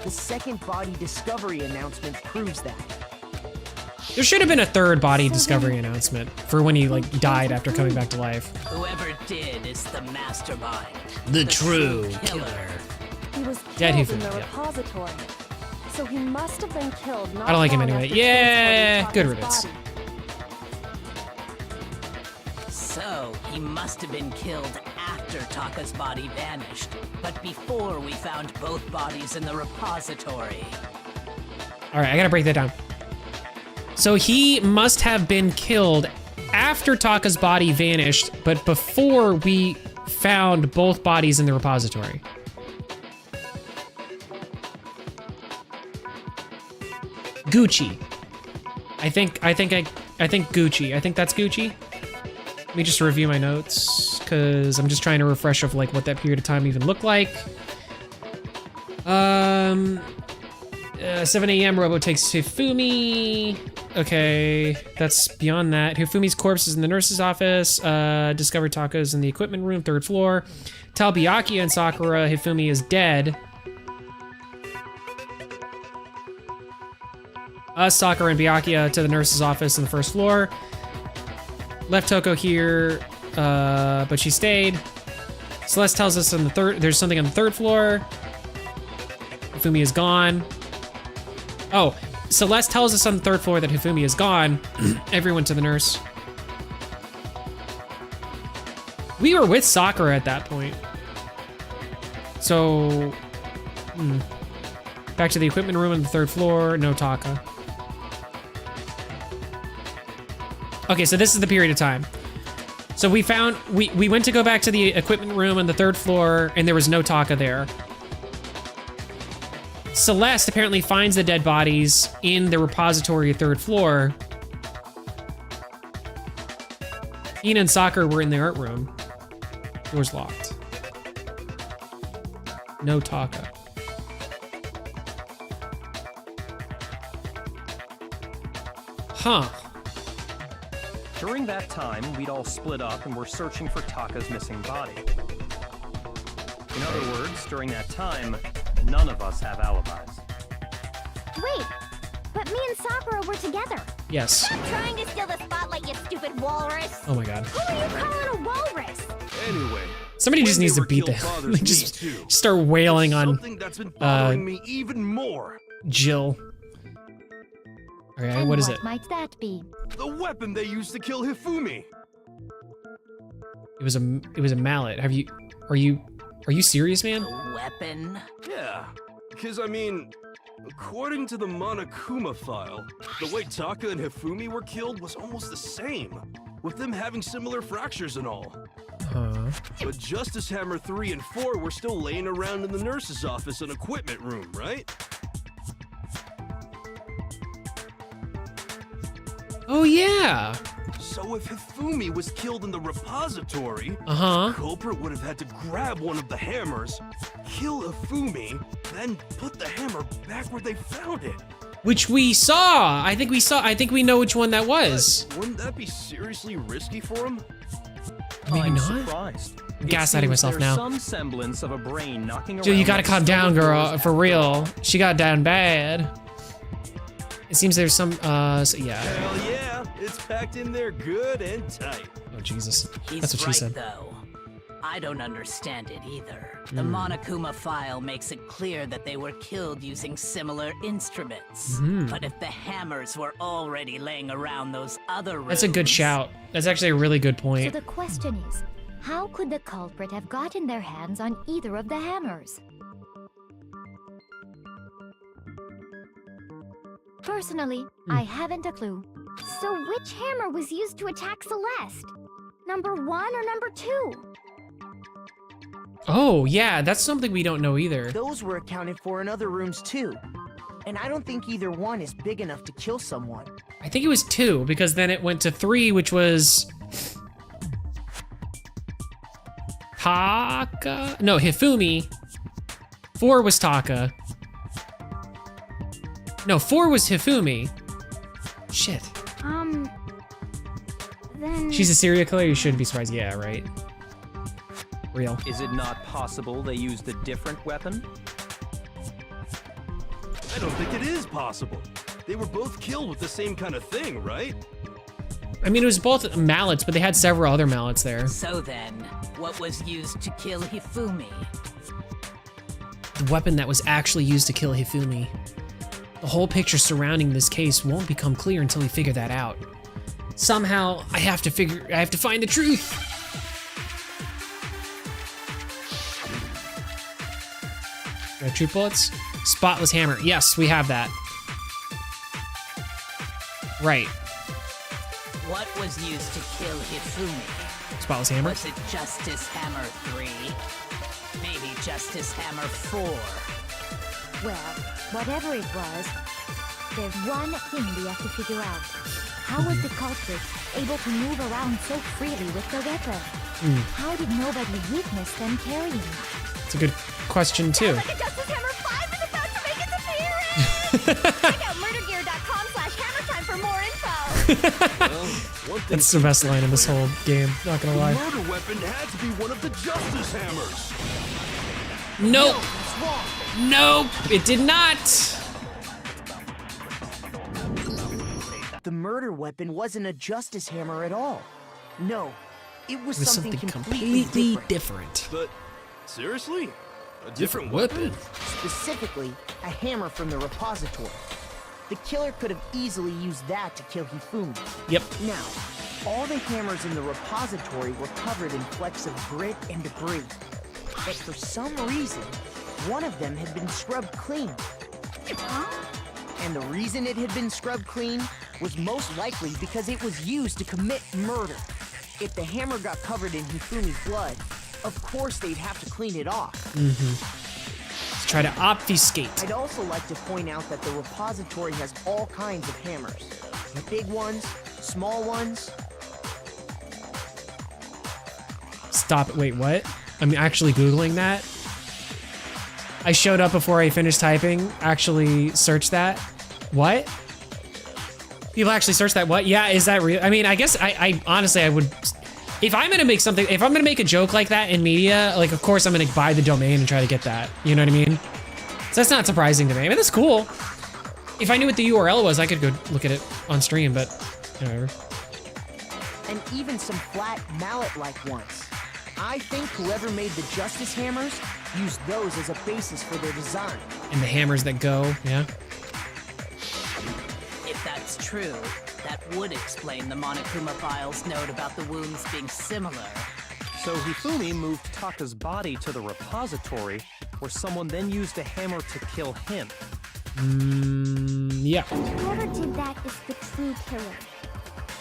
The second body discovery announcement proves that. There should have been a third body discovery announcement for when he like died after coming back to life. Whoever did is the mastermind. The true killer. He was Dead killed Hifumi, in the yeah. repository. So he must have been killed not I don't like him long anyway. after Yeah, transporting good Taka's riddance. body. So, he must have been killed after Taka's body vanished, but before we found both bodies in the repository. All right, I gotta break that down. So he must have been killed after Taka's body vanished, but before we found both bodies in the repository. Gucci. I think Gucci. I think that's Gucci. Let me just review my notes, because I'm just trying to refresh of like what that period of time even looked like. 7 a.m. Robo takes Hifumi. Okay, that's beyond that. Hifumi's corpse is in the nurse's office. Discover Taka's in the equipment room, 3rd floor. Tell Byakuya and Sakura Hifumi is dead. Sakura and Byakuya to the nurse's office on the 1st floor. Left Toko here, but she stayed. Celeste tells us on the there's something on the 3rd floor. Hifumi is gone. Oh, Celeste tells us on the 3rd floor that Hifumi is gone. Everyone to the nurse. We were with Sakura at that point. So, back to the equipment room on the 3rd floor. No Taka. Okay, so this is the period of time. So we went to go back to the equipment room on the 3rd floor, and there was no Taka there. Celeste apparently finds the dead bodies in the repository at 3rd floor. Ina and Sakura were in the art room. Door's locked. No Taka. Huh. During that time, we'd all split up and were searching for Taka's missing body. In other words, during that time, none of us have alibis. Wait, but me and Sakura were together. Yes. Stop trying to steal the spotlight, you stupid walrus. Oh my god. Who are you calling a walrus? Anyway, Somebody just needs to beat the like just start wailing on something that's been bothering me even more. Jill. Okay, And what is it? might that be? The weapon they used to kill Hifumi. It was a mallet. Are you serious, man? Weapon? Yeah, because I mean, according to the Monokuma file, the way Taka and Hifumi were killed was almost the same, with them having similar fractures and all. But Justice Hammer 3 and 4 were still laying around in the nurse's office and equipment room, right? Oh yeah. So if Hifumi was killed in the repository, Uh-huh. the culprit would have had to grab one of the hammers, kill Hifumi, then put the hammer back where they found it. Which we saw. I think we know which one that was. But wouldn't that be seriously risky for him? Maybe I'm not. surprised. I'm gaslighting myself There's now. some semblance of a brain knocking around. Dude, you gotta like calm down, some girl. doors For real. She got down bad. It seems there's some, so yeah. Hell yeah, it's packed in there good and tight. Oh, Jesus. He's That's what right, she said. though. I don't understand it either. The Hmm. Monokuma file makes it clear that they were killed using similar instruments. Hmm. But if the hammers were already laying around those other rooms... That's a good shout. That's actually a really good So point. the question is, how could the culprit have gotten their hands on either of the hammers? Personally, I haven't a clue. So which hammer was used to attack Celeste? Number 1 or number 2? Oh, yeah, that's something we don't know either. Those were accounted for in other rooms too. And I don't think either one is big enough to kill someone. I think it was 2, because then it went to 3, which was... Taka? No, Hifumi. 4 was Taka. No, 4 was Hifumi. Shit. Then... She's a serial killer? You shouldn't be surprised. Yeah, right. Real. Is it not possible they used a different weapon? I don't think it is possible. They were both killed with the same kind of thing, right? I mean, it was both mallets, but they had several other mallets there. So then, what was used to kill Hifumi? The weapon that was actually used to kill Hifumi. The whole picture surrounding this case won't become clear until we figure that out. Somehow, I have to find the truth. Got truth bullets? Spotless hammer. Yes, we have that. Right. What was used to kill Hifumi? Spotless hammer? Was it Justice Hammer 3? Maybe Justice Hammer 4? Well, whatever it was, there's one thing we have to figure out. How was the culprit able to move around so freely with the weapon? How did nobody witness them carrying it? It's a good question, too. Like a Justice Hammer 5 is about to make its appearance! Check out murdergear.com/hammertime for more info! That's the best line in this whole game, not gonna The lie. murder weapon had to be one of the Justice Hammers. Nope. Nope, it did not. The murder weapon wasn't a justice hammer at all. No, it was It was something something completely different. But seriously, a different weapon? Specifically, a hammer from the repository. The killer could have easily used that to kill Hifumi. Yep. Now, all the hammers in the repository were covered in flecks of grit and debris. But for some reason, one of them had been scrubbed clean. And the reason it had been scrubbed clean was most likely because it was used to commit murder. If the hammer got covered in Hifumi's blood, of course they'd have to clean it off. Let's try to obfuscate. I'd also like to point out that the repository has all kinds of hammers. Big ones, small ones. Stop it. Wait, what? I'm actually Googling that. I showed up before I finished typing. Actually search that. What? People actually search that? What? Yeah, is that real? I mean, I guess I honestly, I would, if I'm gonna make something, if I'm gonna make a joke like that in media, like, of course I'm gonna buy the domain and try to get that. You know what I mean? So that's not surprising to me. I mean, that's cool. If I knew what the URL was, I could go look at it on stream, but whatever. And even some flat mallet-like ones. I think whoever made the Justice Hammers used those as a basis for their design. And the hammers that go, yeah. If that's true, that would explain the Monokuma file's note about the wounds being similar. So Hifumi moved Taka's body to the repository, where someone then used a hammer to kill him. Yeah. Whoever did that is the true killer.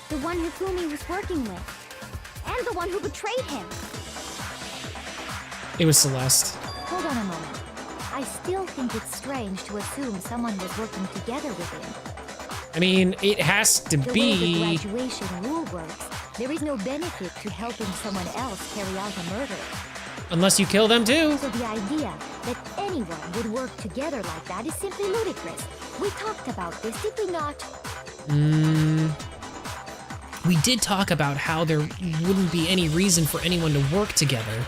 The one Hifumi was working with. And the one who betrayed him. It was Celeste. Hold on a moment. I still think it's strange to assume someone was working together with him. I mean, it has to The way be. the graduation rule works, there is no benefit to helping someone else carry out a murder. Unless you kill them too. So the idea that anyone would work together like that is simply ludicrous. We talked about this, did we not? We did talk about how there wouldn't be any reason for anyone to work together.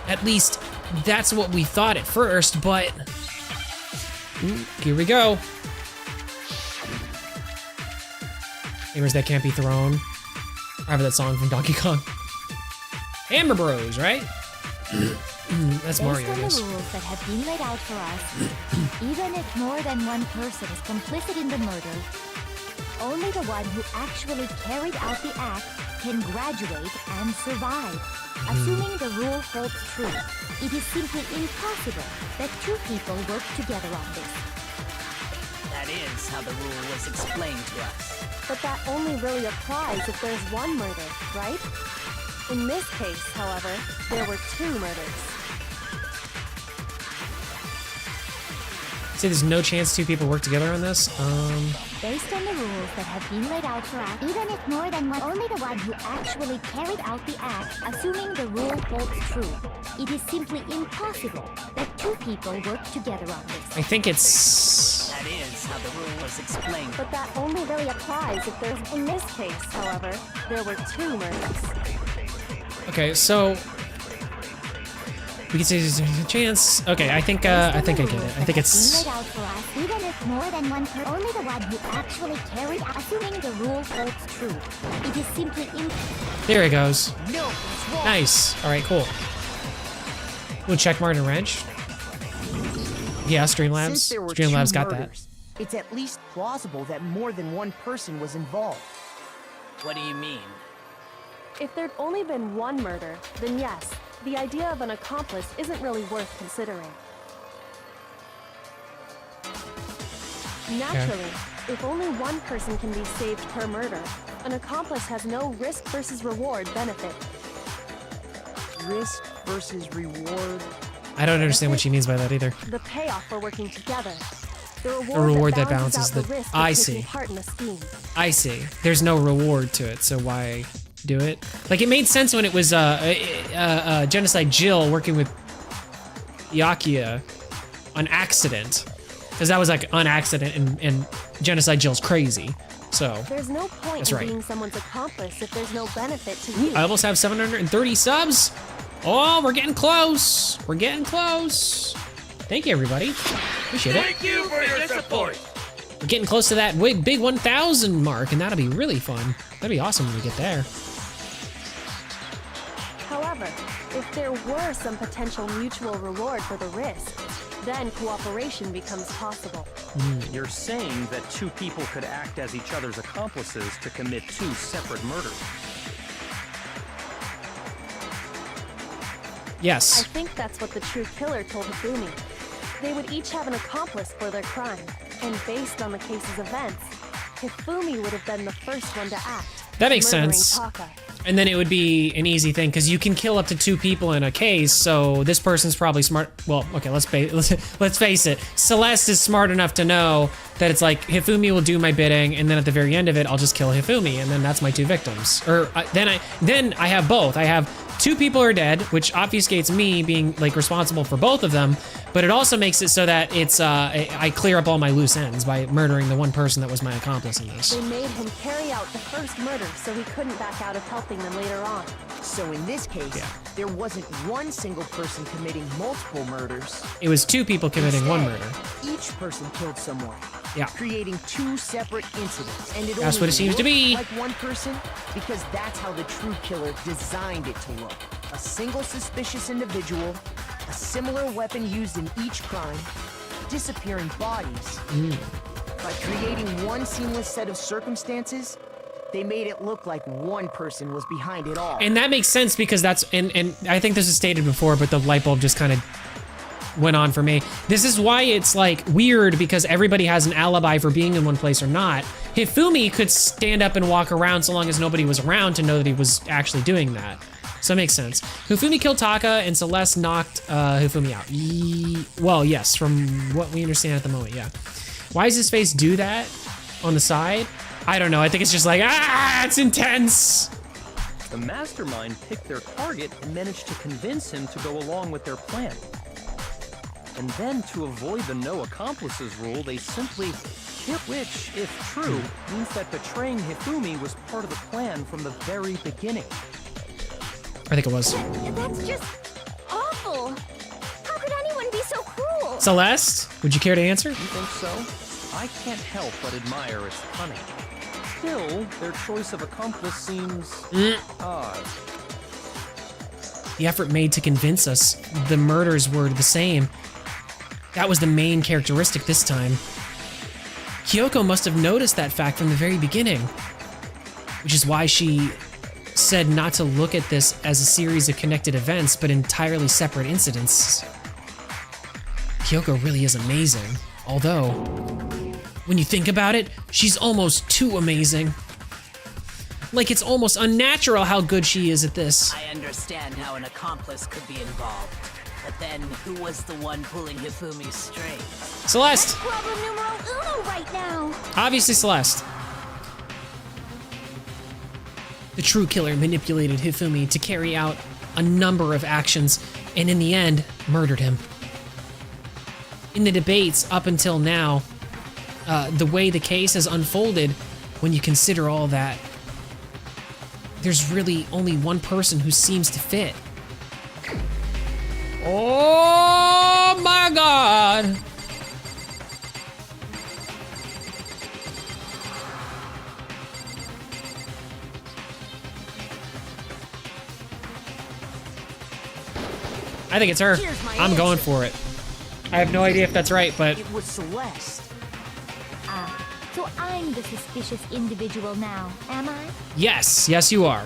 At least, that's what we thought at first, but... Ooh, here we go. Hammers that can't be thrown. I have that song from Donkey Kong. Hammer Bros, right? That's Mario, I guess. Based on the rules that have been laid out for us, even if more than one person is complicit in the murder, only the one who actually carried out the act can graduate and survive. Assuming the rule holds true, it is simply impossible that two people work together on this. That is how the rule was explained to us. But that only really applies if there's one murder, right? In this case, however, there were two murders. Say there's no chance two people work together on this? Based on the rules that have been laid out for us, even if more than one, only the one who actually carried out the act, assuming the rule holds true, it is simply impossible that two people work together on this. I think it's... That is how the rule was explained. But that only really applies if there's... In this case, however, there were two murders. Okay, so... We can say there's a chance. Okay, I think I get it. I think it's... Laid out for us, even if more than one person, only the one who actually carried out, assuming the rule holds true, it is simply There it goes. No, it's wrong. Nice. All right, cool. We'll check Martin Wrench. Yeah, Streamlabs. Since there were Streamlabs two got that. murders, it's at least plausible that more than one person was involved. What do you mean? If there'd only been one murder, then yes, the idea of an accomplice isn't really worth considering. Naturally, if only one person can be saved per murder, an accomplice has no risk versus reward benefit. Risk versus reward. I don't understand what she means by that either. The payoff for working together. The A reward that balances balances out the... risk of I taking see. part in a scheme. I see. There's no reward to it, so why do it? Like, it made sense when it was Genocide Jill working with Yakuya on accident. Because that was like on accident, and Genocide Jill's crazy. So, There's no point That's in right. being someone's accomplice if there's no benefit to you. I almost have 730 subs. Oh, we're getting close. We're getting close. Thank you, everybody. Appreciate it. Thank you for your support. We're getting close to that big 1,000 mark, and that'll be really fun. That'd be awesome when we get there. However, if there were some potential mutual reward for the risk, then cooperation becomes possible. You're saying that two people could act as each other's accomplices to commit two separate murders. Yes. I think that's what the true killer told Hifumi. They would each have an accomplice for their crime, and based on the case's events, Hifumi would have been the first one to act. That makes murdering sense. Taka. And then it would be an easy thing because you can kill up to two people in a case. So this person's probably smart. Well, okay, let's face it. Celeste is smart enough to know that it's like Hifumi will do my bidding, and then at the very end of it, I'll just kill Hifumi, and then that's my two victims. Or then I have both. I have two people are dead, which obfuscates me being like responsible for both of them. But it also makes it so that it's I clear up all my loose ends by murdering the one person that was my accomplice in this. They made him carry out the first murder so he couldn't back out of helping them later on. So in this case, there wasn't one single person committing multiple murders. It was two people committing one murder. Each person killed someone. Yeah. Creating two separate incidents. And That's what it seems to be. Like one person, because that's how the true killer designed it to look. A single suspicious individual, a similar weapon used in each crime, disappearing bodies. By creating one seamless set of circumstances, they made it look like one person was behind it all. And that makes sense because that's, and I think this was stated before, but the light bulb just kind of went on for me. This is why it's like weird because everybody has an alibi for being in one place or not. Hifumi could stand up and walk around so long as nobody was around to know that he was actually doing that. So that makes sense. Hifumi killed Taka and Celeste knocked Hifumi out. Well, yes, from what we understand at the moment, yeah. Why does his face do that on the side? I don't know, I think it's just like, it's intense. The mastermind picked their target and managed to convince him to go along with their plan. And then, to avoid the no accomplices rule, they simply hit, which, if true, means that betraying Hifumi was part of the plan from the very beginning. I think it was. That's just awful. How could anyone be so cruel? Celeste, would you care to answer? You think so? I can't help but admire its cunning. Still, their choice of accomplice seems odd. The effort made to convince us the murders were the same. That was the main characteristic this time. Kyoko must have noticed that fact from the very beginning, which is why she said not to look at this as a series of connected events, but entirely separate incidents. Kyoko really is amazing, although, when you think about it, she's almost too amazing. Like, it's almost unnatural how good she is at this. I understand how an accomplice could be involved. But then, who was the one pulling Hifumi's strings? Celeste! That's problem numero uno right now. Obviously Celeste. The true killer manipulated Hifumi to carry out a number of actions, and in the end, murdered him. In the debates up until now, the way the case has unfolded, when you consider all that, there's really only one person who seems to fit. Oh my God! I think it's her. I'm going for it. I have no idea if that's right, but It was Celeste. Ah, so I'm the suspicious individual now, am I? yes, yes you are.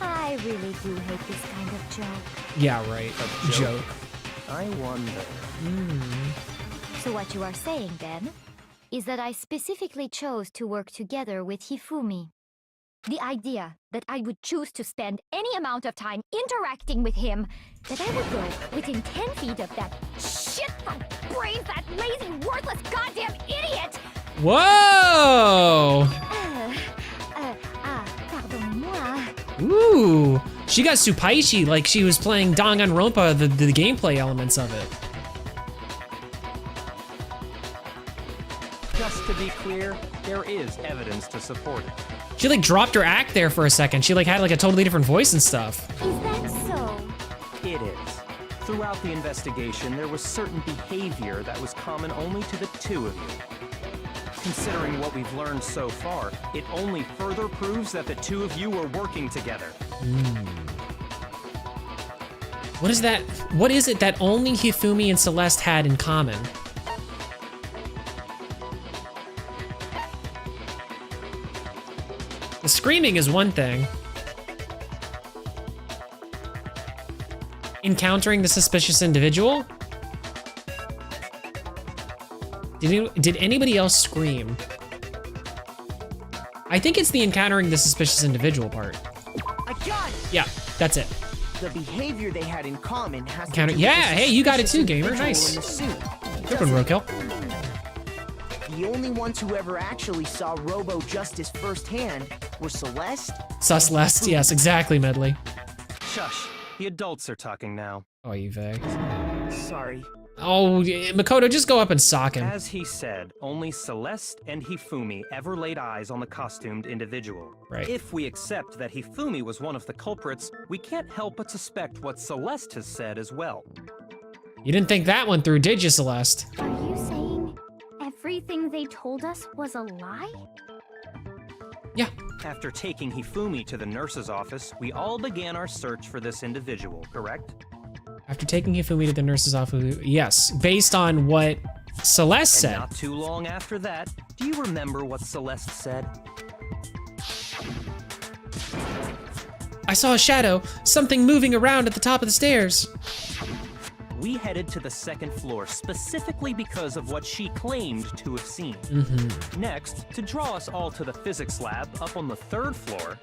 I really do hate this kind of joke. Yeah, right. A joke. I wonder. So what you are saying then is that I specifically chose to work together with Hifumi. The idea that I would choose to spend any amount of time interacting with him, that I would go within 10 feet of that shit from brains, that lazy, worthless, goddamn idiot! Whoa! Pardon-moi. Ooh, she got Supaichi like she was playing Danganronpa, the gameplay elements of it. Just to be clear, there is evidence to support it. She like dropped her act there for a second. She like had like a totally different voice and stuff. Is that so? It is. Throughout the investigation, there was certain behavior that was common only to the two of you. Considering what we've learned so far, it only further proves that the two of you were working together. What is that? What is it that only Hifumi and Celeste had in common? The screaming is one thing. Encountering the suspicious individual? Did anybody else scream? I think it's the encountering the suspicious individual part. I got it. Yeah, that's it. The behavior they had in common has to Encounter. do with Yeah, the hey, you got it suspicious too, gamer. individual Nice. in the suit. Good one, Roadkill. The only ones who ever actually saw Robo justice firsthand were Celeste. Celeste. Yes, exactly, Medley. Shush. The adults are talking now. Oh, you vague. Sorry. Oh, Makoto, just go up and sock him. As he said, only Celeste and Hifumi ever laid eyes on the costumed individual. Right. If we accept that Hifumi was one of the culprits, we can't help but suspect what Celeste has said as well. You didn't think that one through, did you, Celeste? Are you saying everything they told us was a lie? Yeah. After taking Hifumi to the nurse's office, we all began our search for this individual, correct? After taking Hifumi to the nurse's office, yes. Based on what Celeste said. And not too long after that, do you remember what Celeste said? I saw a shadow, something moving around at the top of the stairs. We headed to the second floor specifically because of what she claimed to have seen. Next, to draw us all to the physics lab up on the third floor,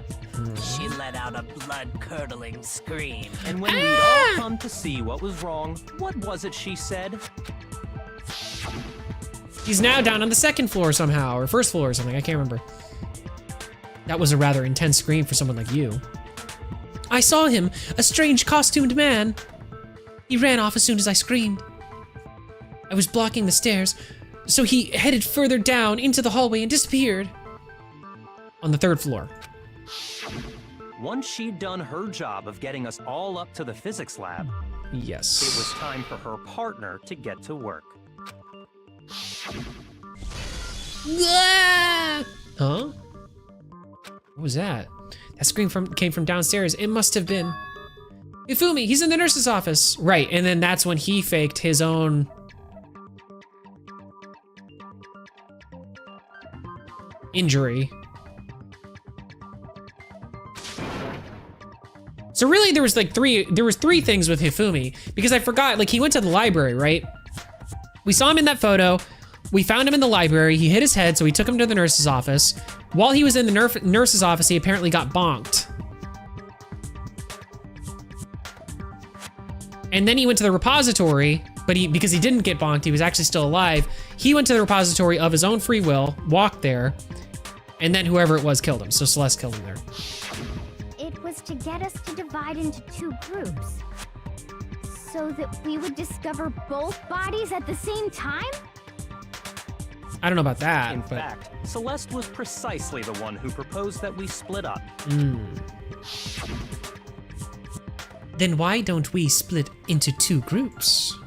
She let out a blood-curdling scream. and when we'd all come to see what was wrong, what was it she said? He's now down on the second floor somehow, or first floor or something, I can't remember. That was a rather intense scream for someone like you. I saw him, a strange costumed man. He ran off as soon as I screamed. I was blocking the stairs, so he headed further down into the hallway and disappeared. On the third floor. Once she'd done her job of getting us all up to the physics lab, yes, it was time for her partner to get to work. Huh? What was that? That scream came from downstairs. It must have been Ifumi. He's in the nurse's office. Right, and then that's when he faked his own injury. So really there was three things with Hifumi, because I forgot, like, he went to the library, right? We saw him in that photo. We found him in the library. He hit his head, so we took him to the nurse's office. While he was in the nurse's office, he apparently got bonked. And then he went to the repository, but because he didn't get bonked, he was actually still alive. He went to the repository of his own free will, walked there, and then whoever it was killed him. So Celeste killed him there. It was to get us to divide into two groups, so that we would discover both bodies at the same time? I don't know about that, In but... fact, Celeste was precisely the one who proposed that we split up. Then why don't we split into two groups?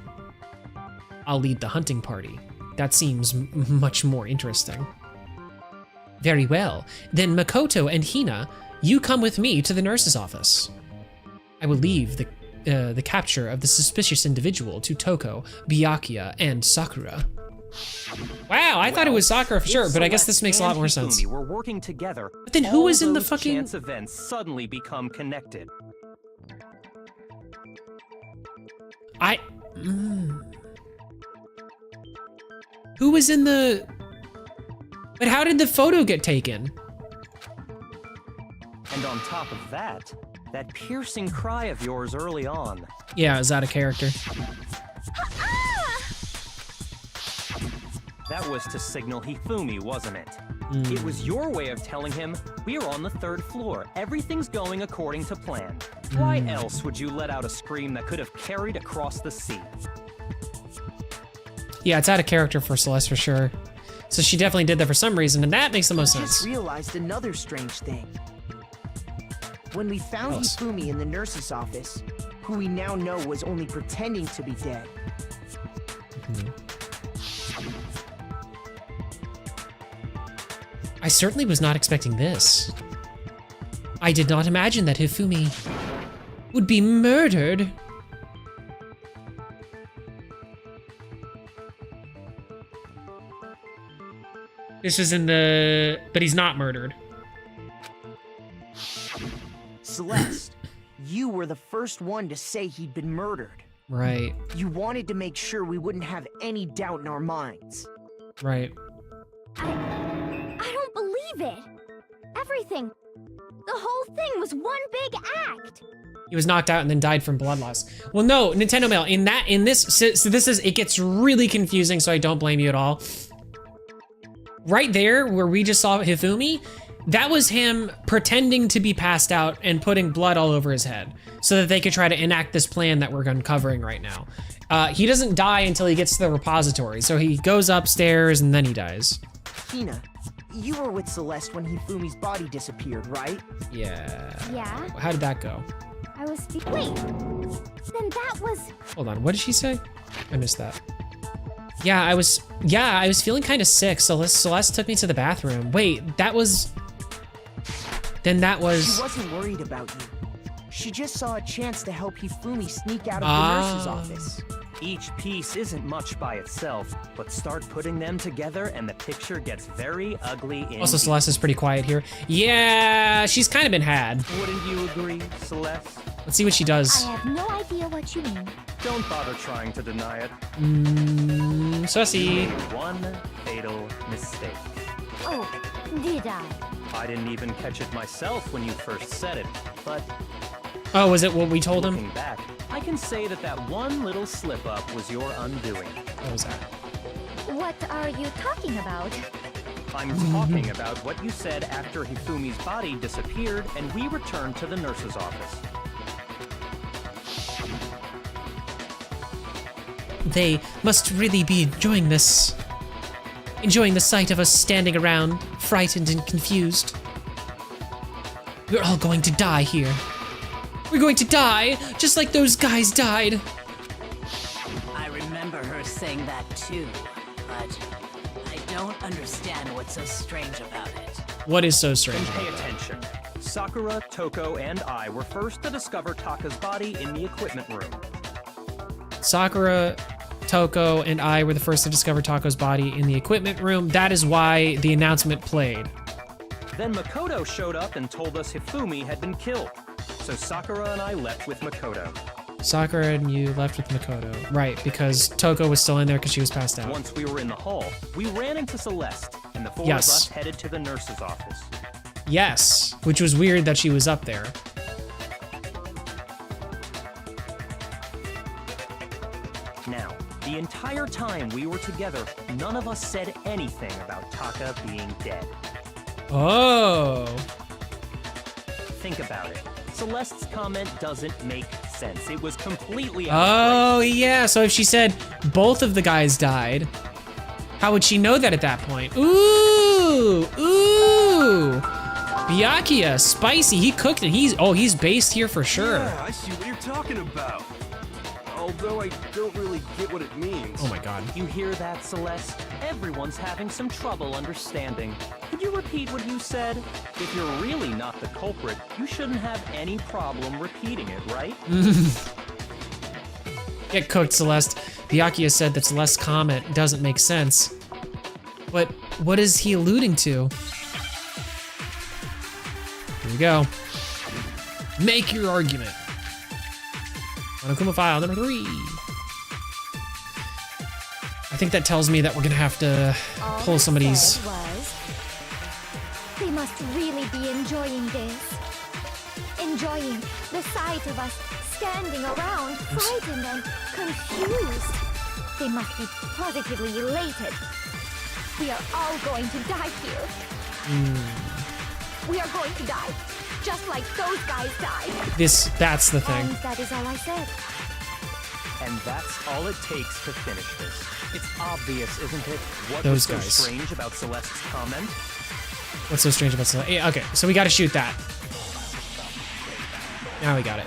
I'll lead the hunting party. That seems much more interesting. Very well. Then Makoto and Hina, you come with me to the nurse's office. I will leave the capture of the suspicious individual to Toko, Byakuya, and Sakura. Wow, I thought it was Sakura for sure, but I guess this makes a lot more sense. We're working together. But then who was in the those fucking... chance events suddenly become connected. Who was in the... But how did the photo get taken? And on top of that, that piercing cry of yours early on. Yeah, is that a character? That was to signal Hifumi, wasn't it? It was your way of telling him, we're on the third floor, everything's going according to plan. Why else would you let out a scream that could have carried across the sea? Yeah, it's out of character for Celeste for sure. So she definitely did that for some reason, and that makes the most I sense. just realized another strange thing. When we found Hifumi in the nurse's office, who we now know was only pretending to be dead. I certainly was not expecting this. I did not imagine that Hifumi would be murdered. This is in the... But he's not murdered. Celeste, you were the first one to say he'd been murdered. Right, You wanted to make sure we wouldn't have any doubt in our minds. right. I don't believe it. Everything, the whole thing was one big act. He was knocked out and then died from blood loss. Well, no, Nintendo Mail, so this is, it gets really confusing, so I don't blame you at all. Right there, where we just saw Hifumi, that was him pretending to be passed out and putting blood all over his head so that they could try to enact this plan that we're uncovering right now. He doesn't die until he gets to the repository, so he goes upstairs and then he dies. Hina, you were with Celeste when Hifumi's body disappeared, right? Yeah. Yeah? How did that go? I was wait, then that was... Hold on, what did she say? I missed that. Yeah, I was feeling kind of sick, so Celeste took me to the bathroom. Wait, that was... Then that was... She wasn't worried about you. She just saw a chance to help Hifumi sneak out of the nurse's office. Each piece isn't much by itself, but start putting them together and the picture gets very ugly indeed. Also, Celeste is pretty quiet here. Yeah, she's kind of been had. Wouldn't you agree, Celeste? Let's see what she does. I have no idea what you mean. Don't bother trying to deny it. Sussy. One fatal mistake. Oh, did I? I didn't even catch it myself when you first said it, but Oh, was it what we told him? looking back, I can say that that one little slip-up was your undoing. What was that? What are you talking about? I'm talking about what you said after Hifumi's body disappeared and we returned to the nurse's office. They must really be enjoying this. Enjoying the sight of us standing around, frightened and confused. We're all going to die here. We're going to die, just like those guys died. I remember her saying that too, but I don't understand what's so strange about it. What is so strange Then pay about that? attention. Sakura, Toko, and I were first to discover Taka's body in the equipment room. Sakura, Toko, and I were the first to discover Tako's body in the equipment room. That is why the announcement played. Then Makoto showed up and told us Hifumi had been killed. So Sakura and I left with Makoto. Sakura and you left with Makoto. Right, because Toko was still in there because she was passed out. Once we were in the hall, we ran into Celeste, and the four Yes. of us headed to the nurse's office. Yes, which was weird that she was up there. Now, the entire time we were together, none of us said anything about Taka being dead. Oh. Think about it. Celeste's comment doesn't make sense. It was completely out Oh, yeah. So if she said both of the guys died, how would she know that at that point? Ooh, ooh. Byakuya, spicy. He cooked it. He's based here for sure. Yeah, I see what you're talking about. Although I don't really get what it means. Oh my god. You hear that, Celeste? Everyone's having some trouble understanding. Could you repeat what you said? If you're really not the culprit, you shouldn't have any problem repeating it, right? Get cooked, Celeste. Byakuya said that Celeste's comment doesn't make sense. But what is he alluding to? Here we go. Make your argument. Monokuma file number 3. I think that tells me that we're gonna have to pull some of these. They must really be enjoying this. Enjoying the sight of us standing around, frightened and confused. They must be positively elated. We are all going to die here. We are going to die, just like those guys died. That's the thing. And that is all I said. And that's all it takes to finish this. It's obvious, isn't it? What Those was so guys. strange about Celeste's comment? What's so strange about Celeste? Yeah, okay, so we gotta shoot that. Now we got it.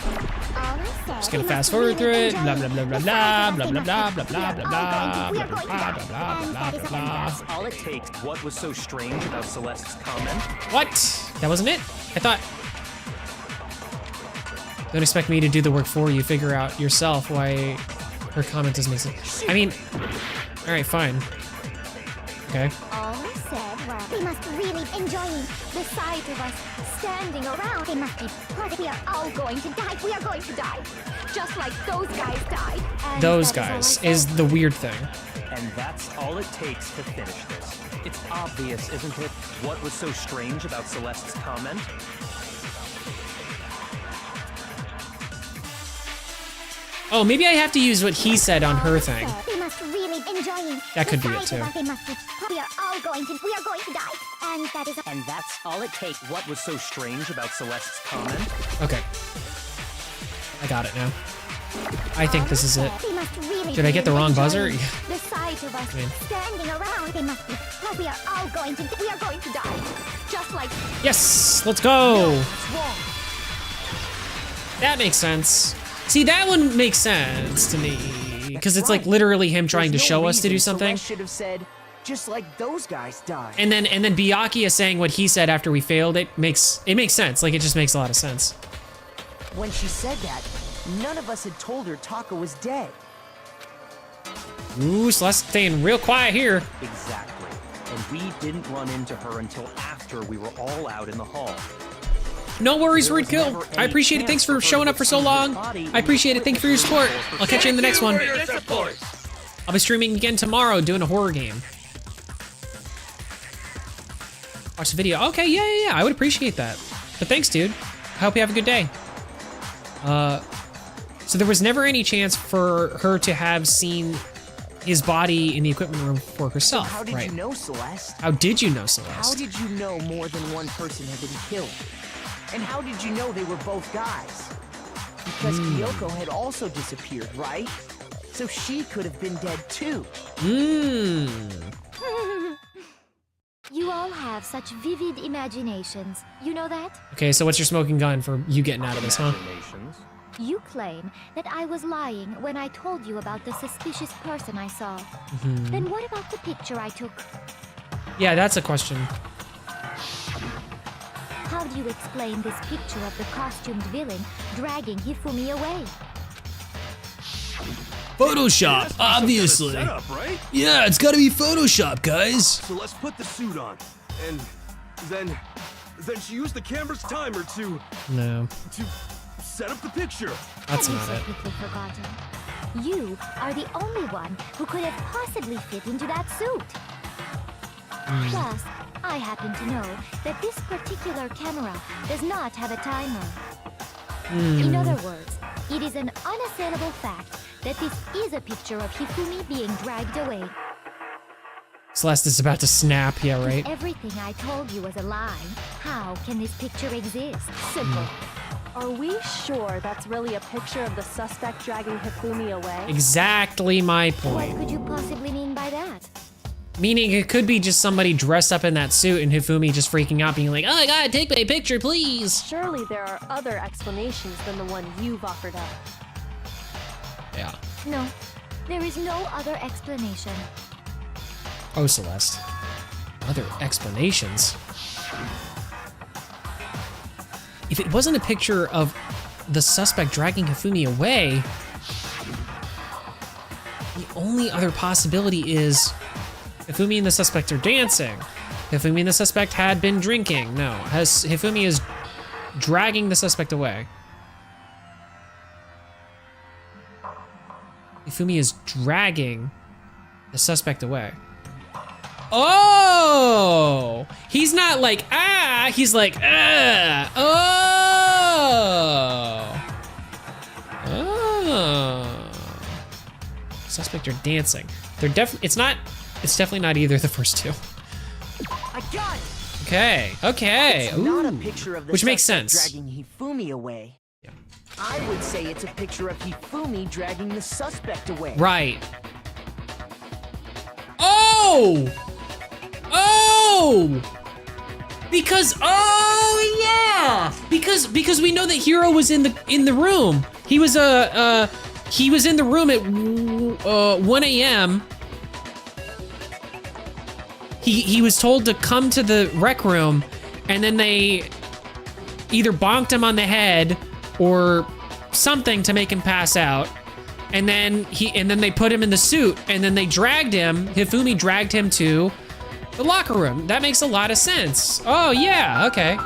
Just gonna fast forward through it. Blah blah blah blah blah blah blah blah blah blah blah blah blah blah blah blah blah. All it takes. What was so strange about Celeste's comment? What? That wasn't it? I thought. Don't expect me to do the work for you. Figure out yourself why her comment doesn't make sense. I mean, all right, fine. Okay. All I said was they must really enjoying the sight of us standing around. They must be positive. We are all going to die. We are going to die, just like those guys died. And Those that guys all I is said. the weird thing. And that's all it takes to finish this. It's obvious, isn't it? What was so strange about Celeste's comment? Oh, maybe I have to use what he said on her thing. They must really enjoying. That could be the it, sight of too. us. They must be. We are going to die, and that is. And that's all it takes. What was so strange about Celeste's comment? Okay. I got it now. I think this is it. They must really Did I get the wrong buzzer? enjoying the sight of us Man. standing around. They must be. We are all going to. We are going to die, just like. Yes, let's go. That makes sense. See, that one makes sense to me because it's like literally him trying to There's show no us to do reason something. Celeste should have said, just like those guys died. And then Byakuya saying what he said after we failed, it makes sense. Like it just makes a lot of sense. When she said that, none of us had told her Taka was dead. Ooh, Celeste staying real quiet here. Exactly. And we didn't run into her until after we were all out in the hall. No worries, Rude Kill. I appreciate it. Thanks for showing up for so long. I appreciate it. Thank you for your support. I'll catch you in the next one. I'll be streaming again tomorrow doing a horror game. Watch the video. Okay, yeah. I would appreciate that. But thanks, dude. I hope you have a good day. So there was never any chance for her to have seen his body in the equipment room for herself, How did right? you know, Celeste? How did you know, Celeste? How did you know more than one person had been killed? And how did you know they were both guys? Because Kyoko had also disappeared, right? So she could have been dead too. You all have such vivid imaginations. You know that? Okay, so what's your smoking gun for you getting out of this, huh? You claim that I was lying when I told you about the suspicious person I saw. Then what about the picture I took? Yeah, that's a question. How do you explain this picture of the costumed villain dragging Hifumi away? Photoshop, obviously. Setup, right? Yeah, it's gotta be Photoshop, guys. So let's put the suit on, and then she used the camera's timer to set up the picture. That's Have not you it. so quickly forgotten? You are the only one who could have possibly fit into that suit. Plus, I happen to know that this particular camera does not have a timer. In other words, it is an unassailable fact that this is a picture of Hifumi being dragged away. Celeste is about to snap, yeah, right? If everything I told you was a lie, how can this picture exist? Simple. Are we sure that's really a picture of the suspect dragging Hifumi away? Exactly my What point. could you possibly mean by that? Meaning it could be just somebody dressed up in that suit and Hifumi just freaking out, being like, oh, I gotta take my picture, please. Surely there are other explanations than the one you've offered up. Yeah. No, there is no other explanation. Oh, Celeste. Other explanations. If it wasn't a picture of the suspect dragging Hifumi away, the only other possibility is Hifumi and the suspect are dancing. Hifumi and the suspect had been drinking. No, Hifumi is dragging the suspect away. Hifumi is dragging the suspect away. Oh! He's not like, ah! He's like, ah! Oh! Oh! Suspect are dancing. They're it's definitely not either of the first two. I got it. Okay, okay. It's not a Ooh. picture of the Which makes suspect sense. dragging Hifumi away. Yeah. I would say it's a picture of Hifumi dragging the suspect away. Right. Oh! Oh! Because because we know that Hiro was in the room. He was he was in the room at 1 a.m. He was told to come to the rec room, and then they either bonked him on the head or something to make him pass out. And then they put him in the suit, and then they dragged him. Hifumi dragged him to the locker room. That makes a lot of sense. Oh yeah, okay.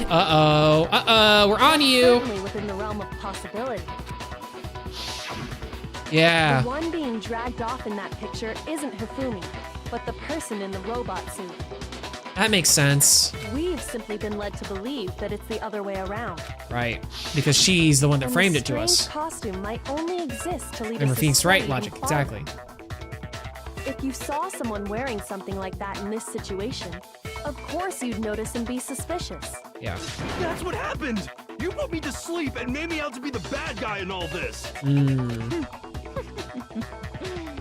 Uh-oh, we're on you. Certainly within the realm of possibility. Yeah. The one being dragged off in that picture isn't Hifumi, but the person in the robot suit. That makes sense. We've simply been led to believe that it's the other way around. Right, because she's the one that And framed the it to us. strange costume might only exist to lead Remember us Phoenix astray Wright logic, and follow. exactly. If you saw someone wearing something like that in this situation, of course you'd notice and be suspicious. Yeah. That's what happened! You put me to sleep and made me out to be the bad guy in all this!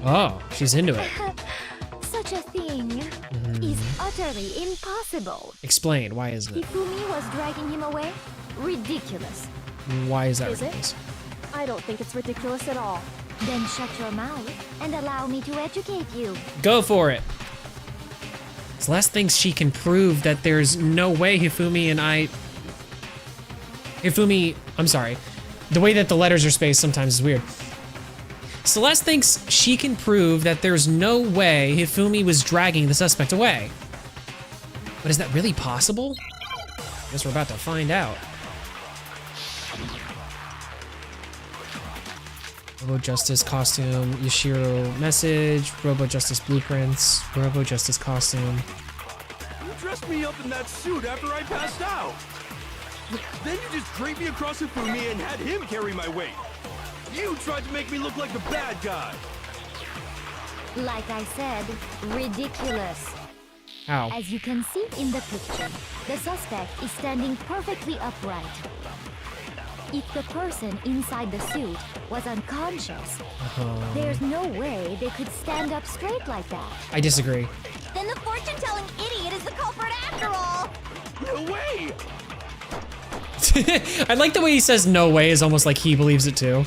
Oh, she's into it. Such a thing is utterly impossible. Explain, why is it? Hifumi was dragging him away? Ridiculous. Why is that Is it? ridiculous? I don't think it's ridiculous at all. Then shut your mouth and allow me to educate you. Go for it. Celeste thinks she can prove that there's no way I'm sorry. The way that the letters are spaced sometimes is weird. Celeste thinks she can prove that there's no way Hifumi was dragging the suspect away. But is that really possible? Guess we're about to find out. Robo Justice costume, Yashiro message, Robo Justice blueprints, Robo Justice costume. You dressed me up in that suit after I passed out. Then you just draped me across Hifumi and had him carry my weight. You tried to make me look like the bad guy. Like I said, ridiculous. How? As you can see in the picture, the suspect is standing perfectly upright. If the person inside the suit was unconscious, there's no way they could stand up straight like that. I disagree. Then the fortune-telling idiot is the culprit after all! No way! I like the way he says no way is almost like he believes it too.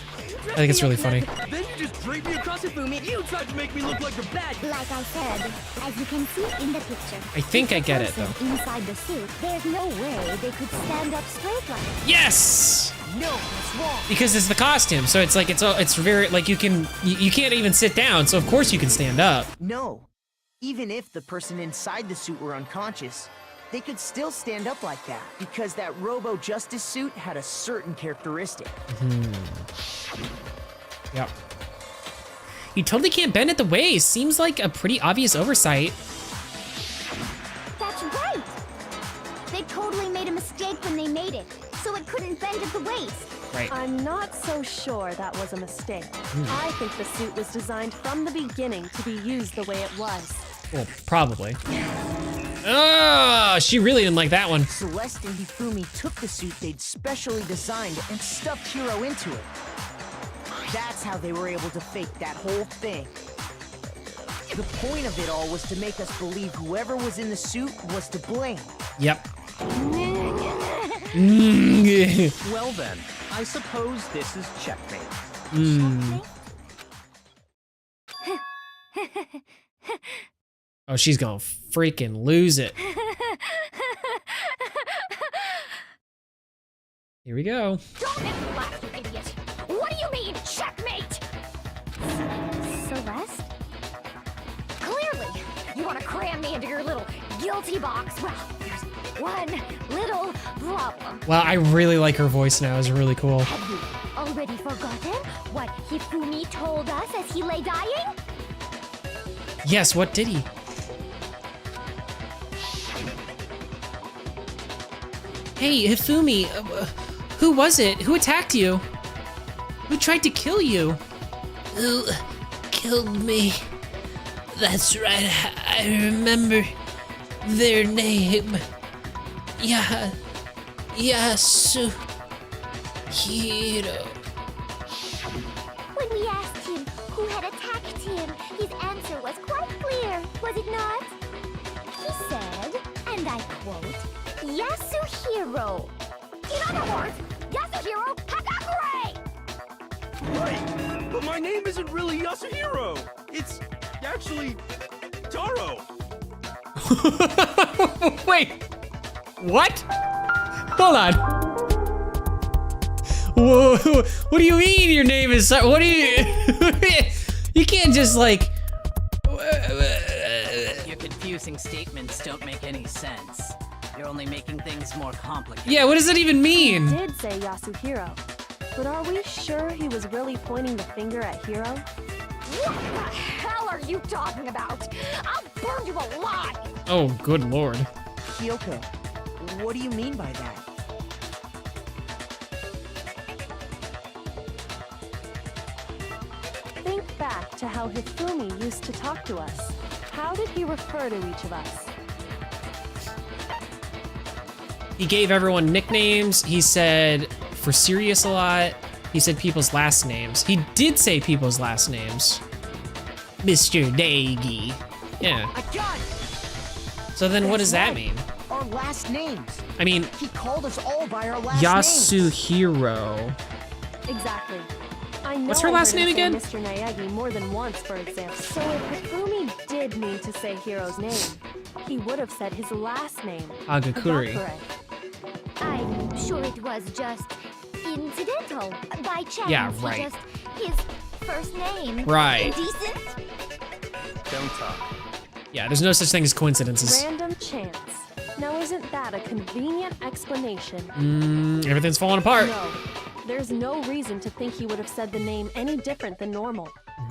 I think it's really funny. Then you just draped me across Hifumi and you tried to make me look like the bad guy. Like I said, as you can see in the picture, I think I get it though. inside the suit, there's no way they could stand up straight like that. Yes! No, what's wrong? Because it's the costume, so it's like it's very like you can't even sit down, so of course you can stand up. No. Even if the person inside the suit were unconscious, they could still stand up like that because that Robo Justice suit had a certain characteristic. Yep. You totally can't bend at the waist. Seems like a pretty obvious oversight. That's right! They totally made a mistake when they made it, so it couldn't bend at the waist. Right. I'm not so sure that was a mistake. I think the suit was designed from the beginning to be used the way it was. Well, probably. Oh, she really didn't like that one. Celeste and Hifumi took the suit they'd specially designed and stuffed Hiro into it. That's how they were able to fake that whole thing. The point of it all was to make us believe whoever was in the suit was to blame. Yep. Well then, I suppose this is checkmate. Oh, she's gonna freaking lose it. Here we go. Don't laugh, you idiot! What do you mean, checkmate? Celeste? Clearly, you want to cram me into your little guilty box. Well, there's one little problem. Wow, I really like her voice now. It's really cool. Have you already forgotten what Hifumi told us as he lay dying? Yes, what did he? Hey, Hifumi, who was it? Who attacked you? Who tried to kill you? Who killed me? That's right, I remember their name. Yasuhiro. When we asked him who had attacked him, his answer was quite clear, was it not? He said, and I quote, Yasuhiro. In other words, Yasuhiro Hakakure! Right, but my name isn't really Yasuhiro. It's actually Taro. Wait, what? Hold on. Whoa, what do you mean your name is? What do you? You can't just like. Your confusing statements don't make any sense. You're only making things more complicated. Yeah, what does that even mean? He did say Yasuhiro, but are we sure he was really pointing the finger at Hiro? What the hell are you talking about? I'll burn you alive! Oh, good lord. Kyoko, what do you mean by that? Think back to how Hifumi used to talk to us. How did he refer to each of us? He gave everyone nicknames. He said for serious a lot. He said people's last names. He did say people's last names. Mr. Dagi. Yeah. I got it! So then what does that That's mean? right. Our last names. I mean, He called us all by our last names. Yasuhiro. Exactly. I know What's her I last heard him name say again? Mr. Naegi more than once, for example. So if Hifumi did mean to say Hiro's name, he would have said his last name. Hagakure. Hagakure. I'm sure it was just incidental, by chance. Yeah, He right. just, his first name. Right. Indecent? Don't talk. Yeah, there's no such thing as coincidences. Random chance. Now isn't that a convenient explanation? Everything's falling apart. No. There's no reason to think he would have said the name any different than normal.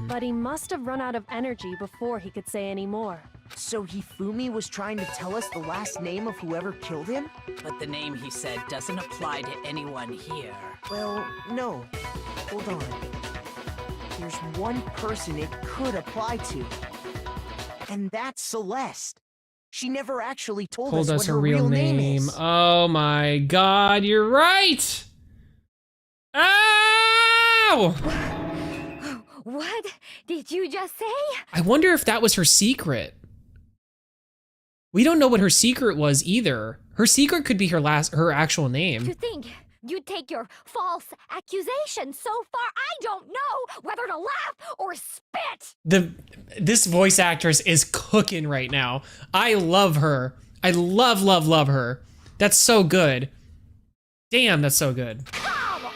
But he must have run out of energy before he could say any more. So Hifumi was trying to tell us the last name of whoever killed him? But the name he said doesn't apply to anyone here. Well, no. Hold on. There's one person it could apply to. And that's Celeste. She never actually told us what her real name is. Oh my god, you're right! Ow! What did you just say? I wonder if that was her secret. We don't know what her secret was either. Her secret could be her actual name. To think you take your false accusation so far, I don't know whether to laugh or spit. This voice actress is cooking right now. I love her. I love her. That's so good. Damn, that's so good. Come on!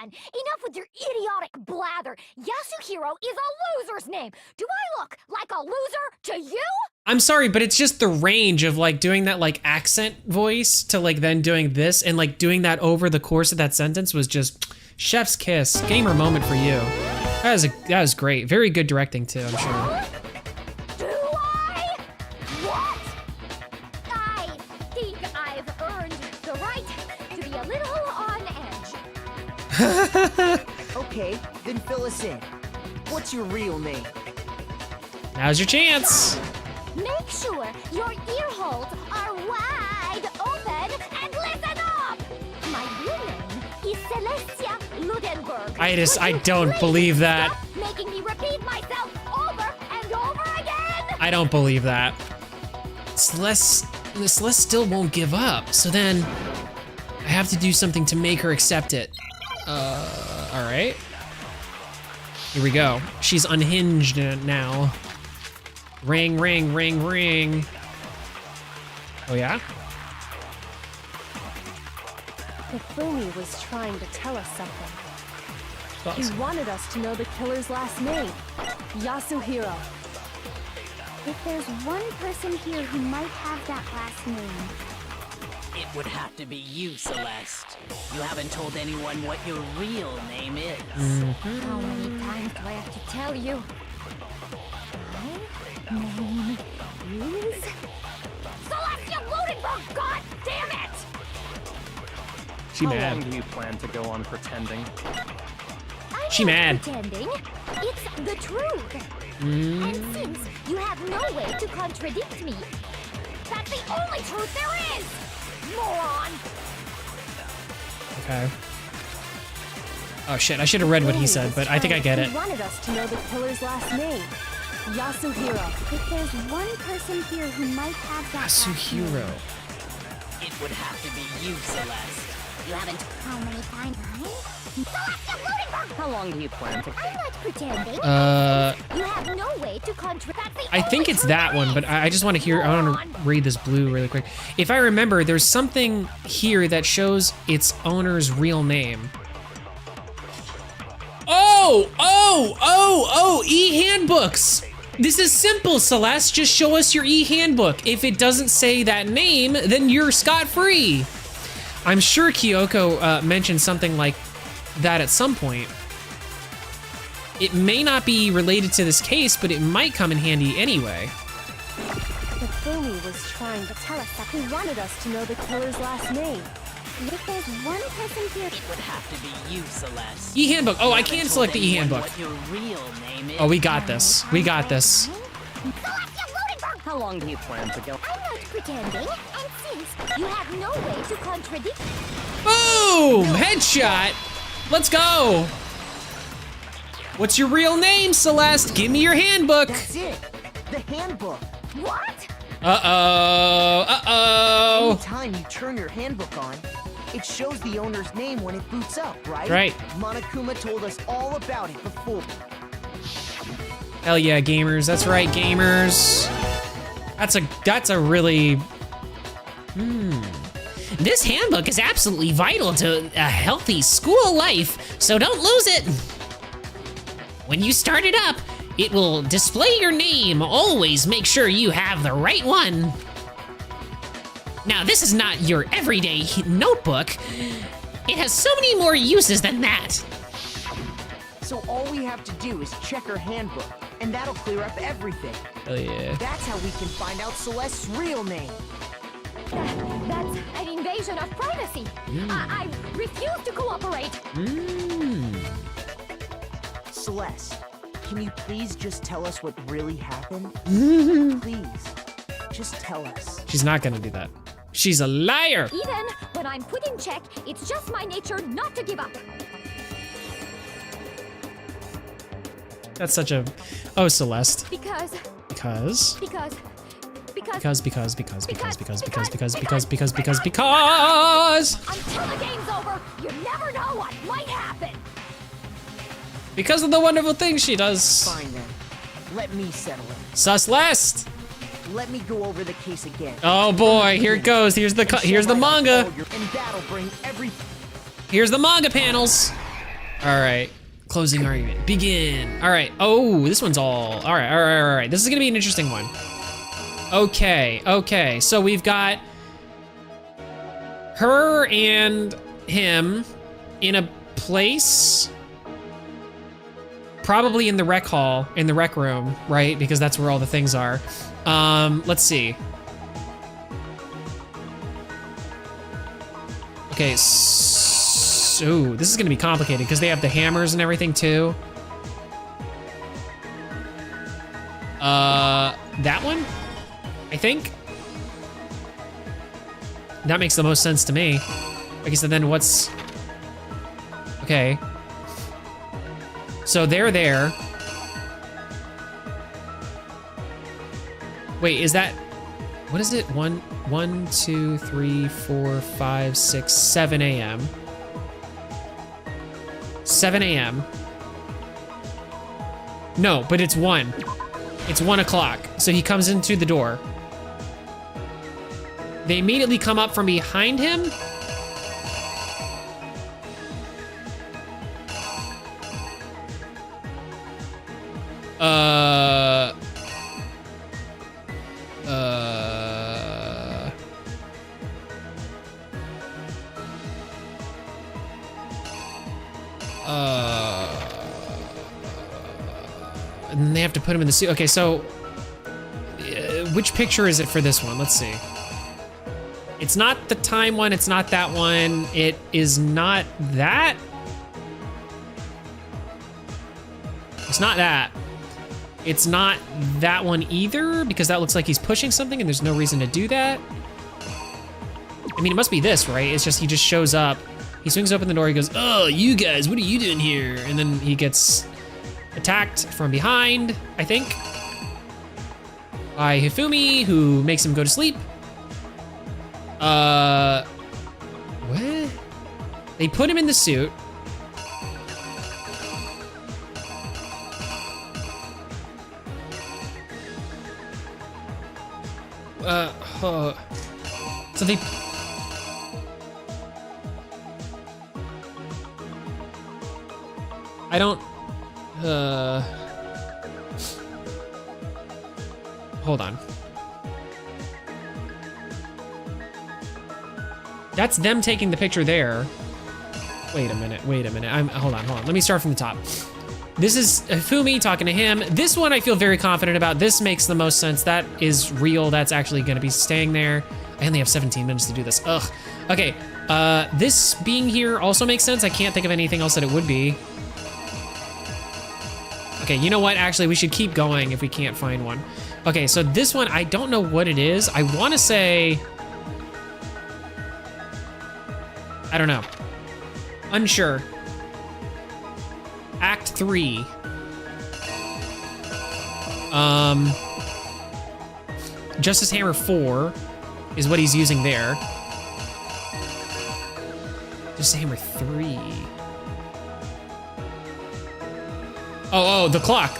Enough with your idiotic blather. Yasuhiro is a loser's name. Do I look like a loser to you? I'm sorry, but it's just the range of like doing that like accent voice to like then doing this and like doing that over the course of that sentence was just chef's kiss. Gamer moment for you. That was great. Very good directing too, I'm sure. Do I? What? I think I've earned the right to be a little on edge. Okay, then fill us in. What's your real name? Now's your chance. Make sure your ear holes are wide open and listen up. My real name is Celestia Ludenberg. I don't believe that. Stop making me repeat myself over and over again. I don't believe that. Celeste still won't give up. So then I have to do something to make her accept it. All right. Here we go. She's unhinged now. Ring, ring, ring, ring. Oh yeah? Hifumi was trying to tell us something. Awesome. He wanted us to know the killer's last name, Yasuhiro. If there's one person here who might have that last name, It would have to be you, Celeste. You haven't told anyone what your real name is. how many times do I have to tell you? My name is Celestia Ludenberg. God damn it! She How mad. long do you plan to go on pretending? I'm She not mad. pretending. It's the truth. And since you have no way to contradict me, that's the only truth there is, moron. Okay. Oh shit, I should have read what he said, but I think I get it. He wanted us to know the killer's last name, Yasuhiro. If there's one person here who might have that last name, Yasuhiro. It would have to be you, Celeste. you haven't. How many times? Celestia Ludenberg. How long do you plan to? I'm not pretending. You have no way to contradict. I think it's that one, but I just want to hear, I want to read this blue really quick. If I remember, there's something here that shows its owner's real name. Oh, e-handbooks. This is simple, Celeste. Just show us your e-handbook. If it doesn't say that name, then you're scot-free. I'm sure Kyoko mentioned something like that at some point. It may not be related to this case, but it might come in handy anyway. Hifumi was trying to tell us that he wanted us to know the killer's last name. If there's one person here, It would have to be you, Celeste. E-handbook. Oh, I You can haven't select told the anyone e-handbook. What your real name is. Oh, we got this. We got this. Celestia Ludenberg. How long do you plan to go? I'm not pretending, and since you have no way to contradict. Boom! Headshot. Let's go. What's your real name, Celeste? Give me your handbook. That's it. The handbook. What? Uh-oh. Anytime you turn your handbook on, it shows the owner's name when it boots up, right? Right. Monokuma told us all about it before. Hell yeah, gamers. That's right, gamers. That's a really... This handbook is absolutely vital to a healthy school life, so don't lose it. When you start it up, it will display your name. Always make sure you have the right one. Now, this is not your everyday notebook. It has so many more uses than that. So all we have to do is check her handbook, and that'll clear up everything. Oh yeah. That's how we can find out Celeste's real name. That's an invasion of privacy. I refuse to cooperate. Celeste, can you please just tell us what really happened? Please, just tell us. She's not gonna do that. She's a liar. Even when I'm put in check, it's just my nature not to give up. That's such a... Oh, Celeste. Because Because until the game's over, you never know what might happen. Because of the wonderful things she does. Fine then. Let me settle it. Celeste. Let me go over the case again. Oh boy, here it goes. Here's the manga. And that'll bring everything. Here's the manga panels. All right. Closing argument. Begin. All right. Oh, this one's all right. This is gonna be an interesting one. Okay. So we've got her and him in a place, probably in the rec hall, in the rec room, right? Because that's where all the things are. Let's see. Okay, so this is gonna be complicated because they have the hammers and everything too. That one, I think. That makes the most sense to me. Okay, so then what's... Okay. So they're there. Wait, is that... What is it? 1, 2, 3, 4, 5, 6, 7 a.m. 7 a.m. No, but it's 1. It's 1 o'clock. So he comes into the door. They immediately come up from behind him. And then they have to put him in the suit. Okay, so which picture is it for this one? Let's see. It's not the time one, it's not that one. It is not that. It's not that. It's not that one either, because that looks like he's pushing something and there's no reason to do that. I mean, it must be this, right? It's just, he just shows up. He swings open the door, he goes, "Oh, you guys, what are you doing here?" And then he gets attacked from behind, I think, by Hifumi, who makes him go to sleep. What? They put him in the suit. So they... I don't... Hold on. That's them taking the picture there. Wait a minute. Hold on. Let me start from the top. This is Hifumi talking to him. This one I feel very confident about. This makes the most sense. That is real. That's actually gonna be staying there. I only have 17 minutes to do this. Ugh. Okay, this being here also makes sense. I can't think of anything else that it would be. Okay, you know what? Actually, we should keep going if we can't find one. Okay, so this one, I don't know what it is. I wanna say... I don't know. Unsure. Act 3. Justice Hammer 4 is what he's using there. Justice Hammer 3. Oh, the clock.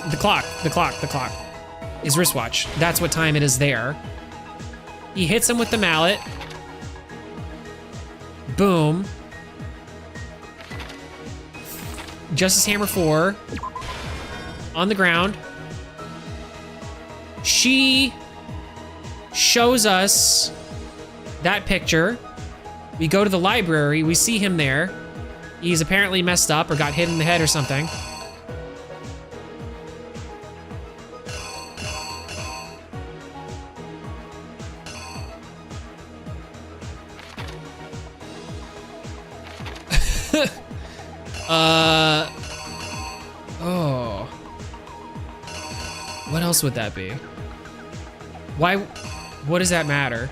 His wristwatch. That's what time it is there. He hits him with the mallet. Boom. Justice Hammer 4. on the ground. She shows us that picture. We go to the library. We see him there. He's apparently messed up or got hit in the head or something. Oh. What else would that be? Why? What does that matter?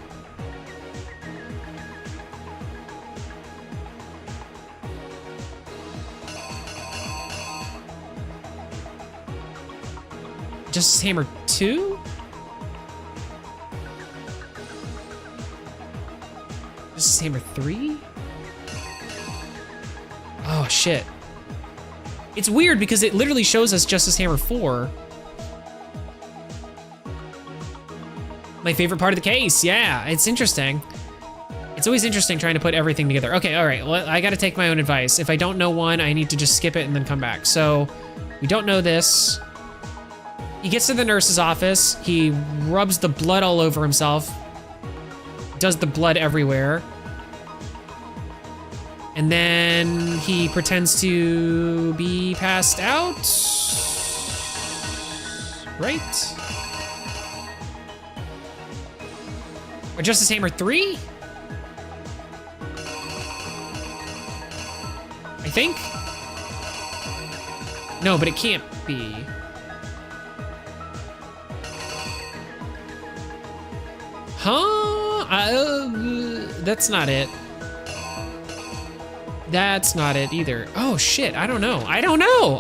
Justice Hammer 2? Justice Hammer 3? Oh, shit. It's weird because it literally shows us Justice Hammer 4. My favorite part of the case, yeah, it's interesting. It's always interesting trying to put everything together. Okay, all right, well, I gotta take my own advice. If I don't know one, I need to just skip it and then come back. So, we don't know this. He gets to the nurse's office. He rubs the blood all over himself. Does the blood everywhere. And then he pretends to be passed out. Right? Or Justice Hammer 3? I think? No, but it can't be. Huh? That's not it. That's not it either. Oh shit, I don't know. I don't know.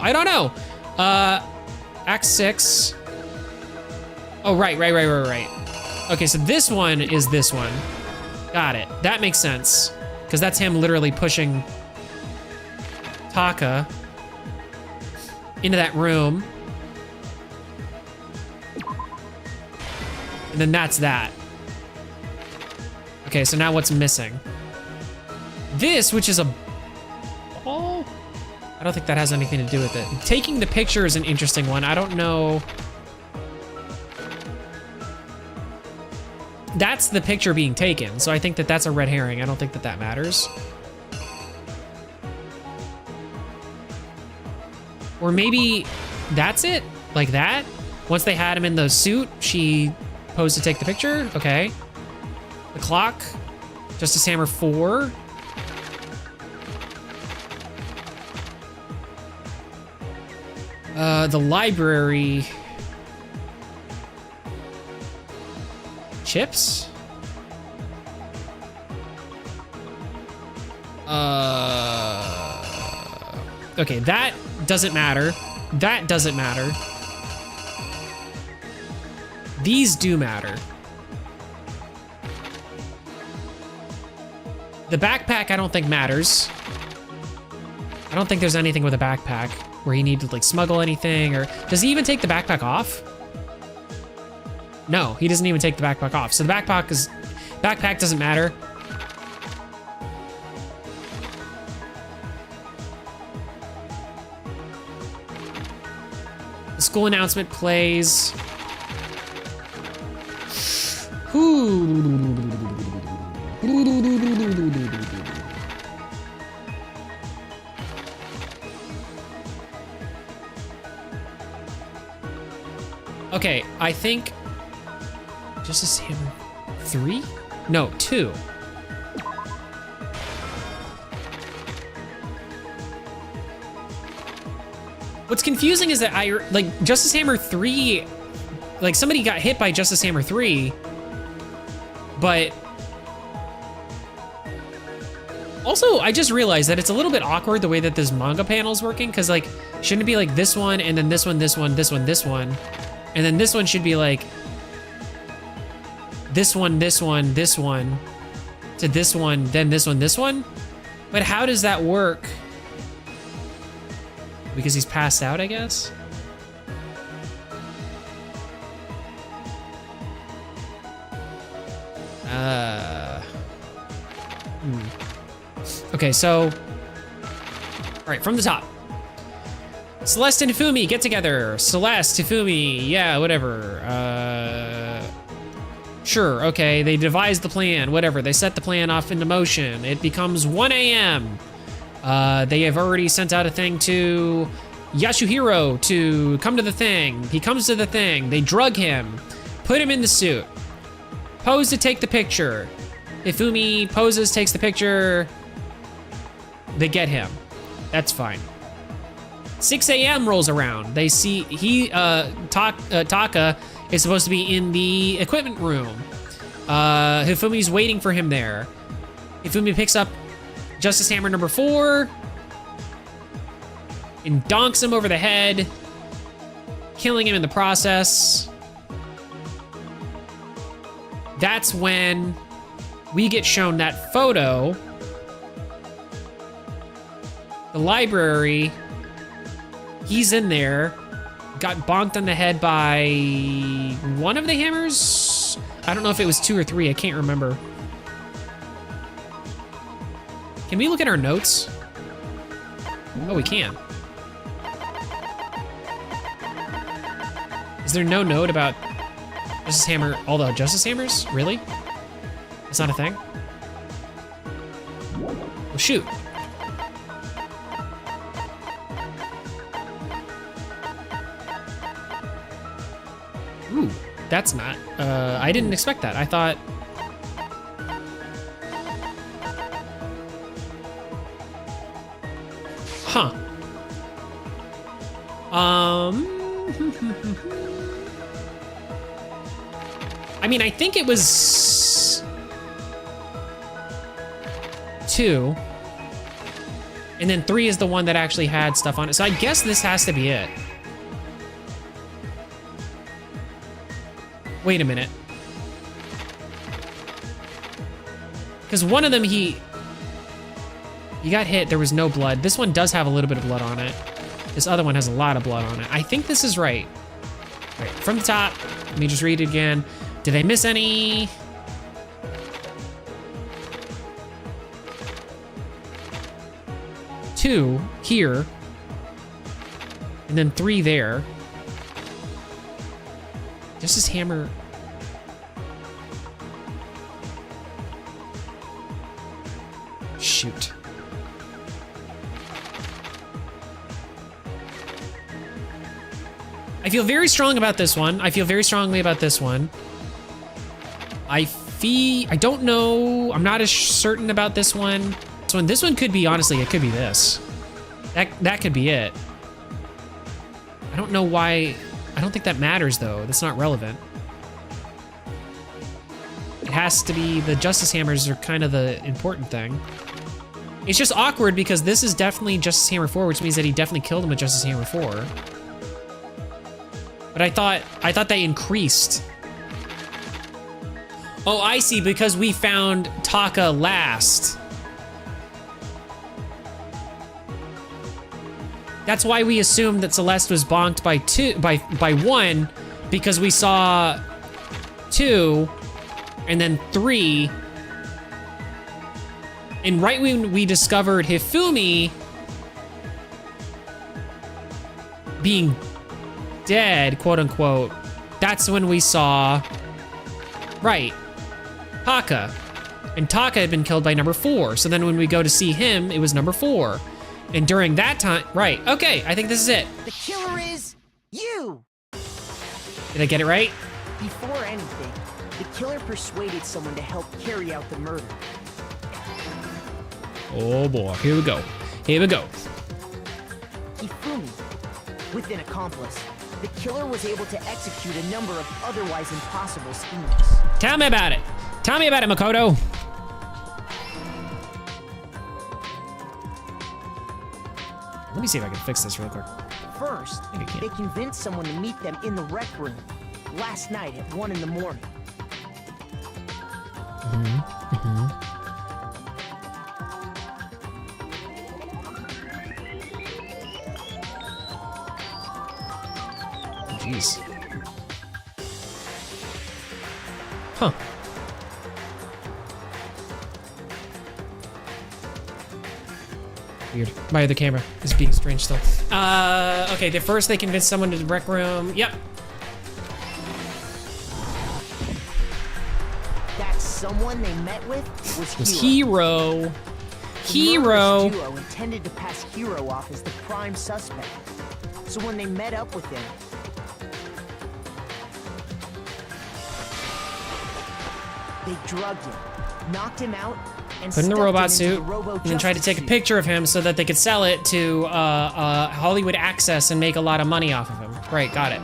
Act 6. Oh, right. Okay, so this one is this one. Got it. That makes sense. Because that's him literally pushing Taka into that room. And then that's that. Okay, so now what's missing? This, which is a ball? I don't think that has anything to do with it. Taking the picture is an interesting one. I don't know. That's the picture being taken, so I think that that's a red herring. I don't think that that matters. Or maybe that's it? Like that? Once they had him in the suit, she posed to take the picture? Okay. The clock. Justice Hammer 4. The library. Chips? Okay, that doesn't matter. That doesn't matter. These do matter. The backpack I don't think matters. I don't think there's anything with a backpack where he needs to like smuggle anything, or does he even take the backpack off? No, he doesn't even take the backpack off. So the backpack doesn't matter. The school announcement plays. Okay, I think Justice Hammer 3? No, 2. What's confusing is that Justice Hammer 3, like somebody got hit by Justice Hammer 3, but also I just realized that it's a little bit awkward the way that this manga panel's working, because like, shouldn't it be like this one, and then this one, this one, this one, this one, and then this one should be like this one, this one, this one, to this one, then this one, this one? But how does that work? Because he's passed out, I guess? Okay, so, all right, from the top. Celeste and Hifumi get together. Celeste, Hifumi, yeah, whatever. Sure, okay, they devised the plan, whatever. They set the plan off into motion. It becomes 1 a.m. They have already sent out a thing to Yasuhiro to come to the thing. He comes to the thing. They drug him, put him in the suit, pose to take the picture. Hifumi poses, takes the picture. They get him. That's fine. 6 a.m. rolls around. They see Taka is supposed to be in the equipment room. Hifumi's waiting for him there. Hifumi picks up Justice Hammer number 4 and donks him over the head, killing him in the process. That's when we get shown that photo. The library, he's in there, got bonked on the head by one of the hammers? I don't know if it was 2 or 3, I can't remember. Can we look at our notes? Oh, we can. Is there no note about Justice Hammer, all the Justice Hammers? Really? That's not a thing? Well, shoot. Ooh, that's not, I didn't expect that. I thought, huh. I mean, I think it was 2, and then 3 is the one that actually had stuff on it. So I guess this has to be it. Wait a minute. Because one of them, he got hit, there was no blood. This one does have a little bit of blood on it. This other one has a lot of blood on it. I think this is right. All right, from the top, let me just read it again. Did I miss any? Two here, and then 3 there. Justice Hammer. Shoot. I feel very strong about this one. I feel very strongly about this one. I don't know. I'm not as certain about this one. This one could be, honestly, it could be this. That could be it. I don't know why. I don't think that matters, though. That's not relevant. It has to be, the Justice Hammers are kind of the important thing. It's just awkward because this is definitely Justice Hammer 4, which means that he definitely killed him with Justice Hammer 4. But I thought they increased. Oh, I see, because we found Taka last. That's why we assumed that Celeste was bonked by 1, because we saw 2 and then 3. And right when we discovered Hifumi being dead, quote unquote, that's when we saw, right, Taka. And Taka had been killed by number 4. So then when we go to see him, it was number 4. And during that time, right, okay, I think this is it. The killer is you! Did I get it right? Before anything, the killer persuaded someone to help carry out the murder. Oh boy, here we go. Here we go. Hifumi, with an accomplice, the killer was able to execute a number of otherwise impossible schemes. Tell me about it. Tell me about it, Makoto. Let me see if I can fix this real quick. First, they convinced someone to meet them in the rec room last night at 1 in the morning. Jeez. Huh. Weird. My other camera is being strange still. Okay, first they convince someone to the rec room. Yep. That someone they met with was Hero. The murderous duo intended to pass Hero off as the prime suspect. So when they met up with him, they drugged him, knocked him out, and put in the stuffed robot him suit, into the Robo and then tried to Justice take a suit. picture of him so that they could sell it to Hollywood Access and make a lot of money off of him. Right, got it.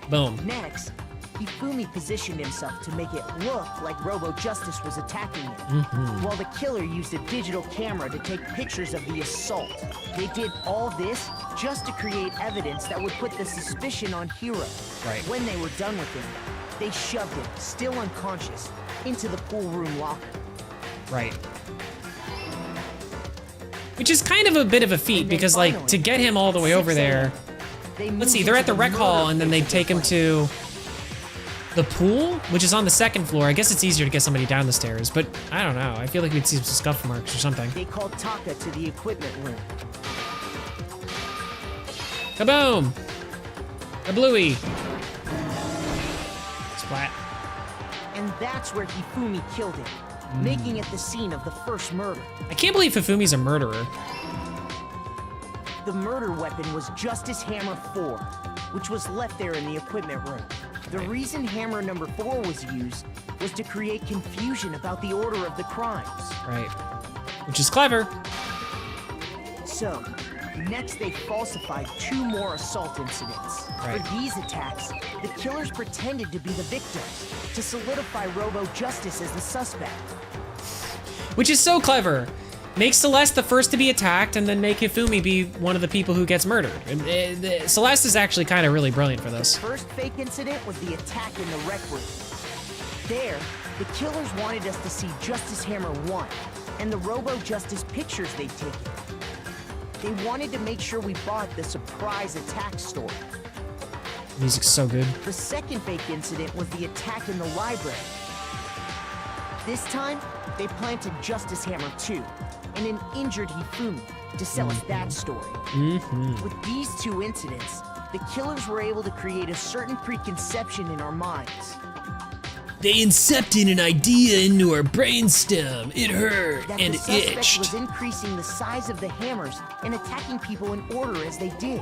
Boom. Next, Hifumi positioned himself to make it look like Robo Justice was attacking him, Mhm. while the killer used a digital camera to take pictures of the assault. They did all this just to create evidence that would put the suspicion on Hero. Right. When they were done with him, they shoved him, still unconscious, into the pool room locker. Right. Which is kind of a bit of a feat because, like, to get him all the way over there. Let's see, they're at the rec hall and then they take him to the pool, which is on the second floor. I guess it's easier to get somebody down the stairs, but I don't know. I feel like we'd see some scuff marks or something. They called Taka to the equipment room. Kaboom! A bluey. Splat. And that's where Hifumi killed him, making it the scene of the first murder. I can't believe Hifumi's a murderer. The murder weapon was Justice Hammer 4, which was left there in the equipment room. The reason Hammer number 4 was used was to create confusion about the order of the crimes. Right. Which is clever. So, next they falsified 2 more assault incidents. Right. For these attacks, the killers pretended to be the victims to solidify Robo Justice as the suspect. Which is so clever. Make Celeste the first to be attacked and then make Hifumi be one of the people who gets murdered. Celeste is actually kind of really brilliant for this. The first fake incident was the attack in the rec room. There, the killers wanted us to see Justice Hammer 1 and the Robo Justice pictures they'd taken. They wanted to make sure we bought the surprise attack story. Music's so good. The second fake incident was the attack in the library. This time, they planted Justice Hammer 2 and an injured Hifumi to sell us that story. With these 2 incidents, the killers were able to create a certain preconception in our minds. They incepted an idea into our brainstem. It hurt That and the it suspect itched. was increasing the size of the hammers and attacking people in order as they did.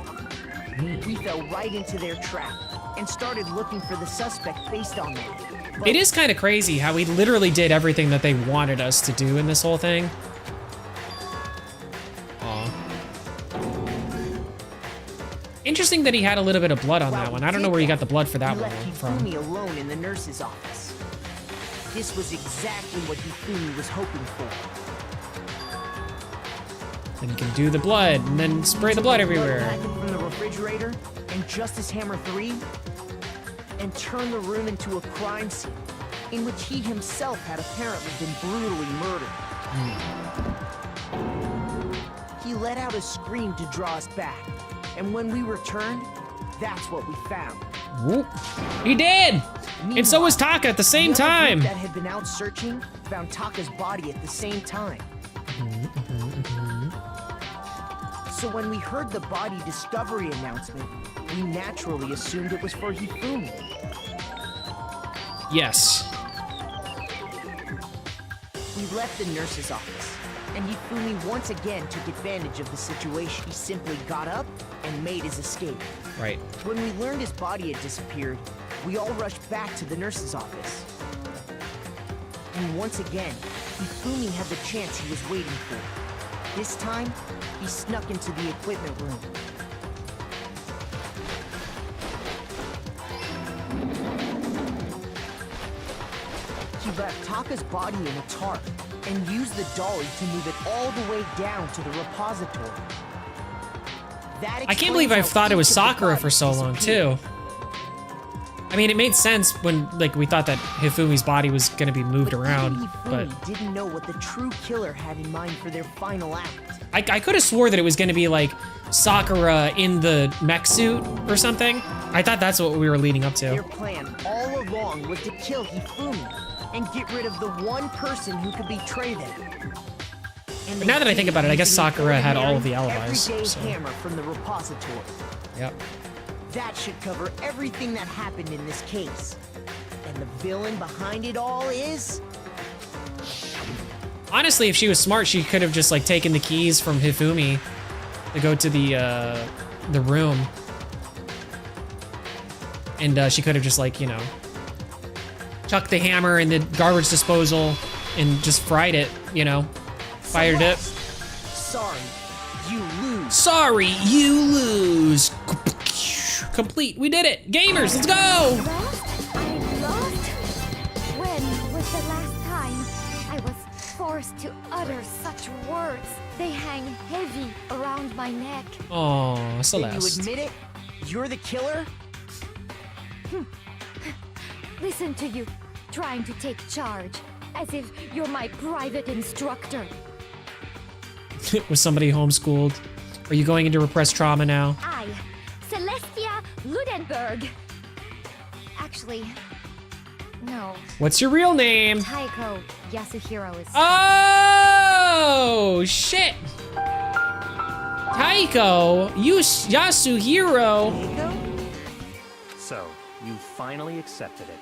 We fell right into their trap and started looking for the suspect based on that. It is kind of crazy how we literally did everything that they wanted us to do in this whole thing. Aw. Interesting that he had a little bit of blood on that one. I don't know where you got the blood for that we one left from. Hifumi alone in the nurse's office. This was exactly what Hifumi was hoping for. Then you can do the blood and then spray the blood everywhere. Packet from the refrigerator and Justice Hammer 3 and turn the room into a crime scene in which he himself had apparently been brutally murdered. He let out a scream to draw us back, and when we returned, that's what we found. Whoop. He did! And so was Taka at the same The other time. group that had been out searching found Taka's body at the same time. So when we heard the body discovery announcement, we naturally assumed it was for Hifumi. Yes. We left the nurse's office, and Hifumi once again took advantage of the situation. He simply got up and made his escape. Right. When we learned his body had disappeared, we all rushed back to the nurse's office. And once again, Hifumi had the chance he was waiting for. This time, he snuck into the equipment room. He left Taka's body in a tarp and used the dolly to move it all the way down to the repository. That I can't believe I explains how thought it was each of the Sakura for so bodies long, disappeared. too. I mean, it made sense when, like, we thought that Hifumi's body was gonna be moved around, Even but Hifumi didn't know what the true killer had in mind for their final act. I could have swore that it was gonna be, like, Sakura in the mech suit or something. I thought that's what we were leading up Their to. plan all along was to kill Hifumi. and get rid of the one person who could betray them. And But now that I think about it, I guess Sakura had all of the ordinary, alibis. everyday So. hammer from the repository. Yep. That should cover everything that happened in this case. And the villain behind it all is... Honestly, if she was smart, she could have just like taken the keys from Hifumi to go to the room, and she could have just like, you know, chucked the hammer in the garbage disposal and just fried it, you know, fired it. Sorry, you lose. Sorry, you lose. Complete. We did it. Gamers, let's go. I lost? When was the last time I was forced to utter such words? They hang heavy around my neck. Oh, Then Celeste. you admit it? You're the killer? Listen to you, trying to take charge, as if you're my private instructor. Was somebody homeschooled? Are you going into repressed trauma now? I, Celestia Ludenberg. Actually, no. What's your real name? Taiko Yasuhiro is. Oh, shit. Taiko, Yasuhiro. So, you finally accepted it.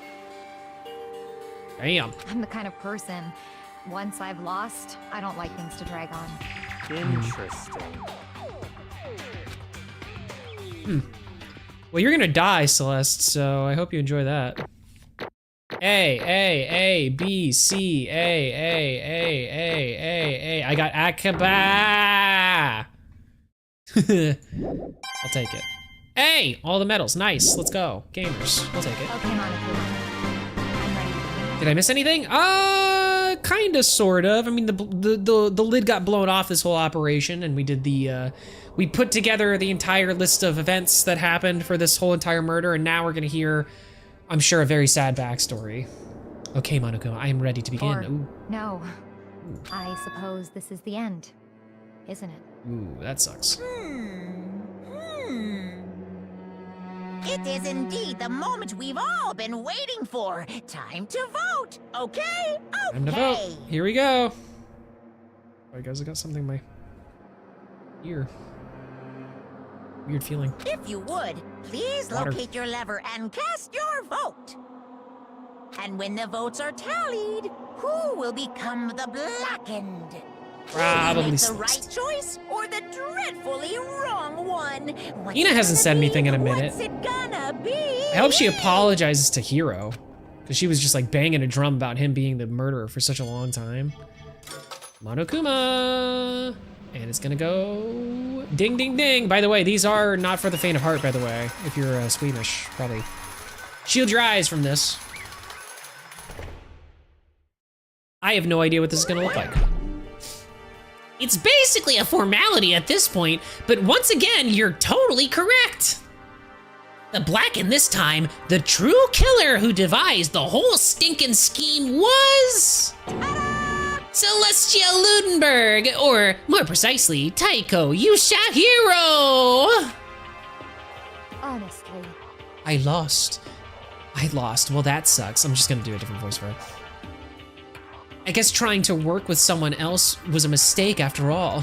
Damn. I'm the kind of person, once I've lost, I don't like things to drag on. Interesting. Well, you're gonna die, Celeste, so I hope you enjoy that. A, B, C, A. I got Akaba. I'll take it. Hey, all the medals, nice, let's go. Gamers, we'll take it. Okay, Monica. I'm ready. Did I miss anything? Kinda, sort of. I mean, the lid got blown off this whole operation, and we did the, we put together the entire list of events that happened for this whole entire murder, and now we're gonna hear, I'm sure, a very sad backstory. Okay, Monokuma, I am ready to begin. Or, Ooh, no. I suppose this is the end, isn't it? ooh, that sucks. It is indeed the moment we've all been waiting for. Time to vote, okay? Time to vote. Here we go. Alright, guys, I got something in my ear. Weird feeling. If you would, please Water. locate your lever and cast your vote. And when the votes are tallied, who will become the blackened? Probably Will you make the Celeste. right choice or the dreadfully wrong one? What's Ina it hasn't gonna said be? anything in a minute. What's it gonna be? I hope she apologizes to Hiro, because she was just like banging a drum about him being the murderer for such a long time. Monokuma! And it's gonna go ding, ding, ding. By the way, these are not for the faint of heart, by the way. If you're squeamish, probably shield your eyes from this. I have no idea what this is gonna look like. It's basically a formality at this point, but once again, you're totally correct. The Blacken this time, the true killer who devised the whole stinking scheme was... Celestia Ludenberg, or more precisely, Taiko Yasuhiro. Honestly. I lost. Well, that sucks. I'm just gonna do a different voice for it. I guess trying to work with someone else was a mistake after all.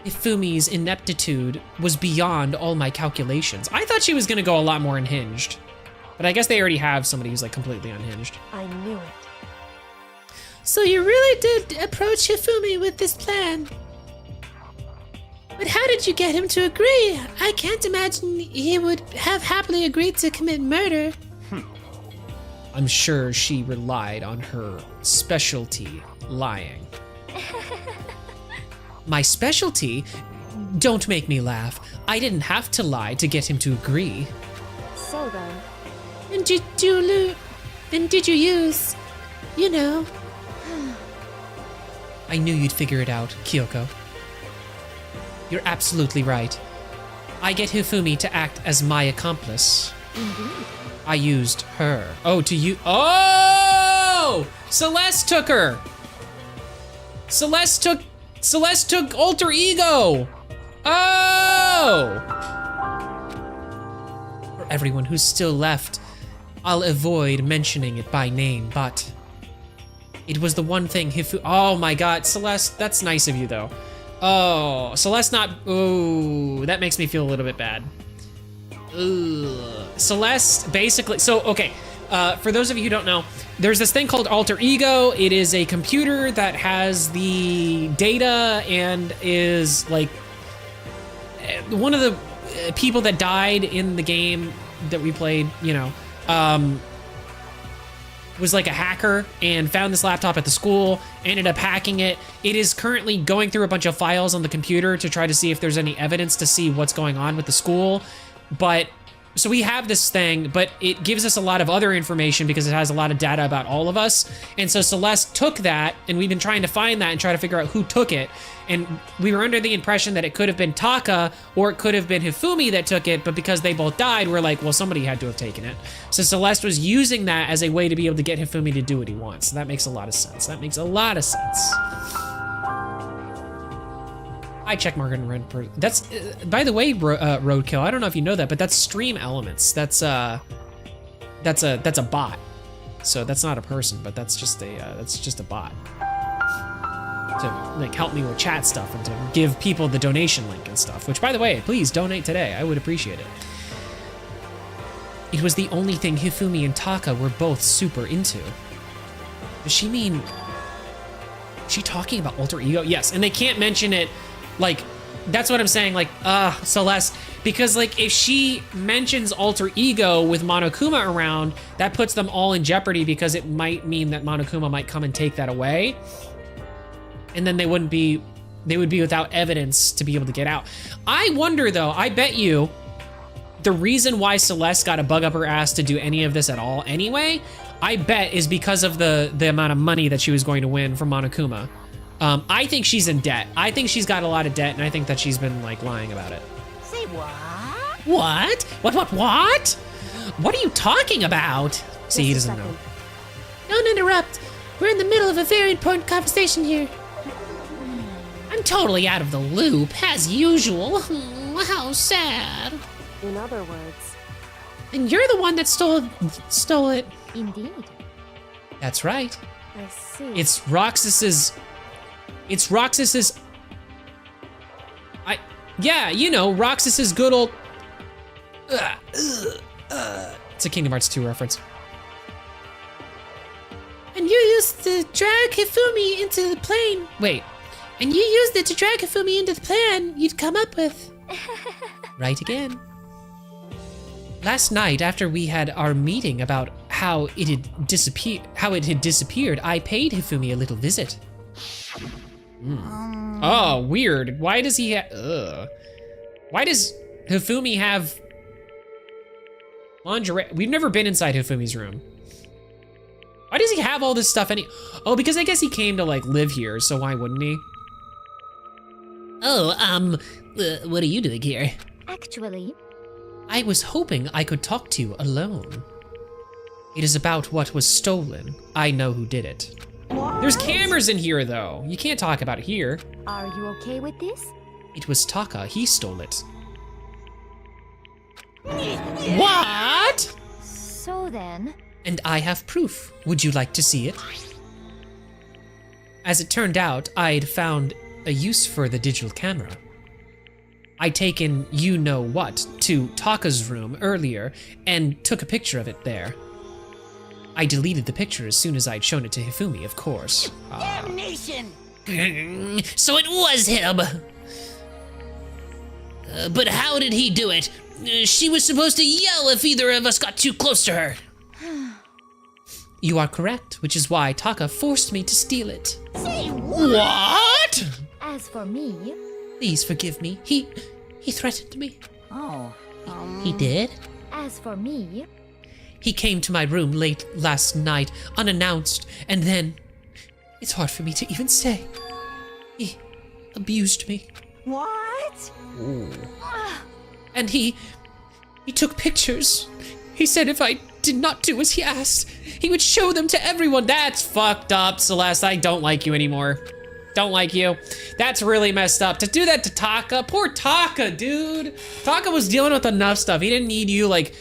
Ifumi's ineptitude was beyond all my calculations. I thought she was gonna go a lot more unhinged, but I guess they already have somebody who's like completely unhinged. I knew it. So you really did approach Hifumi with this plan. But how did you get him to agree? I can't imagine he would have happily agreed to commit murder. I'm sure she relied on her specialty, lying. My specialty? Don't make me laugh. I didn't have to lie to get him to agree. So then, And did you use, you know? I knew you'd figure it out, Kyoko. You're absolutely right. I get Hifumi to act as my accomplice. Indeed. I used her. Oh, to you. Oh! Celeste took her. Celeste took alter ego. Oh! For everyone who's still left, I'll avoid mentioning it by name, but it was the one thing oh my god, Celeste, that's nice of you though. Oh, Celeste not, oh, that makes me feel a little bit bad. Ugh. Celeste basically, so okay, for those of you who don't know, there's this thing called Alter Ego. It is a computer that has the data and is like one of the people that died in the game that we played, you know, was like a hacker and found this laptop at the school, ended up hacking it. It is currently going through a bunch of files on the computer to try to see if there's any evidence to see what's going on with the school. But so we have this thing, but it gives us a lot of other information because it has a lot of data about all of us. And so Celeste took that, and we've been trying to find that and try to figure out who took it. And we were under the impression that it could have been Taka or it could have been Hifumi that took it, but because they both died, we're like, well, somebody had to have taken it. So Celeste was using that as a way to be able to get Hifumi to do what he wants. So that makes a lot of sense. That makes a lot of sense. I check market and rent per. That's by the way, Roadkill. I don't know if you know that, but that's Stream Elements. That's a bot. So that's not a person, but that's just a bot to like help me with chat stuff and to give people the donation link and stuff. Which, by the way, please donate today. I would appreciate it. It was the only thing Hifumi and Taka were both super into. Does she mean? Is she talking about Alter Ego? Yes, and they can't mention it. Like, that's what I'm saying, like, Celeste, because like if she mentions Alter Ego with Monokuma around, that puts them all in jeopardy because it might mean that Monokuma might come and take that away. And then they would be without evidence to be able to get out. I wonder though, I bet you the reason why Celeste got a bug up her ass to do any of this at all anyway, I bet is because of the amount of money that she was going to win from Monokuma. I think she's in debt. I think she's got a lot of debt, and I think that she's been like lying about it. Say what? What? What? What are you talking about? See, he doesn't know. Don't interrupt. We're in the middle of a very important conversation here. I'm totally out of the loop, as usual. How sad. In other words. And you're the one that stole it. Indeed. That's right. I see. It's Roxas's. Yeah, you know, Roxas's good old. It's a Kingdom Hearts 2 reference. And you used to drag Hifumi into the plane. Wait. And you used it to drag Hifumi into the plan you'd come up with. Right again. Last night, after we had our meeting about how it had disappeared, I paid Hifumi a little visit. Oh, weird. Why does he why does Hifumi have lingerie? We've never been inside Hifumi's room. Why does he have all this stuff Oh, because I guess he came to like live here, so why wouldn't he? Oh, what are you doing here? Actually, I was hoping I could talk to you alone. It is about what was stolen. I know who did it. There's cameras in here, though. You can't talk about it here. are you okay with this? It was Taka. He stole it. What? So then, And I have proof. Would you like to see it? As it turned out, I'd found a use for the digital camera. I'd taken you-know-what to Taka's room earlier and took a picture of it there. I deleted the picture as soon as I'd shown it to Hifumi, of course. Damnation! So it was him. But how did he do it? She was supposed to yell if either of us got too close to her. You are correct, which is why Taka forced me to steal it. Say What? as for me, Please forgive me. He threatened me. Oh. He did? as for me, He came to my room late last night, unannounced, and then, it's hard for me to even say, he abused me. What? And he took pictures. He said if I did not do as he asked, he would show them to everyone. That's fucked up, Celeste. I don't like you anymore. Don't like you. That's really messed up. To do that to Taka, poor Taka, dude. Taka was dealing with enough stuff. He didn't need you like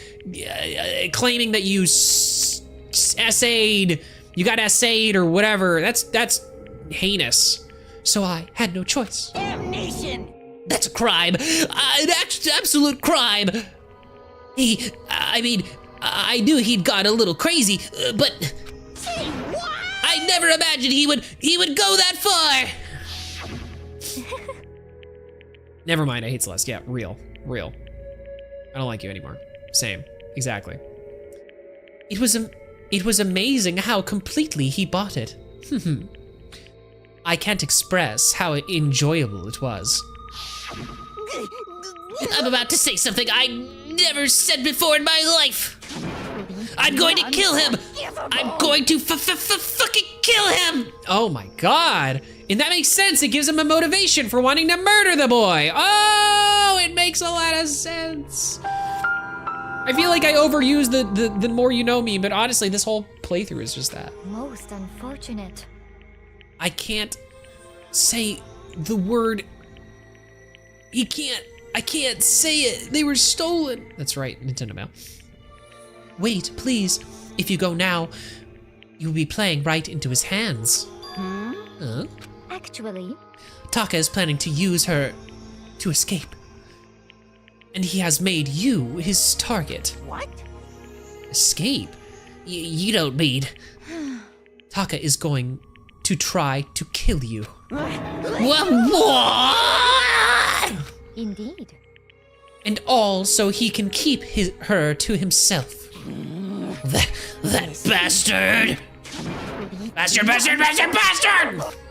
claiming that you essayed, you got essayed or whatever. That's heinous. So I had no choice. Damnation! That's a crime. An absolute crime. I knew he'd got a little crazy, but Say what? I never imagined he would go that far. Never mind, I hate Celeste. Yeah, real. I don't like you anymore. Same, exactly. It was amazing how completely he bought it. I can't express how enjoyable it was. I'm about to say something I never said before in my life. I'm going to kill him. I'm going to fucking kill him. Oh my God. And that makes sense. It gives him a motivation for wanting to murder the boy. Oh, it makes a lot of sense. I feel like I overuse the more you know me, but honestly, this whole playthrough is just that. Most unfortunate. I can't say the word. I can't say it. They were stolen. That's right, Nintendo Mail. Wait, please. If you go now, you'll be playing right into his hands. Huh? Actually, Taka is planning to use her to escape. And he has made you his target. What? Escape? You don't mean... Taka is going to try to kill you. What? indeed. And all so he can keep her to himself. That bastard! Bastard!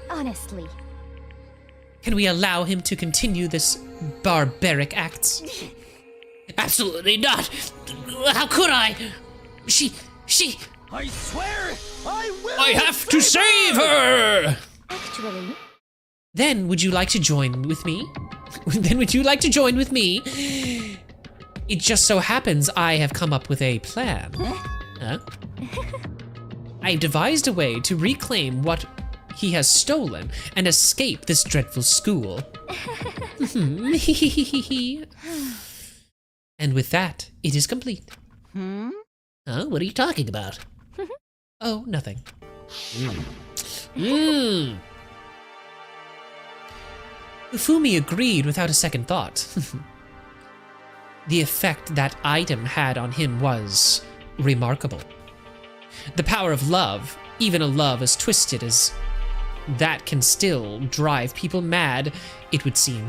Honestly. Can we allow him to continue this barbaric acts? Absolutely not! How could I? She... I swear, I will. I have to save her! Actually... Then would you like to join with me? It just so happens I have come up with a plan. Huh? I've devised a way to reclaim what he has stolen and escape this dreadful school. And with that, it is complete. Huh? What are you talking about? Oh, nothing. Ufumi agreed without a second thought. The effect that item had on him was remarkable. The power of love, even a love as twisted as that, can still drive people mad, it would seem.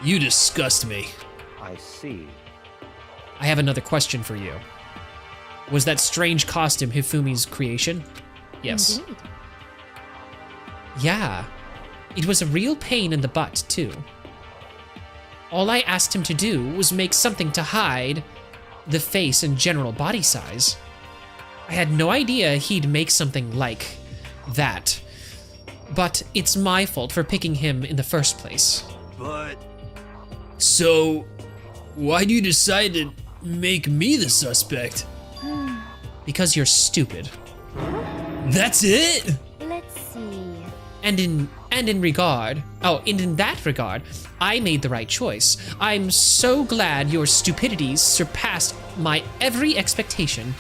You disgust me. I see. I have another question for you. Was that strange costume Hifumi's creation? Yes. Indeed. Yeah. It was a real pain in the butt, too. All I asked him to do was make something to hide the face and general body size. I had no idea he'd make something like that. But it's my fault for picking him in the first place. But... So, why do you decide to make me the suspect? Because you're stupid. That's it? Let's see. And in that regard, I made the right choice. I'm so glad your stupidities surpassed my every expectation.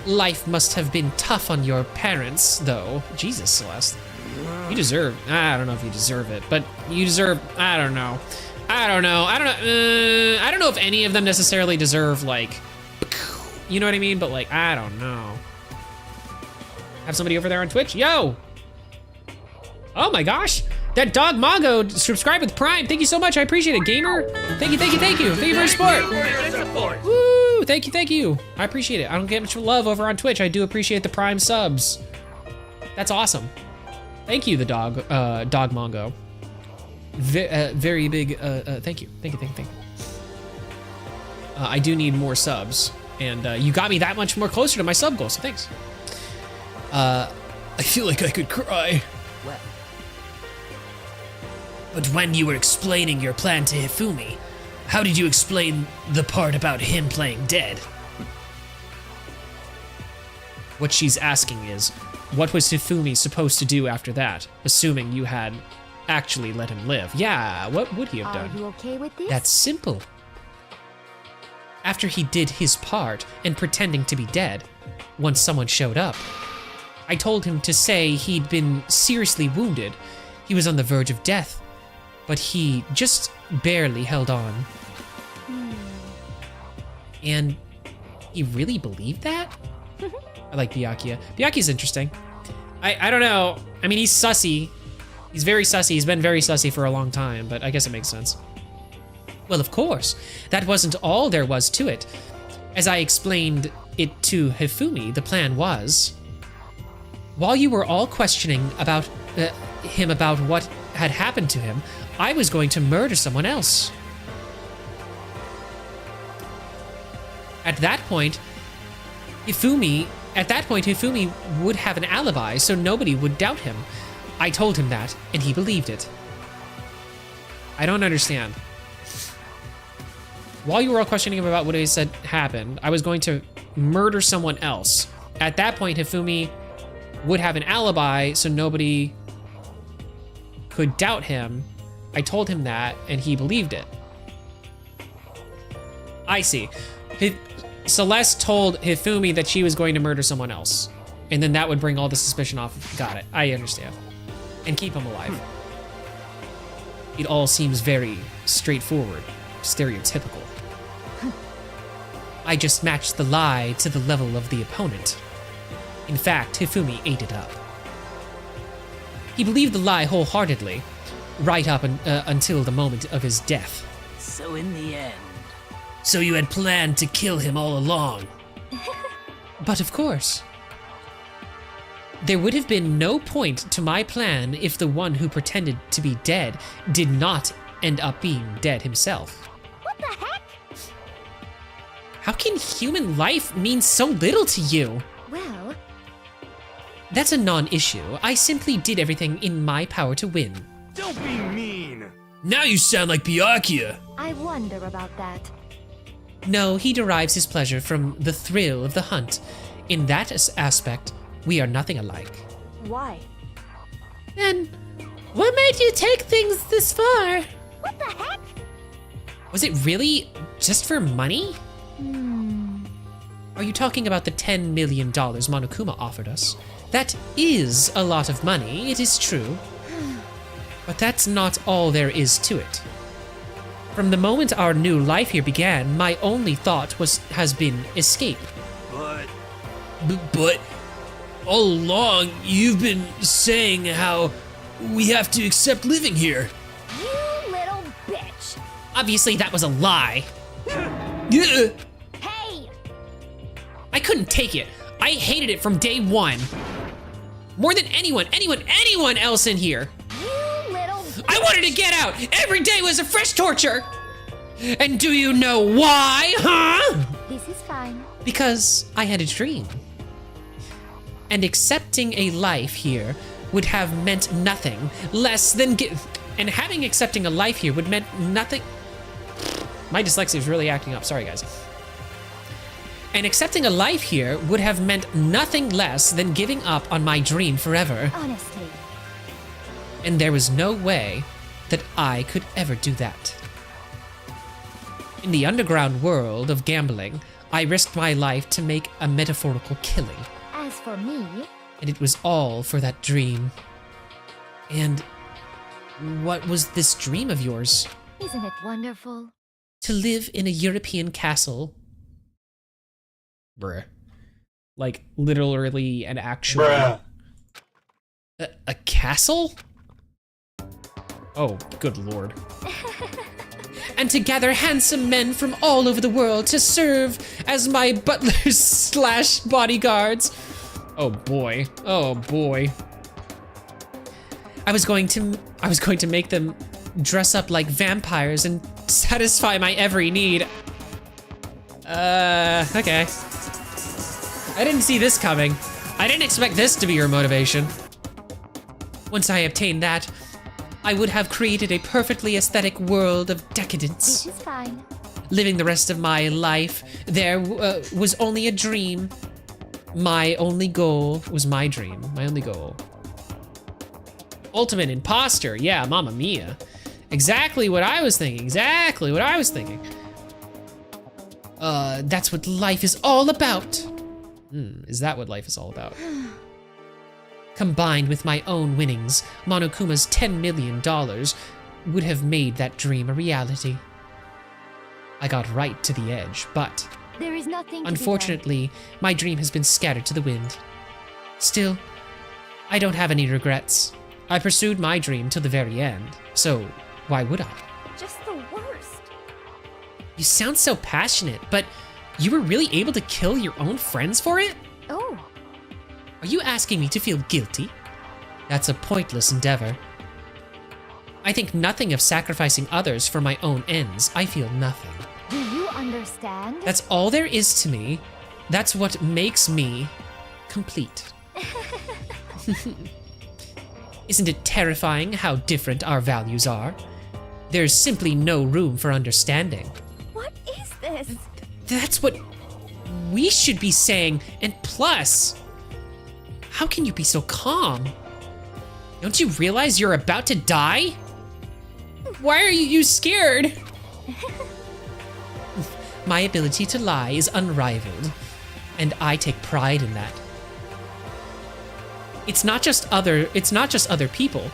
Life must have been tough on your parents, though. Jesus, Celeste. You deserve, I don't know if you deserve it, but you deserve, I don't know if any of them necessarily deserve, like, you know what I mean? But, like, I don't know. Have somebody over there on Twitch? Yo! Oh my gosh! That dog Mongo subscribed with Prime. Thank you so much. I appreciate it, gamer. Thank you. Thank you for your support. Woo! Thank you. I appreciate it. I don't get much love over on Twitch. I do appreciate the Prime subs. That's awesome. Thank you, the dog Mongo. Very big. Thank you. I do need more subs, and you got me that much more closer to my sub goal. So thanks. I feel like I could cry. But when you were explaining your plan to Hifumi, how did you explain the part about him playing dead? What she's asking is, what was Hifumi supposed to do after that, assuming you had actually let him live? Yeah, what would he have done? Are you okay with this? That's simple. After he did his part and pretending to be dead, once someone showed up, I told him to say he'd been seriously wounded. He was on the verge of death, but he just barely held on. And he really believed that? I like Byakuya. Byakuya's interesting. I don't know. I mean, he's sussy. He's very sussy. He's been very sussy for a long time, but I guess it makes sense. Well, of course. That wasn't all there was to it. As I explained it to Hifumi, the plan was, while you were all questioning about him about what had happened to him, I was going to murder someone else. At that point, Hifumi would have an alibi, so nobody would doubt him. I told him that, and he believed it. I don't understand. While you were all questioning him about what I said happened, I was going to murder someone else. At that point, Hifumi would have an alibi, so nobody could doubt him. I told him that, and he believed it. I see. Celeste told Hifumi that she was going to murder someone else, and then that would bring all the suspicion off. Got it. I understand. And keep him alive. It all seems very straightforward, stereotypical. I just matched the lie to the level of the opponent. In fact, Hifumi ate it up. He believed the lie wholeheartedly, right up until the moment of his death. So in the end... So you had planned to kill him all along? But of course. There would have been no point to my plan if the one who pretended to be dead did not end up being dead himself. What the heck? How can human life mean so little to you? Well... That's a non-issue. I simply did everything in my power to win. Don't be mean! Now you sound like Byakuya. I wonder about that. No, he derives his pleasure from the thrill of the hunt. In that aspect, we are nothing alike. Why? And what made you take things this far? What the heck? Was it really just for money? Are you talking about the $10 million Monokuma offered us? That is a lot of money, it is true. But that's not all there is to it. From the moment our new life here began, my only thought has been escape. But all along, you've been saying how we have to accept living here. You little bitch. Obviously, that was a lie. Yeah. Hey! I couldn't take it. I hated it from day one. More than anyone else in here. You little bitch. I wanted to get out. Every day was a fresh torture. And do you know why, huh? This is fine. Because I had a dream. And accepting a life here would have meant nothing less than accepting a life here would meant nothing. My dyslexia is really acting up. Sorry, guys. And accepting a life here would have meant nothing less than giving up on my dream forever. Honestly. And there was no way that I could ever do that. In the underground world of gambling, I risked my life to make a metaphorical killing. As for me... And it was all for that dream. And what was this dream of yours? Isn't it wonderful? To live in a European castle. Bruh. Like, literally an actual... Bruh. A castle? Oh, good lord. And to gather handsome men from all over the world to serve as my butlers slash bodyguards. Oh boy. Oh boy. I was going to make them dress up like vampires and satisfy my every need. Okay. I didn't see this coming. I didn't expect this to be your motivation. Once I obtained that, I would have created a perfectly aesthetic world of decadence. This is fine. Living the rest of my life there was only a dream. my only goal was my dream, my only goal. Ultimate imposter, yeah, Mamma Mia. Exactly what I was thinking, exactly what I was thinking. That's what life is all about. Is that what life is all about? Combined with my own winnings, Monokuma's $10 million would have made that dream a reality. I got right to the edge, but There is nothing to unfortunately, my dream has been scattered to the wind. Still, I don't have any regrets. I pursued my dream till the very end, so why would I? Just the worst. You sound so passionate, but you were really able to kill your own friends for it? Oh. Are you asking me to feel guilty? That's a pointless endeavor. I think nothing of sacrificing others for my own ends. I feel nothing. Do you understand? That's all there is to me. That's what makes me complete. Isn't it terrifying how different our values are? There's simply no room for understanding. What is this? That's what we should be saying, and plus, how can you be so calm? Don't you realize you're about to die? Why are you scared? My ability to lie is unrivaled, and I take pride in that. It's not just other people.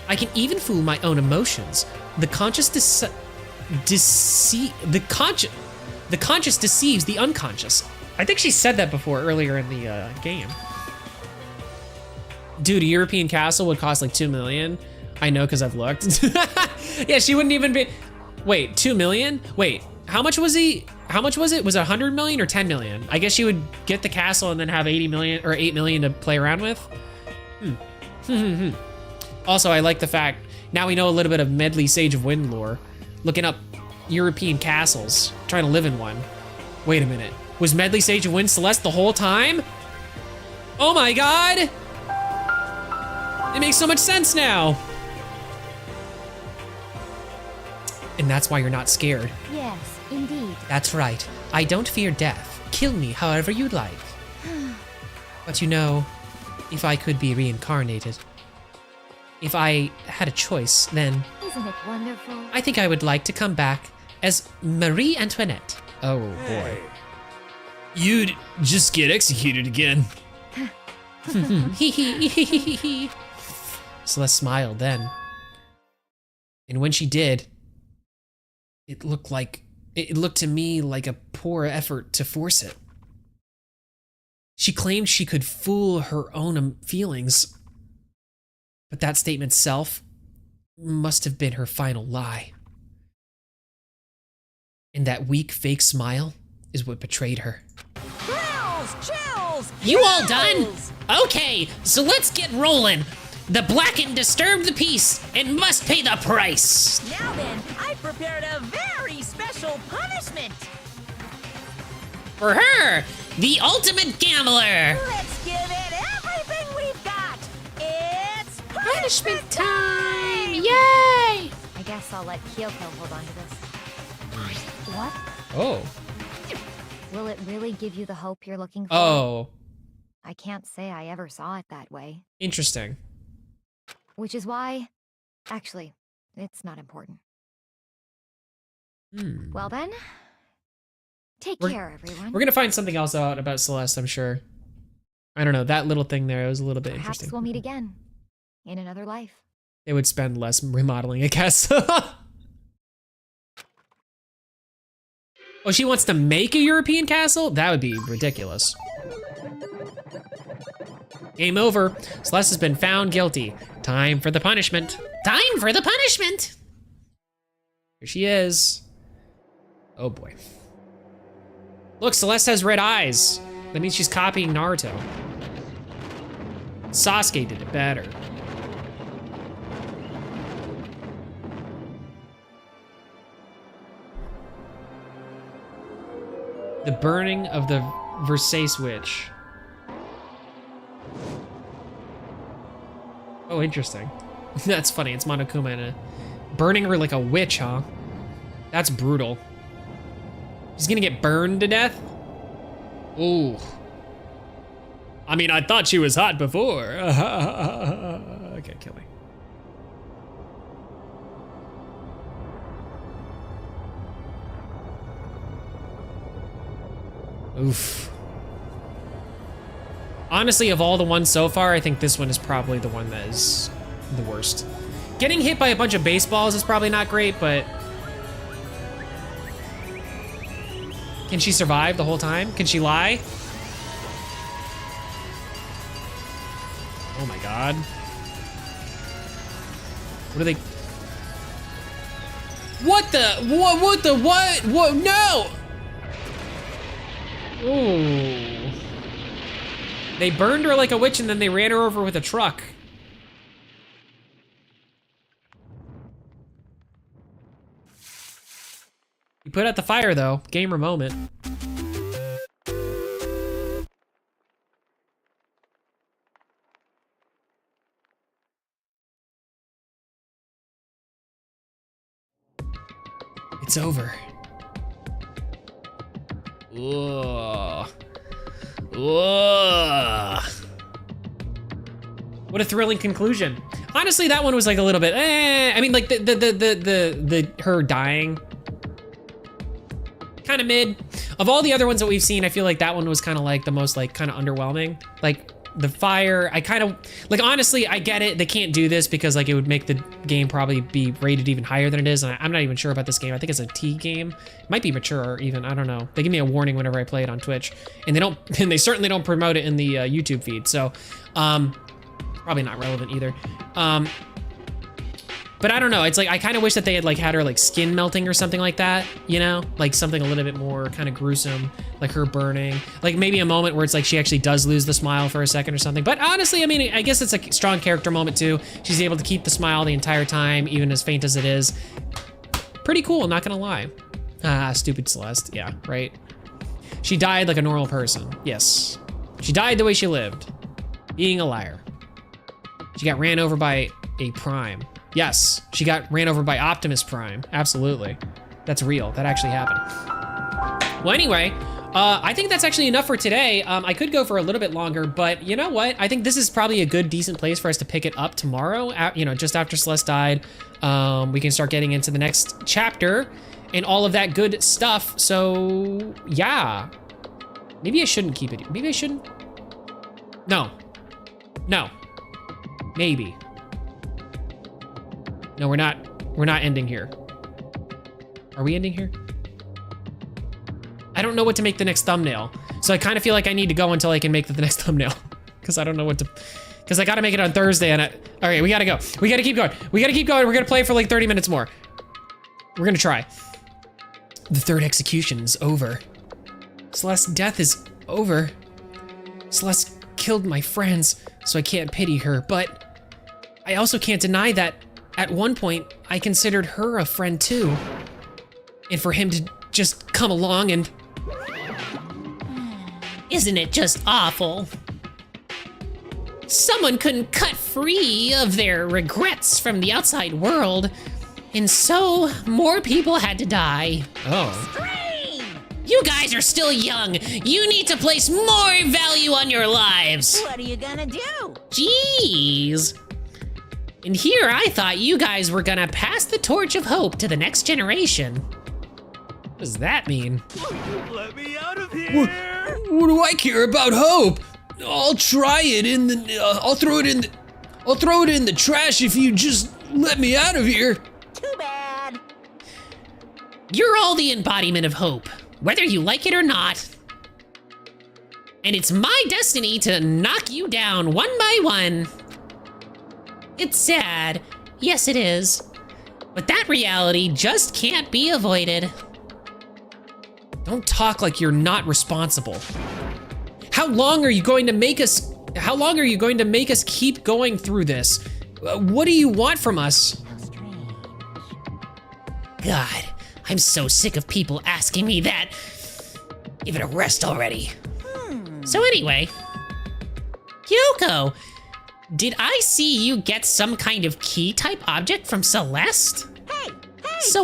I can even fool my own emotions. The conscious the conscious deceives the unconscious. I think she said that before earlier in the game. Dude, a European castle would cost like 2 million. I know because I've looked. Yeah, she wouldn't even be. Wait, 2 million? Wait, how much was he? How much was it? Was it 100 million or 10 million? I guess she would get the castle and then have 80 million or 8 million to play around with. Also, I like the fact now we know a little bit of Medley Sage of Wind lore. Looking up European castles, trying to live in one. Wait a minute, was Medley Sage of Wind Celeste the whole time? Oh my god! It makes so much sense now. And that's why you're not scared. Yes, indeed. That's right. I don't fear death. Kill me however you'd like. But you know, if I could be reincarnated, if I had a choice, then Isn't it wonderful? I think I would like to come back as Marie Antoinette. Oh boy. You'd just get executed again. Celeste smiled then. And when she did, it looked to me like a poor effort to force it. She claimed she could fool her own feelings, but that statement itself must have been her final lie. And that weak fake smile is what betrayed her. Chills! You all done? Okay, so let's get rolling. The Blackened disturbed the peace and must pay the price. Now then, I prepared a very special punishment. For her, the ultimate gambler. Let's give it everything we've got. It's Punishment time! Yay! I guess I'll let Kyoko hold on to this. What? Oh. Will it really give you the hope you're looking for? Oh. I can't say I ever saw it that way. Interesting. Which is why... Actually, it's not important. Well then, take care, everyone. We're gonna find something else out about Celeste, I'm sure. I don't know, that little thing there was a little bit Perhaps interesting. we'll meet again. In another life. They would spend less remodeling a castle. Oh, she wants to make a European castle? That would be ridiculous. Game over. Celeste has been found guilty. Time for the punishment. Time for the punishment. Here she is. Oh boy. Look, Celeste has red eyes. That means she's copying Naruto. Sasuke did it better. The burning of the Versailles witch. Oh, interesting. That's funny. It's Monokuma and burning her like a witch, huh? That's brutal. She's gonna get burned to death? Ooh. I mean, I thought she was hot before. Okay, kill me. Oof. Honestly, of all the ones so far, I think this one is probably the one that is the worst. Getting hit by a bunch of baseballs is probably not great, but... Can she survive the whole time? Can she lie? Oh my god. What are they... What the... What? No! Ooh. They burned her like a witch and then they ran her over with a truck. You put out the fire though. Gamer moment. It's over. Ugh. Ugh. What a thrilling conclusion. Honestly, that one was like a little bit, I mean, like her dying, kind of mid. Of all the other ones that we've seen, I feel like that one was kind of like the most like kind of underwhelming. Like the fire, I kind of, like honestly, I get it. They can't do this because like it would make the game probably be rated even higher than it is. And I'm not even sure about this game. I think it's a T game. It might be mature or even, I don't know. They give me a warning whenever I play it on Twitch. And they certainly don't promote it in the YouTube feed. So, probably not relevant either. But I don't know, it's like, I kind of wish that they had like had her like skin melting or something like that, you know? Like something a little bit more kind of gruesome, like her burning. Like maybe a moment where it's like she actually does lose the smile for a second or something. But honestly, I mean, I guess it's a strong character moment too. She's able to keep the smile the entire time, even as faint as it is. Pretty cool, I'm not gonna lie. Ah, stupid Celeste, yeah, right? She died like a normal person, yes. She died the way she lived, being a liar. She got ran over by a Prime. Yes, she got ran over by Optimus Prime. Absolutely. That's real. That actually happened. Well, anyway, I think that's actually enough for today. I could go for a little bit longer, but you know what? I think this is probably a good, decent place for us to pick it up tomorrow. You know, just after Celeste died, we can start getting into the next chapter and all of that good stuff. So, yeah. Maybe I shouldn't keep it. Maybe I shouldn't. No. No. Maybe. No, we're not ending here. Are we ending here? I don't know what to make the next thumbnail. So I kind of feel like I need to go until I can make the next thumbnail. Because I don't know what to, because I gotta make it on Thursday and all right, we gotta go. We gotta keep going. We gotta keep going. We're gonna play for like 30 minutes more. We're gonna try. The third execution is over. Celeste's death is over. Celeste killed my friends, so I can't pity her, but I also can't deny that at one point, I considered her a friend too. And for him to just come along and... Isn't it just awful? Someone couldn't cut free of their regrets from the outside world, and so more people had to die. Oh. You guys are still young. You need to place more value on your lives. What are you gonna do? Jeez. And here I thought you guys were gonna pass the torch of hope to the next generation. What does that mean? Let me out of here! What do I care about hope? I'll try it in the, I'll throw it in the trash if you just let me out of here. Too bad. You're all the embodiment of hope, whether you like it or not. And it's my destiny to knock you down one by one. It's sad. Yes, it is. But that reality just can't be avoided. Don't talk like you're not responsible. How long are you going to make us keep going through this? What do you want from us? God, I'm so sick of people asking me that. Give it a rest already. So anyway, Kyoko, did I see you get some kind of key type object from Celeste? Hey! So,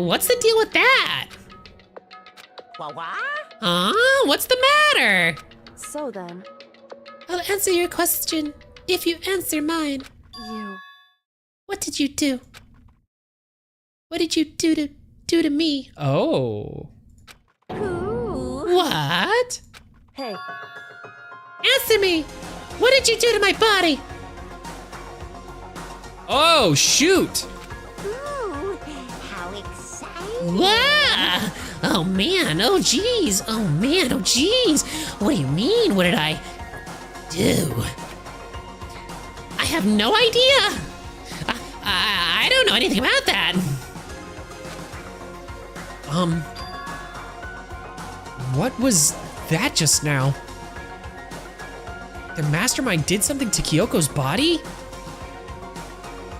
what's the deal with that? What? What's the matter? So then, I'll answer your question if you answer mine. You. What did you do? What did you do to me? Oh. What? Hey. Answer me! What did you do to my body? Oh, shoot! Ooh, how exciting. Wow! Oh man, oh geez, oh man, oh geez. What do you mean? What did I do? I have no idea. I don't know anything about that. What was that just now? The mastermind did something to Kyoko's body?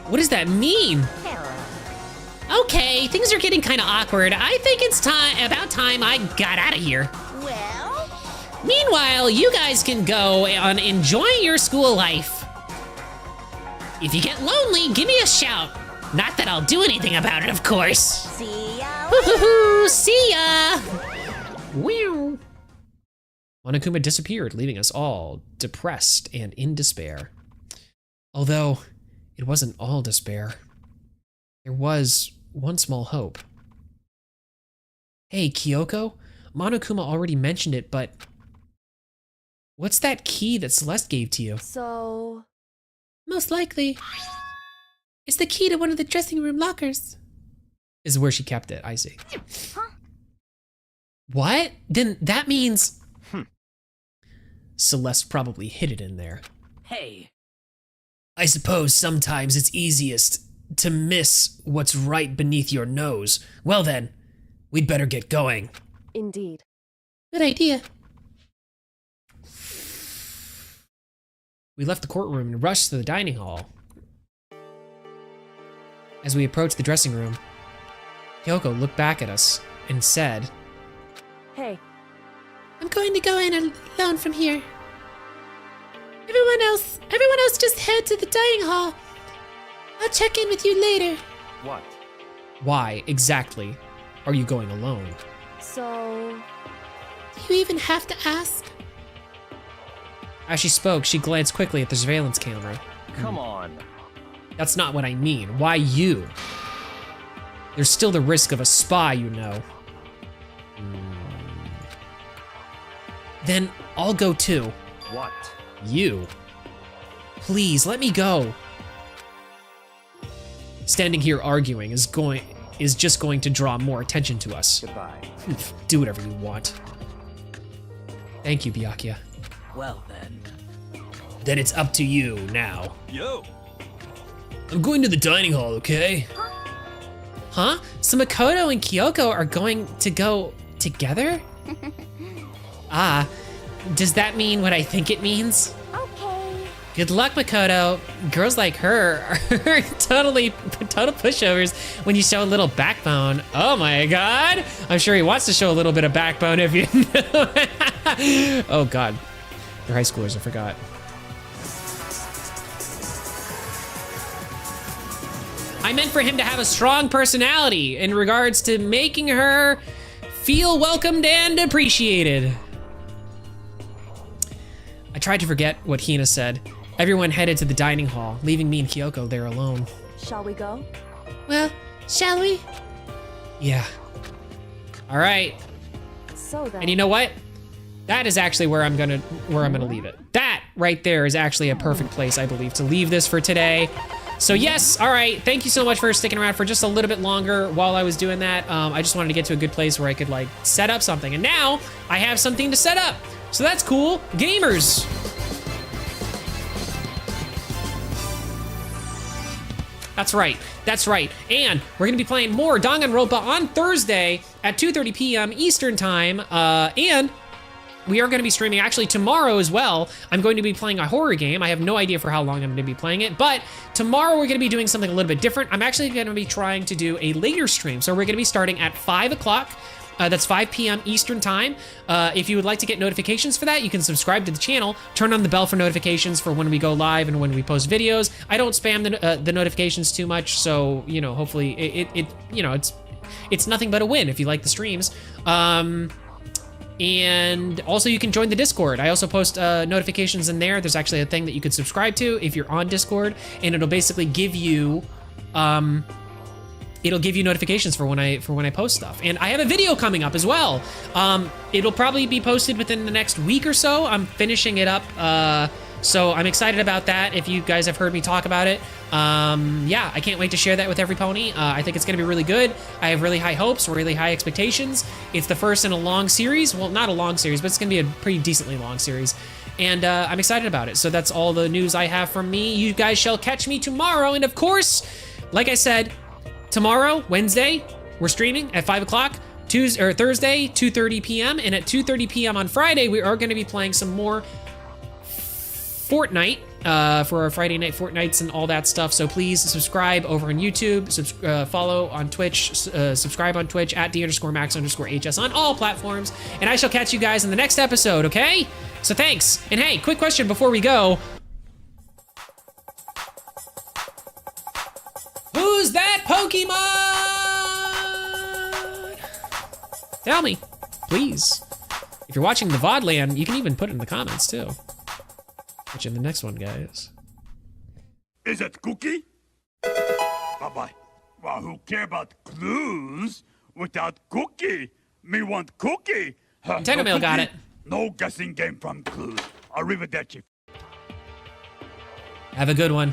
What does that mean? Okay, things are getting kind of awkward. I think it's about time I got out of here. Well? Meanwhile, you guys can go on enjoying your school life. If you get lonely, give me a shout. Not that I'll do anything about it, of course. See ya. Hoo-hoo-hoo, see ya. Wow. Monokuma disappeared, leaving us all depressed and in despair. Although, it wasn't all despair. There was one small hope. Hey, Kyoko? Monokuma already mentioned it, but... what's that key that Celeste gave to you? So... Most likely, it's the key to one of the dressing room lockers. Is where she kept it, I see. What? Then that means... Celeste probably hid it in there. Hey. I suppose sometimes it's easiest to miss what's right beneath your nose. Well then, we'd better get going. Indeed. Good idea. We left the courtroom and rushed to the dining hall. As we approached the dressing room, Kyoko looked back at us and said, Hey. I'm going to go in alone from here. Everyone else just head to the dining hall. I'll check in with you later. What? why exactly are you going alone? So... Do you even have to ask? As she spoke, she glanced quickly at the surveillance camera. Come on. That's not what I mean. Why you? There's still the risk of a spy, you know. Then I'll go too. What? You. Please, let me go. Standing here arguing is just going to draw more attention to us. Goodbye. Do whatever you want. Thank you, Byakuya. Well then. Then it's up to you now. Yo. I'm going to the dining hall, okay? Huh? So Makoto and Kyoko are going to go together? Ah, does that mean what I think it means? Okay. Good luck, Makoto. Girls like her are total pushovers when you show a little backbone. Oh my god. I'm sure he wants to show a little bit of backbone if you know. Oh god. They're high schoolers, I forgot. I meant for him to have a strong personality in regards to making her feel welcomed and appreciated. I tried to forget what Hina said. Everyone headed to the dining hall, leaving me and Kyoko there alone. Shall we go? Well, shall we? Yeah. All right. So then. And you know what? That is actually where I'm gonna leave it. That right there is actually a perfect place, I believe, to leave this for today. So yes, all right, thank you so much for sticking around for just a little bit longer while I was doing that. I just wanted to get to a good place where I could like set up something. And now I have something to set up. So that's cool. Gamers. That's right, that's right. And we're gonna be playing more Danganronpa on Thursday at 2:30 p.m. Eastern time. And we are going to be streaming actually tomorrow as well. I'm going to be playing a horror game. I have no idea for how long I'm going to be playing it, but tomorrow we're going to be doing something a little bit different. I'm actually going to be trying to do a later stream. So we're going to be starting at 5 o'clock. That's 5 p.m. Eastern time. If you would like to get notifications for that, you can subscribe to the channel, turn on the bell for notifications for when we go live and when we post videos. I don't spam the notifications too much, so you know, hopefully it's nothing but a win if you like the streams. And also you can join the Discord. I also post notifications in there. There's actually a thing that you could subscribe to if you're on Discord, and it'll basically give you notifications for when I post stuff. And I have a video coming up as well. It'll probably be posted within the next week or so. I'm finishing it up. So I'm excited about that. If you guys have heard me talk about it, yeah, I can't wait to share that with every pony. I think it's gonna be really good. I have really high hopes, really high expectations. It's the first in a long series. Well, not a long series, but it's gonna be a pretty decently long series. And I'm excited about it. So that's all the news I have from me. You guys shall catch me tomorrow. And of course, like I said, tomorrow, Wednesday, we're streaming at 5 o'clock. Thursday, 2:30 p.m. And at 2:30 p.m. on Friday, we are gonna be playing some more Fortnite for our Friday night Fortnites and all that stuff. So please subscribe over on YouTube, follow on Twitch, subscribe on Twitch at D_Max_HS on all platforms. And I shall catch you guys in the next episode, okay? So thanks. And hey, quick question before we go. Who's that Pokemon? Tell me, please. If you're watching the VOD land, you can even put it in the comments too. Catch you in the next one, guys. Is it Cookie? Bye-bye. Well, who care about clues without Cookie? Me want Cookie. Nintendo Mail got it. No guessing game from clues. Arrivederci. Have a good one.